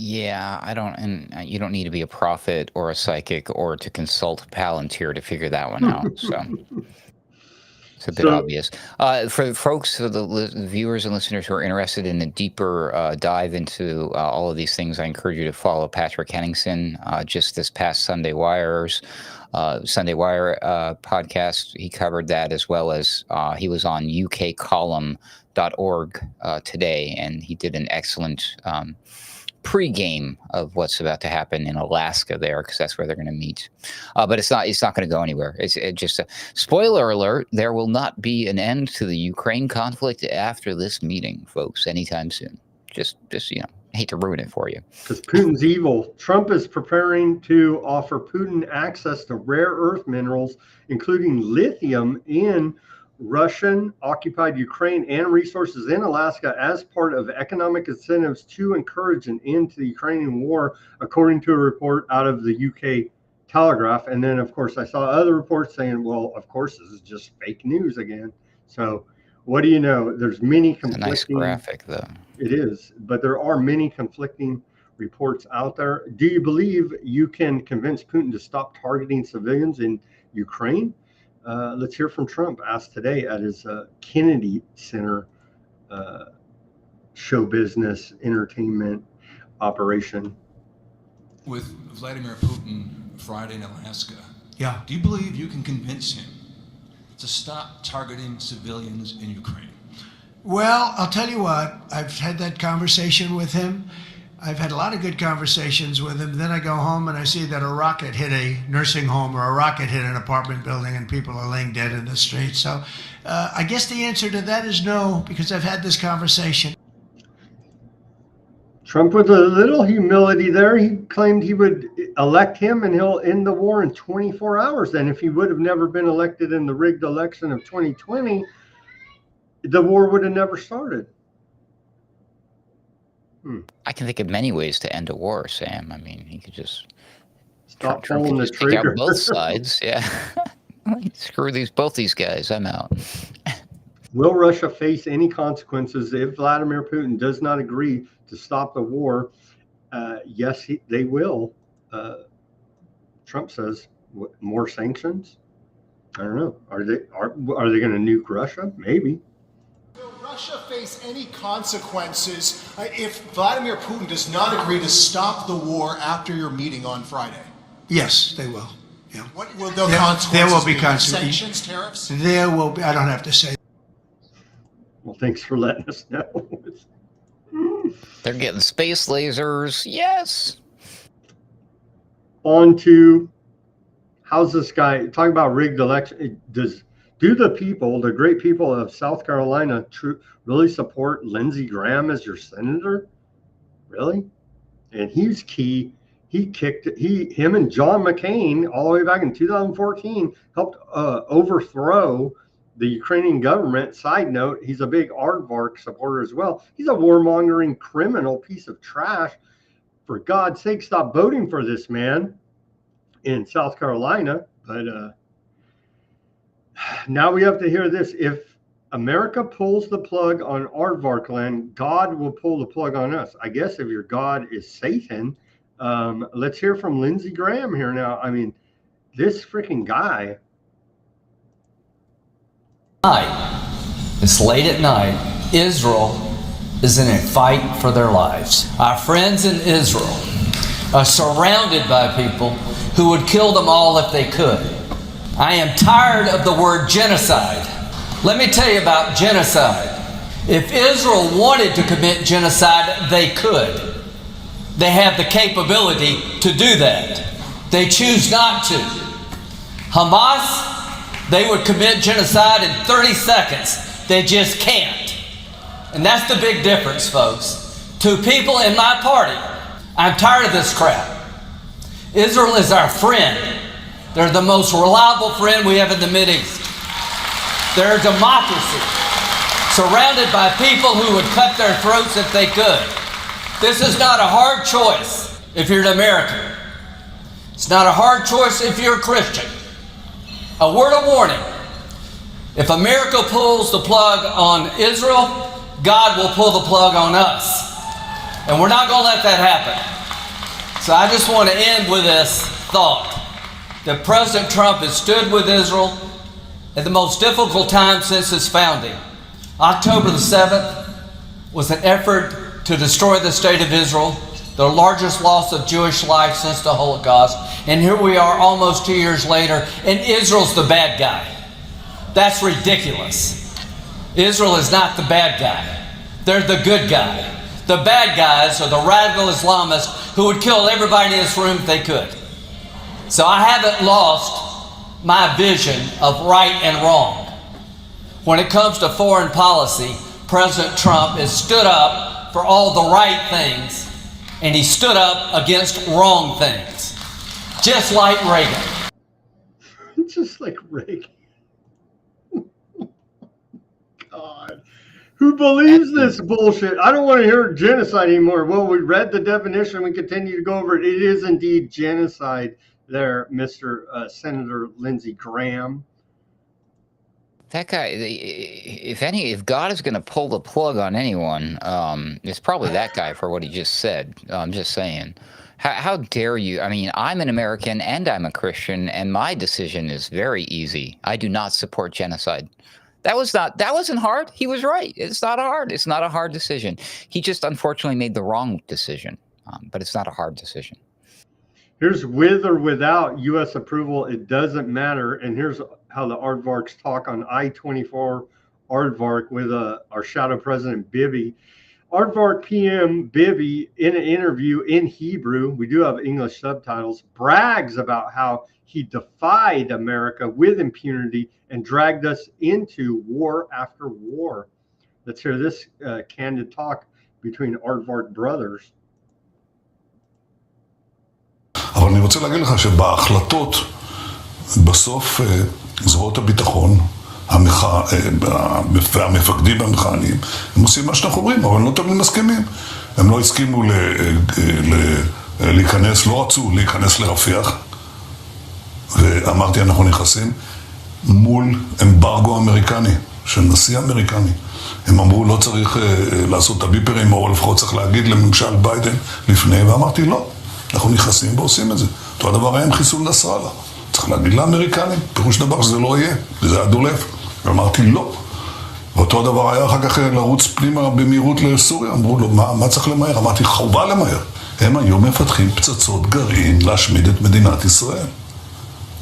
Yeah, I don't, and you don't need to be a prophet or a psychic or to consult Palantir to figure that one out. So It's a bit obvious. For folks, for the viewers and listeners who are interested in a deeper dive into all of these things, I encourage you to follow Patrick Henningsen. Just this past Sunday Wire podcast, he covered that, as well as he was on ukcolumn.org today, and he did an excellent pre-game of what's about to happen in Alaska there, because that's where they're going to meet. But it's not going to go anywhere. It's just a spoiler alert. There will not be an end to the Ukraine conflict after this meeting, folks, anytime soon. Just I hate to ruin it for you. Because Putin's evil. Trump is preparing to offer Putin access to rare earth minerals, including lithium in Russian-occupied Ukraine and resources in Alaska as part of economic incentives to encourage an end to the Ukrainian war, according to a report out of the UK Telegraph. And then, of course, I saw other reports saying, well, of course, this is just fake news again. So what do you know? There's many conflicting... It's a nice graphic, though. It is, but there are many conflicting reports out there. Do you believe you can convince Putin to stop targeting civilians in Ukraine? Let's hear from Trump, asked today at his Kennedy Center show business entertainment operation. With Vladimir Putin Friday in Alaska, Yeah. do you believe you can convince him to stop targeting civilians in Ukraine? Well, I'll tell you what, I've had that conversation with him. I've had a lot of good conversations with him. Then I go home and I see that a rocket hit a nursing home or a rocket hit an apartment building and people are laying dead in the street. So I guess the answer to that is no, because I've had this conversation. Trump, with a little humility there, he claimed he would elect him and he'll end the war in 24 hours. And if he would have never been elected in the rigged election of 2020, the war would have never started. I can think of many ways to end a war, Sam. I mean, he could just stop Trump pulling could the just take out trigger. both sides. Yeah, screw both these guys. I'm out. Will Russia face any consequences if Vladimir Putin does not agree to stop the war? Yes, they will. Trump says, more sanctions? I don't know. Are they going to nuke Russia? Maybe. Will Russia face any consequences if Vladimir Putin does not agree to stop the war after your meeting on Friday? Yes, they will. Yeah. What will the consequences There will be be? consequences. Sanctions, tariffs? There will be. I don't have to say. Well, thanks for letting us know. They're getting space lasers. Yes. On to, how's this guy talking about rigged election? Do the people, the great people of South Carolina, really support Lindsey Graham as your senator? Really? And he's key. Him and John McCain, all the way back in 2014, helped overthrow the Ukrainian government. Side note, he's a big aardvark supporter as well. He's a warmongering criminal piece of trash. For God's sake, stop voting for this man in South Carolina. But now we have to hear this. If America pulls the plug on aardvark land, God will pull the plug on us. I guess if your God is Satan. Let's hear from Lindsey Graham here now. I mean, this freaking guy. It's late at night. Israel is in a fight for their lives. Our friends in Israel are surrounded by people who would kill them all if they could. I am tired of the word genocide. Let me tell you about genocide. If Israel wanted to commit genocide, they could. They have the capability to do that. They choose not to. Hamas, they would commit genocide in 30 seconds. They just can't. And that's the big difference, folks. To people in my party, I'm tired of this crap. Israel is our friend. They're the most reliable friend we have in the Mideast. They're a democracy, surrounded by people who would cut their throats if they could. This is not a hard choice if you're an American. It's not a hard choice if you're a Christian. A word of warning. If America pulls the plug on Israel, God will pull the plug on us. And we're not going to let that happen. So I just want to end with this thought. That President Trump has stood with Israel at the most difficult time since its founding. October the 7th was an effort to destroy the state of Israel, the largest loss of Jewish life since the Holocaust. And here we are almost 2 years later, and Israel's the bad guy. That's ridiculous. Israel is not the bad guy. They're the good guy. The bad guys are the radical Islamists who would kill everybody in this room if they could. So I haven't lost my vision of right and wrong. When it comes to foreign policy, President Trump has stood up for all the right things, and he stood up against wrong things, just like Reagan. Just like Reagan. God. Who believes this bullshit? I don't want to hear genocide anymore. Well, we read the definition. We continue to go over it. It is indeed genocide there, Mr. Senator Lindsey Graham. That guy, if God is going to pull the plug on anyone, it's probably that guy for what he just said. I'm just saying. How dare you? I mean, I'm an American and I'm a Christian, and my decision is very easy. I do not support genocide. That wasn't hard. He was right. It's not hard. It's not a hard decision. He just unfortunately made the wrong decision, but it's not a hard decision. Here's with or without U.S. approval. It doesn't matter. And here's how the aardvarks talk on I-24 aardvark with our shadow president, Bibi. Aardvark PM Bibi, in an interview in Hebrew, we do have English subtitles, brags about how he defied America with impunity and dragged us into war after war. Let's hear this candid talk between aardvark brothers. אבל אני רוצה להגיד לך שבהחלטות, בסוף זרועות הביטחון, והמפקדים המכהנים, הם עושים מה שאנחנו אומרים, אבל הם לא תמיד מסכימים. הם לא הסכימו להיכנס, לא רצו להיכנס לרפיח, ואמרתי אנחנו נכנסים מול אמברגו אמריקני, של נשיא אמריקני. הם אמרו לא צריך לעשות את הביפרים, או לפחות צריך להגיד לממשל ביידן לפני, ואמרתי לא. אנחנו נכנסים ועושים את זה. אותו הדבר היה עם חיסול נסראללה. צריך להגיד לאמריקנים, פירוש דבר שזה לא יהיה, וזה היה דולף. ואמרתי לא. ואותו הדבר היה אחר כך לרוץ פנימה במהירות לסוריה. אמרו לו, מה צריך למהר? אמרתי, חובה למהר. הם היו מפתחים פצצות גרעין להשמיד את מדינת ישראל.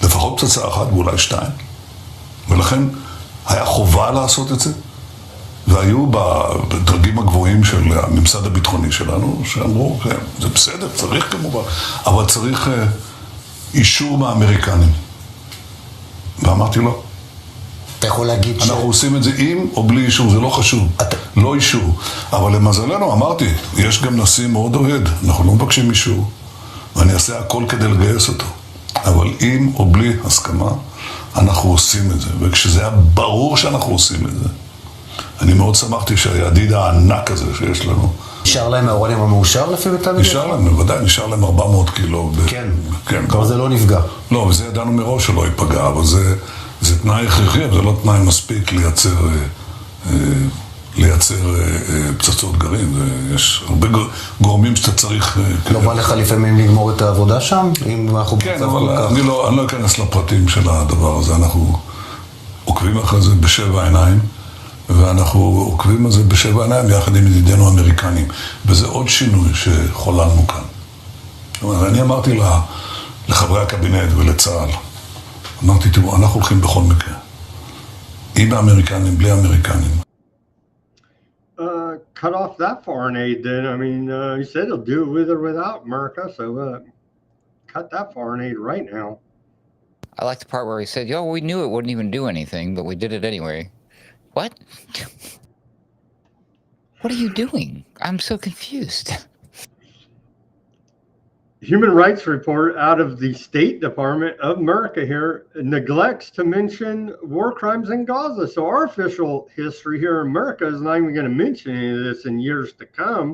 לפחות פצצה אחת ואולי שתיים. ולכן היה חובה לעשות את זה. והיו בדרגים הגבוהים של הממסד הביטחוני שלנו, שאמרו, כן, זה בסדר, צריך כמובן, אבל צריך אישור מהאמריקנים. ואמרתי לא. אתה יכול להגיד אנחנו עושים את זה עם או בלי אישור, זה לא חשוב. לא אישור. אבל למזלנו, אמרתי, יש גם נשיא מאוד אוהד, אנחנו לא מבקשים אישור, ואני אעשה הכל כדי לגייס אותו. אבל עם או בלי הסכמה, אנחנו עושים את זה. וכשזה היה ברור שאנחנו עושים את זה, אני מאוד שמחתי שהידיד הענק הזה שיש לנו. נשאר להם מהאורניום המאושר לפי ביתם? נשאר להם, בוודאי, נשאר להם 400 קילו. כן, אבל זה לא נפגע. לא, וזה ידענו מראש שלא ייפגע, אבל זה תנאי הכרחי, אבל זה לא תנאי מספיק לייצר פצצות גרעין. יש הרבה גורמים שאתה צריך... לא בא לך לפעמים לגמור את העבודה שם? כן, אבל אני לא אכנס לפרטים של הדבר הזה. אנחנו עוקבים אחרי זה בשבע עיניים. ואנחנו עוקבים על זה בשבע עיניים יחד עם ידידינו האמריקנים. וזה עוד שינוי שחוללנו כאן. אני אמרתי לחברי הקבינט ולצה"ל, אמרתי, תראו, אנחנו הולכים בכל מקרה. עם האמריקנים, בלי האמריקנים. Cut off that foreign aid then. I mean, he said he'll do it with or without America, so cut that foreign aid right now. I like the part where he said, yo, we knew it wouldn't even do anything, but we did it anyway. What? What are you doing? I'm so confused. Human Rights Report out of the State Department of America here neglects to mention war crimes in Gaza. So our official history here in America is not even going to mention any of this in years to come.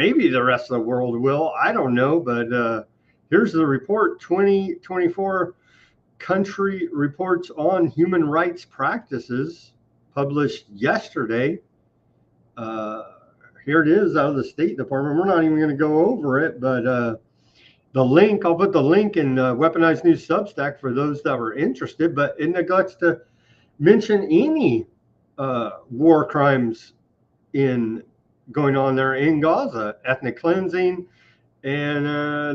Maybe the rest of the world will. I don't know. But here's the report, 2024 country reports on human rights practices published yesterday. Here it is out of the State Department. We're not even going to go over it, but the link. I'll put the link in Weaponized News Substack for those that were interested. But it neglects to mention any war crimes going on there in Gaza, ethnic cleansing, and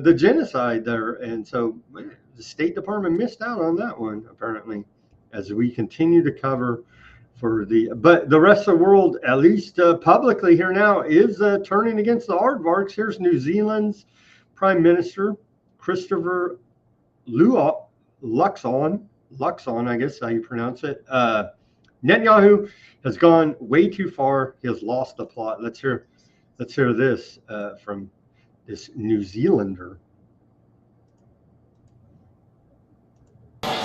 the genocide there. And so the State Department missed out on that one, apparently, as we continue to cover but the rest of the world, at least publicly here now, is turning against the aardvarks. Here's New Zealand's Prime Minister, Christopher Luxon, I guess how you pronounce it. Netanyahu has gone way too far. He has lost the plot. Let's hear this from this New Zealander.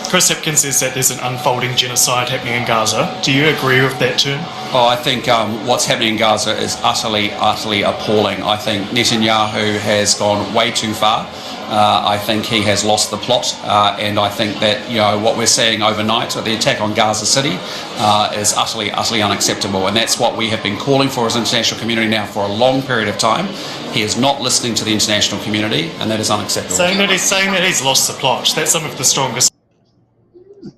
Chris Hipkins says that there's an unfolding genocide happening in Gaza. Do you agree with that term? Oh, I think what's happening in Gaza is utterly appalling. I think Netanyahu has gone way too far. I think he has lost the plot, and I think that what we're seeing overnight, the attack on Gaza City, is utterly unacceptable, and that's what we have been calling for as an international community now for a long period of time. He is not listening to the international community, and that is unacceptable. Saying that he's lost the plot. That's some of the strongest.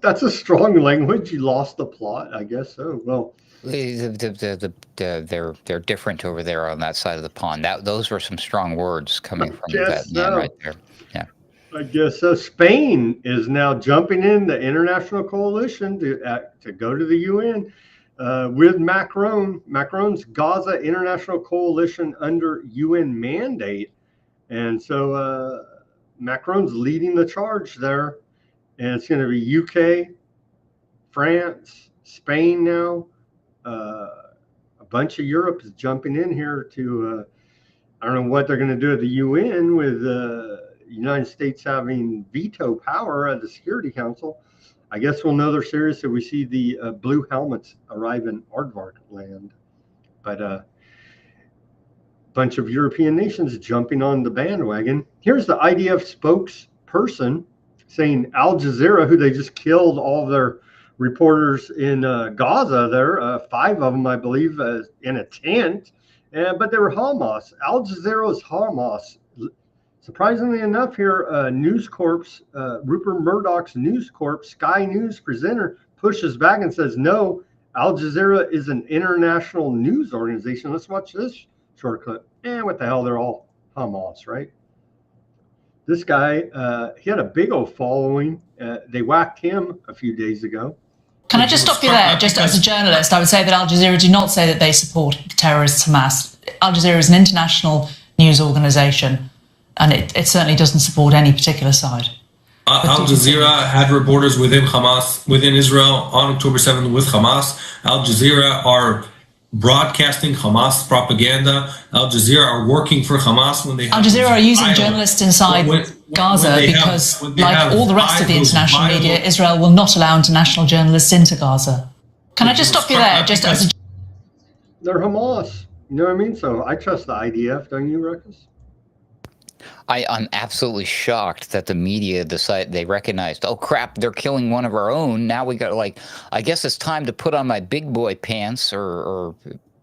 That's a strong language. You lost the plot, I guess so. Well, they're different over there on that side of the pond. Those were some strong words coming from that man right there. Yeah, I guess so. Spain is now jumping in the international coalition to go to the UN with Macron. Macron's Gaza International Coalition under UN mandate, and so Macron's leading the charge there. And it's going to be UK, France, Spain now. A bunch of Europe is jumping in here to, I don't know what they're going to do at the UN with the United States having veto power at the Security Council. I guess we'll know they're serious if we see the blue helmets arrive in Aardvark land. But a bunch of European nations jumping on the bandwagon. Here's the IDF spokesperson saying Al Jazeera, who they just killed all of their reporters in Gaza there, 5 of them, I believe, in a tent, but they were Hamas. Al Jazeera is Hamas. Surprisingly enough here, News Corp's, Rupert Murdoch's News Corp, Sky News presenter, pushes back and says, no, Al Jazeera is an international news organization. Let's watch this short clip. What the hell, they're all Hamas, right? This guy, he had a big old following. They whacked him a few days ago. Can I just stop you there? Just as a journalist, I would say that Al Jazeera do not say that they support terrorist Hamas. Al Jazeera is an international news organization, and it certainly doesn't support any particular side. Al Jazeera had reporters within Hamas, within Israel on October 7th with Hamas. Al Jazeera are broadcasting Hamas propaganda. Al Jazeera are working for Hamas when they have... Al Jazeera are using journalists inside Gaza because, like all the rest of the international media, Israel will not allow international journalists into Gaza. Can I just stop you there? Just as a... They're Hamas. You know what I mean? So I trust the IDF, don't you, Ruckus? I'm absolutely shocked that the media decided they recognized, oh crap, they're killing one of our own. Now we got I guess it's time to put on my big boy pants or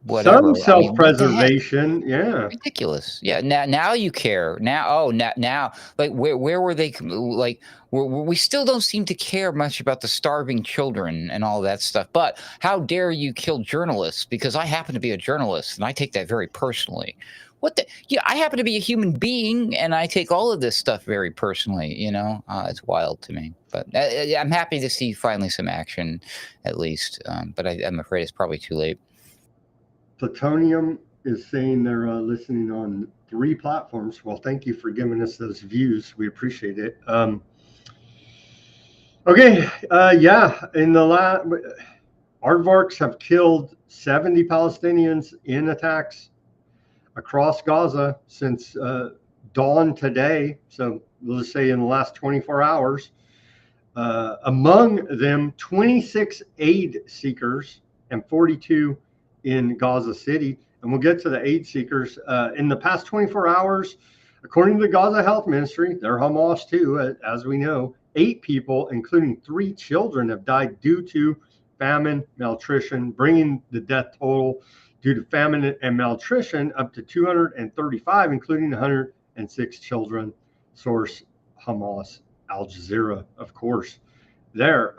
whatever. Some self-preservation, yeah. Ridiculous. Yeah. Now you care. Now, like where were they? Like we still don't seem to care much about the starving children and all that stuff. But how dare you kill journalists? Because I happen to be a journalist and I take that very personally. I happen to be a human being, and I take all of this stuff very personally. It's wild to me. But I'm happy to see finally some action, at least. But I'm afraid it's probably too late. Plutonium is saying they're listening on 3 platforms. Well, thank you for giving us those views. We appreciate it. Okay, in the aardvarks have killed 70 Palestinians in attacks across Gaza since dawn today. So we'll just say in the last 24 hours. Among them, 26 aid seekers and 42 in Gaza City. And we'll get to the aid seekers. In the past 24 hours, according to the Gaza Health Ministry, they're Hamas too, as we know, 8 people, including 3 children, have died due to famine, malnutrition, bringing the death total due to famine and malnutrition up to 235, including 106 children. source Hamas, Al Jazeera, of course. There,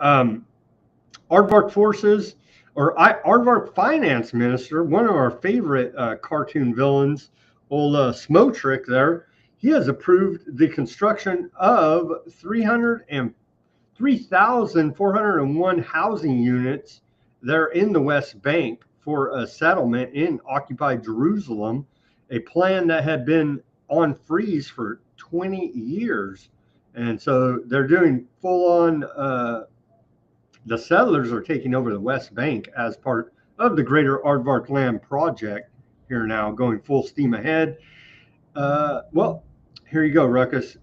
Aardvark forces, or Aardvark finance minister, one of our favorite cartoon villains, old Smotrick there, he has approved the construction of 3,401 housing units there in the West Bank for a settlement in occupied Jerusalem, a plan that had been on freeze for 20 years. And so they're doing full on, the settlers are taking over the West Bank as part of the greater Aardvark land project here now, going full steam ahead. Well, here you go, Ruckus.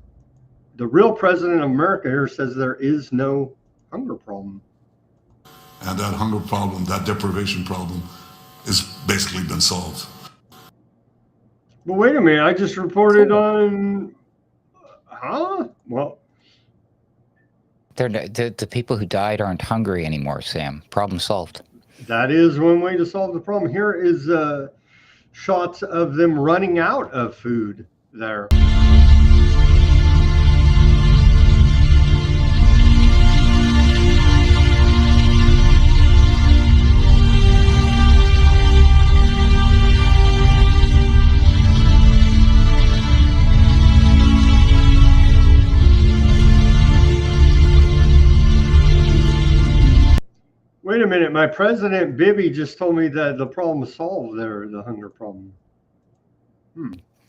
The real president of America here says there is no hunger problem. And that hunger problem, that deprivation problem, is basically been solved. But wait a minute, I just reported on, well, the people who died aren't hungry anymore, Sam. Problem solved. that is one way to solve the problem. Here is shots of them running out of food there. Wait a minute, my president Bibi just told me that the problem is solved there, the hunger problem.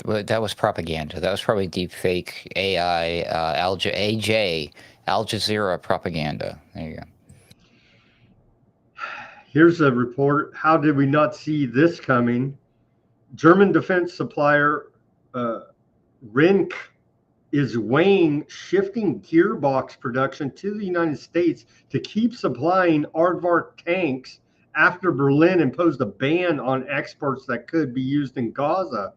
But that was propaganda. That was probably deep fake AI, Al Jazeera propaganda. There you go. Here's a report. How did we not see this coming? German defense supplier Rink is weighing shifting gearbox production to the United States to keep supplying Aardvark tanks after Berlin imposed a ban on exports that could be used in Gaza.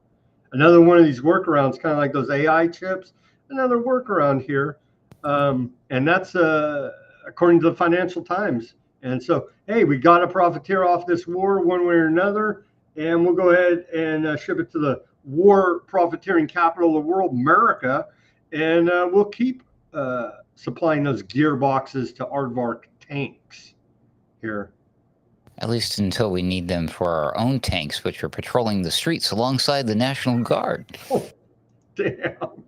Another one of these workarounds, kind of like those AI chips, another workaround here. And that's according to the Financial Times. And so, hey, we got to profiteer off this war one way or another, and we'll go ahead and ship it to the war profiteering capital of the world, America, and we'll keep supplying those gearboxes to Aardvark tanks here. At least until we need them for our own tanks, which are patrolling the streets alongside the National Guard. Oh, damn.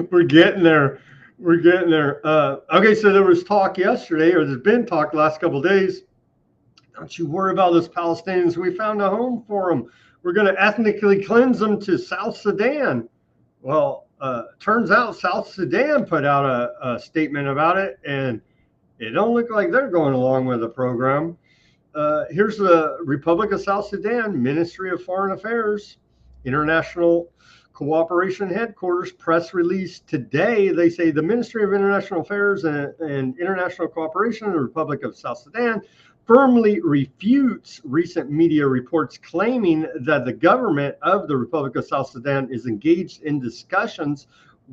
We're getting there. We're getting there. Okay, so there was talk yesterday, or there's been talk the last couple of days. Don't you worry about those Palestinians. We found a home for them. We're going to ethnically cleanse them to South Sudan. Well, turns out South Sudan put out a statement about it, and it don't look like they're going along with the program. Here's the Republic of South Sudan, Ministry of Foreign Affairs, International Cooperation Headquarters press release today. They say the Ministry of International Affairs and International Cooperation in the Republic of South Sudan firmly refutes recent media reports claiming that the government of the Republic of South Sudan is engaged in discussions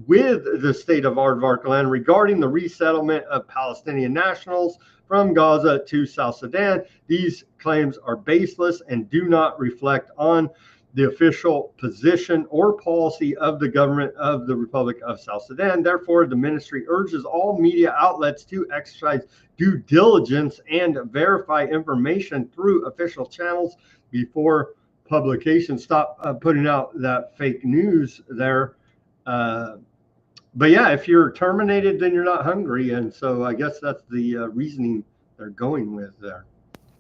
with the state of Aardvark land regarding the resettlement of Palestinian nationals from Gaza to South Sudan. These claims are baseless and do not reflect on the official position or policy of the government of the Republic of South Sudan. Therefore, the ministry urges all media outlets to exercise due diligence and verify information through official channels before publication. Stop putting out that fake news there. But yeah, if you're terminated, then you're not hungry. And so I guess that's the reasoning they're going with there.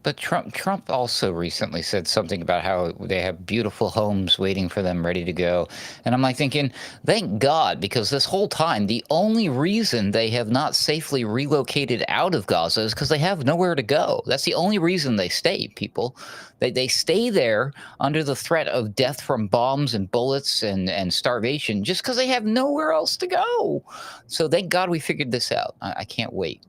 But Trump also recently said something about how they have beautiful homes waiting for them, ready to go. And I'm like thinking, thank God, because this whole time, the only reason they have not safely relocated out of Gaza is because they have nowhere to go. That's the only reason they stay, people. They stay there under the threat of death from bombs and bullets and starvation just because they have nowhere else to go. So thank God we figured this out. I can't wait.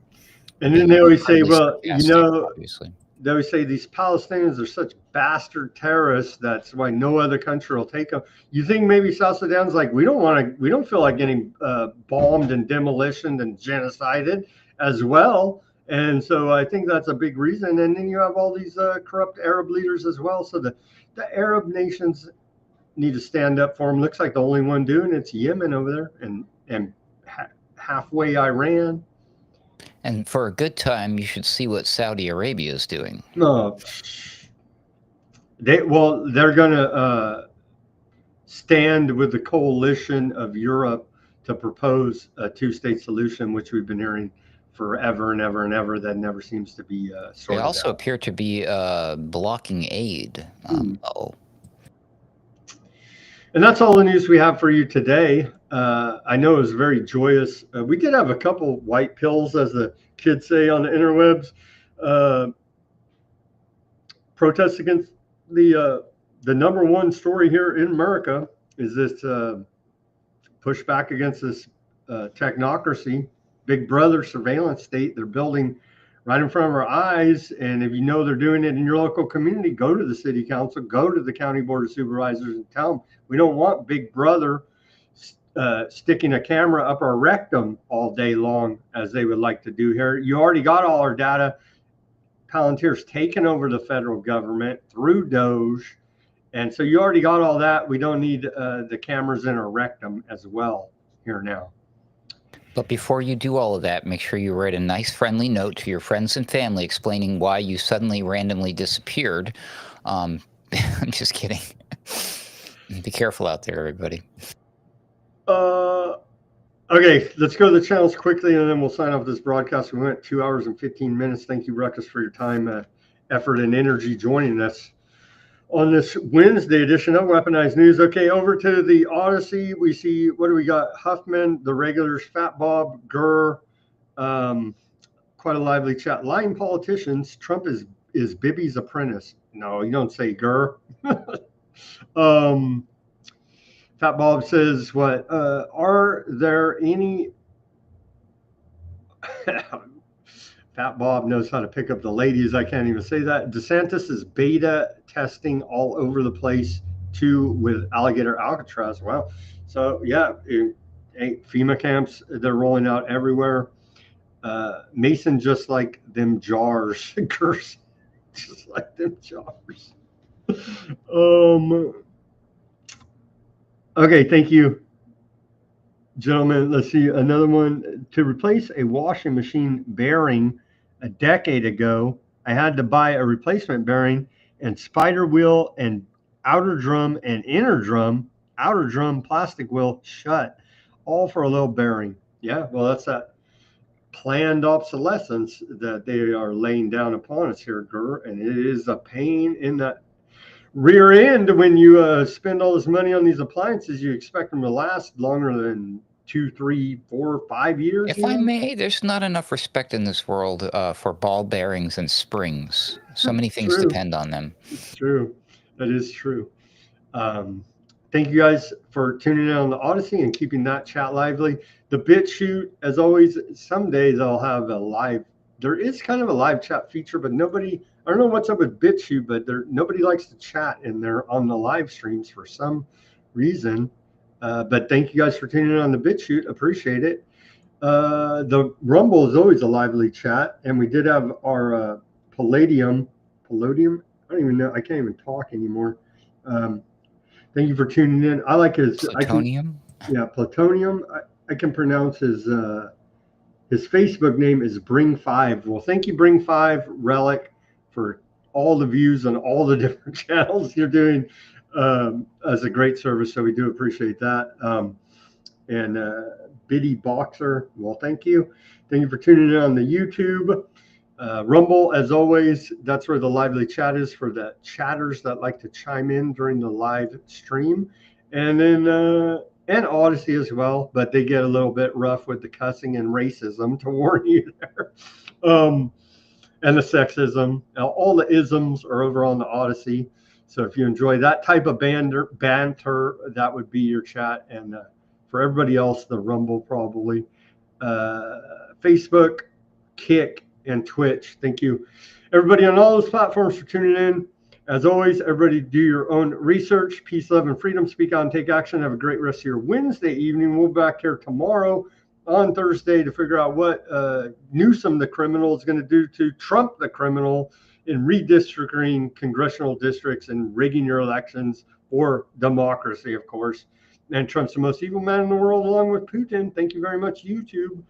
And then they always say, well, you know, obviously. They always say these Palestinians are such bastard terrorists. That's why no other country will take them. You think maybe South Sudan's like, we don't feel like getting bombed and demolitioned and genocided as well. And so I think that's a big reason. And then you have all these corrupt Arab leaders as well. So the Arab nations need to stand up for them. Looks like the only one doing it's Yemen over there. And and halfway Iran. And for a good time, you should see what Saudi Arabia is doing. No, they're going to stand with the coalition of Europe to propose a two-state solution, which we've been hearing forever and ever and ever. That never seems to be sorted They also out. appear to be blocking aid. And that's all the news we have for you today. I know it was very joyous. We did have a couple white pills, as the kids say on the interwebs. Protests against the number one story here in America is this pushback against this technocracy, Big Brother surveillance state they're building right in front of our eyes. And if you know they're doing it in your local community, go to the city council, go to the county board of supervisors and tell them we don't want Big Brother sticking a camera up our rectum all day long, as they would like to do here. You already got all our data. Palantir's taken over the federal government through Doge. And so you already got all that. We don't need the cameras in our rectum as well here now. But before you do all of that, make sure you write a nice friendly note to your friends and family explaining why you suddenly randomly disappeared. I'm just kidding. Be careful out there, everybody. Okay, let's go to the channels quickly, and then we'll sign off this broadcast. We went 2 hours and 15 minutes. Thank you, Ruckus, for your time, effort, and energy joining us on this Wednesday edition of Weaponized News. Okay, over to the Odysee. We see, what do we got? Huffman, the regulars, Fat Bob, Gurr, quite a lively chat. Lying politicians, Trump is Bibi's apprentice. No, you don't say Gurr. Fat Bob says, what, are there any... Fat Bob knows how to pick up the ladies. I can't even say that. DeSantis is beta testing all over the place, too, with Alligator Alcatraz. Well, so, yeah, FEMA camps, they're rolling out everywhere. Mason, just like them jars. Curse, just like them jars. Okay, thank you, gentlemen. Let's see another one. To replace a washing machine bearing a decade ago, I had to buy a replacement bearing and spider wheel and outer drum and inner drum, outer drum plastic wheel shut, all for a little bearing. Yeah, well, that's that planned obsolescence that they are laying down upon us here, Gurr, and it is a pain in the rear end when you spend all this money on these appliances. You expect them to last longer than 2, 3, 4, 5 years. If I may, there's not enough respect in this world for ball bearings and springs. So many things depend on them. It's true. That is true. Thank you guys for tuning in on the Odysee and keeping that chat lively. The Bitchute, as always, some days I'll have a live. There is kind of a live chat feature, but nobody, I don't know what's up with Bitchute, but nobody likes to chat in there on the live streams for some reason. But thank you guys for tuning in on the Bitchute. Appreciate it. The Rumble is always a lively chat. And we did have our Palladium. I don't even know. I can't even talk anymore. Thank you for tuning in. I like his Plutonium. Plutonium. I can pronounce his Facebook name is Bring5. Well, thank you, Bring5 Relic, for all the views on all the different channels you're doing as a great service. So we do appreciate that. And Biddy Boxer, well, thank you. Thank you for tuning in on the YouTube. Rumble, as always, that's where the lively chat is for the chatters that like to chime in during the live stream. And then, and Odysee as well, but they get a little bit rough with the cussing and racism, to warn you there. And the sexism. Now, all the isms are over on the Odysee. So if you enjoy that type of banter, that would be your chat. And for everybody else, the Rumble probably. Facebook, Kick, and Twitch. Thank you, everybody on all those platforms, for tuning in. As always, everybody do your own research. Peace, love, and freedom. Speak out and take action. Have a great rest of your Wednesday evening. We'll be back here tomorrow on Thursday to figure out what Newsom the criminal is going to do to Trump the criminal in redistricting congressional districts and rigging your elections, or democracy, of course. and Trump's the most evil man in the world, along with Putin. Thank you very much, YouTube.